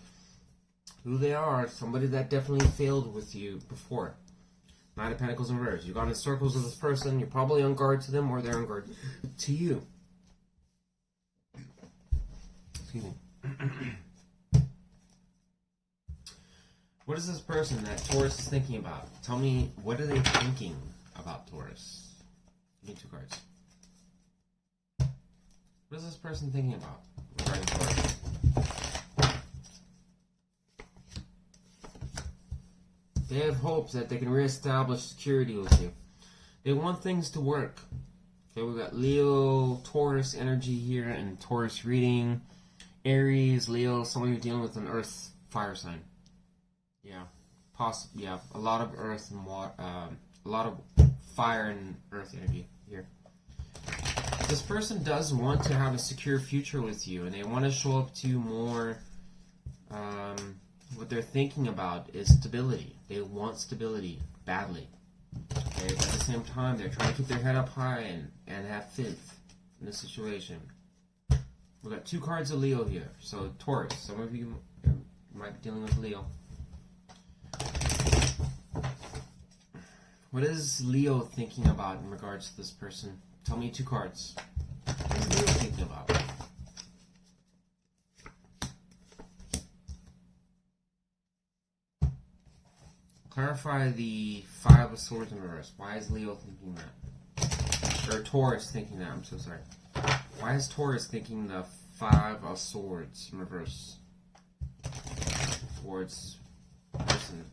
who they are, somebody that definitely failed with you before. 9 of Pentacles in reverse. You've gone in circles with this person. You're probably on guard to them or they're on guard to you. Excuse me. What is this person that Taurus is thinking about? Tell me, what are they thinking about Taurus? Give me 2 cards. What is this person thinking about regarding Taurus? They have hopes that they can reestablish security with you. They want things to work. Okay, we've got Leo, Taurus energy here, and Taurus reading. Aries, Leo, someone you're dealing with an earth fire sign. Yeah, yeah, a lot of earth and water, a lot of fire and earth energy here. This person does want to have a secure future with you, and they want to show up to you more. What they're thinking about is stability. They want stability badly. Okay? But at the same time, they're trying to keep their head up high and have faith in the situation. We've got 2 cards of Leo here. So Taurus, some of you might be dealing with Leo. What is Leo thinking about in regards to this person? Tell me 2 cards. What is Leo thinking about? Clarify the 5 of Swords in reverse. Why is Leo thinking that? Or Taurus thinking that, I'm so sorry. Why is Taurus thinking the 5 of Swords in reverse? Towards the person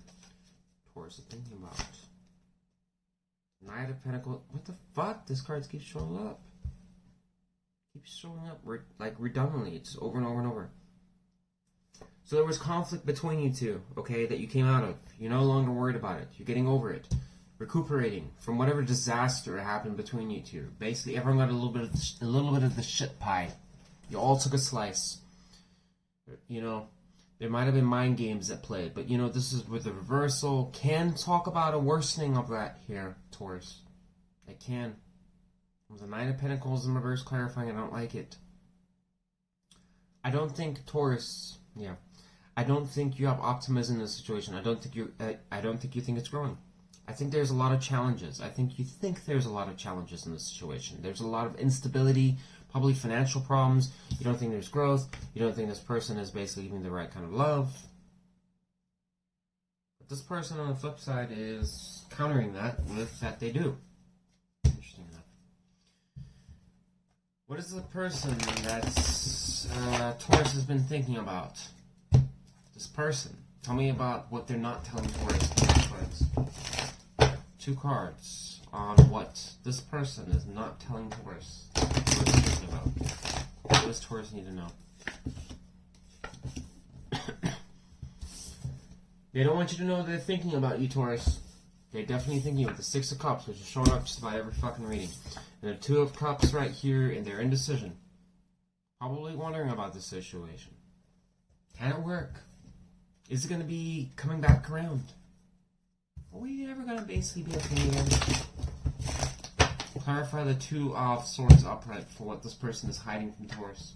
Taurus is thinking about. Knight of Pentacles. What the fuck? This card keeps showing up. Keeps showing up like redundantly. It's over and over and over. So there was conflict between you two, okay, that you came out of. You're no longer worried about it. You're getting over it. Recuperating from whatever disaster happened between you two. Basically, everyone got a little bit of the shit pie. You all took a slice. You know, there might have been mind games at play, but you know, this is with the reversal. Can talk about a worsening of that here, Taurus. I can. With the Knight of Pentacles in reverse clarifying, I don't like it. I don't think Taurus. Yeah. I don't think you have optimism in this situation. I don't think you think it's growing. I think there's a lot of challenges. I think you think there's a lot of challenges in this situation. There's a lot of instability, probably financial problems. You don't think there's growth. You don't think this person is basically giving the right kind of love. But this person on the flip side is countering that with that they do. Interesting enough. What is the person that's Taurus has been thinking about? This person. Tell me about what they're not telling Taurus. 2 cards on what this person is not telling Taurus. What is thinking about? What does Taurus need to know? They don't want you to know they're thinking about you, Taurus. They're definitely thinking of the 6 of Cups, which is showing up just about every fucking reading. And the 2 of Cups right here in their indecision. Probably wondering about this situation. Can it work? Is it going to be coming back around? Are we ever going to basically be a thing again? Clarify the 2 of Swords upright for what this person is hiding from Taurus.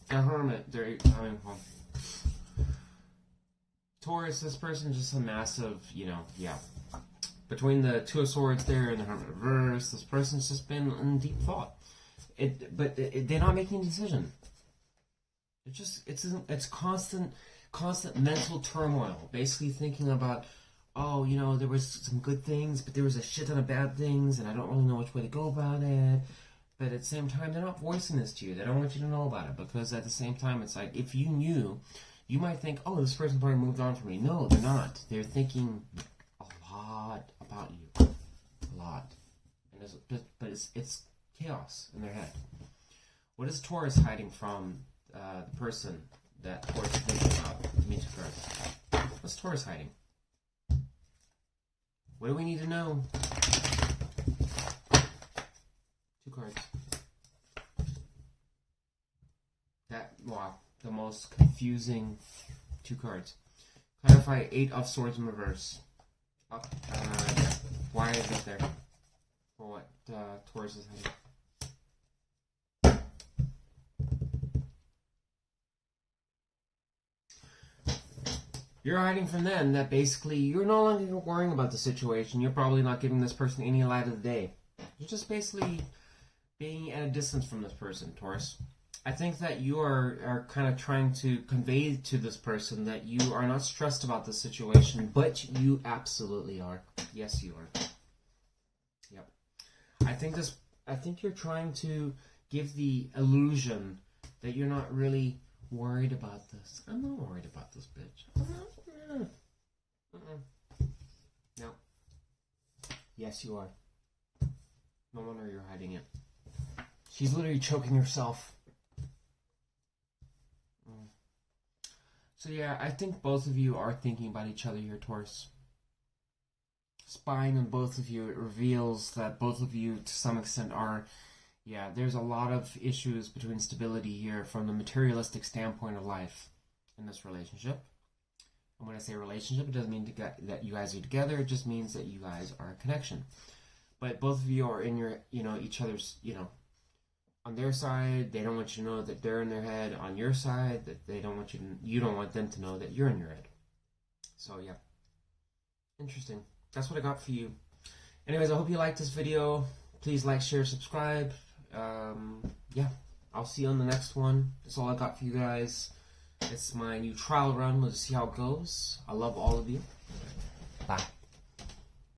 The Hermit. They're having fun. Taurus, this person is just a massive, you know, yeah. Between the 2 of Swords there and the Hermit reverse, this person's just been in deep thought. They're not making a decision. It's constant mental turmoil. Basically thinking about, oh, you know, there was some good things, but there was a shit ton of bad things, and I don't really know which way to go about it. But at the same time, they're not voicing this to you. They don't want you to know about it, because at the same time, it's like, if you knew, you might think, oh, this person probably moved on from me. No, they're not. They're thinking a lot about you. A lot. But it's chaos in their head. What is Taurus hiding from the person that Taurus is thinking about? Give me 2 cards. What's Taurus hiding? What do we need to know? 2 cards. Wow, the most confusing 2 cards. Clarify 8 of Swords in reverse. Why is it there? For what Taurus is hiding? You're hiding from them that basically you're no longer worrying about the situation. You're probably not giving this person any light of the day. You're just basically being at a distance from this person, Taurus. I think that you are kind of trying to convey to this person that you are not stressed about the situation, but you absolutely are. Yes, you are. Yep. I think you're trying to give the illusion that you're not really worried about this. I'm not worried about this, bitch. I'm not. No. Yes, you are. No wonder you're hiding it. She's literally choking herself. So yeah, I think both of you are thinking about each other here, Taurus. Spying on both of you, it reveals that both of you, to some extent, are... Yeah, there's a lot of issues between stability here from the materialistic standpoint of life in this relationship. And when I say relationship, it doesn't mean that you guys are together. It just means that you guys are a connection. But both of you are in your, each other's, on their side. They don't want you to know that they're in their head. On your side, that they don't want you don't want them to know that you're in your head. So yeah, interesting. That's what I got for you. Anyways, I hope you liked this video. Please like, share, subscribe. Yeah, I'll see you on the next one. That's all I got for you guys. It's my new trial run. We'll see how it goes. I love all of you. Bye.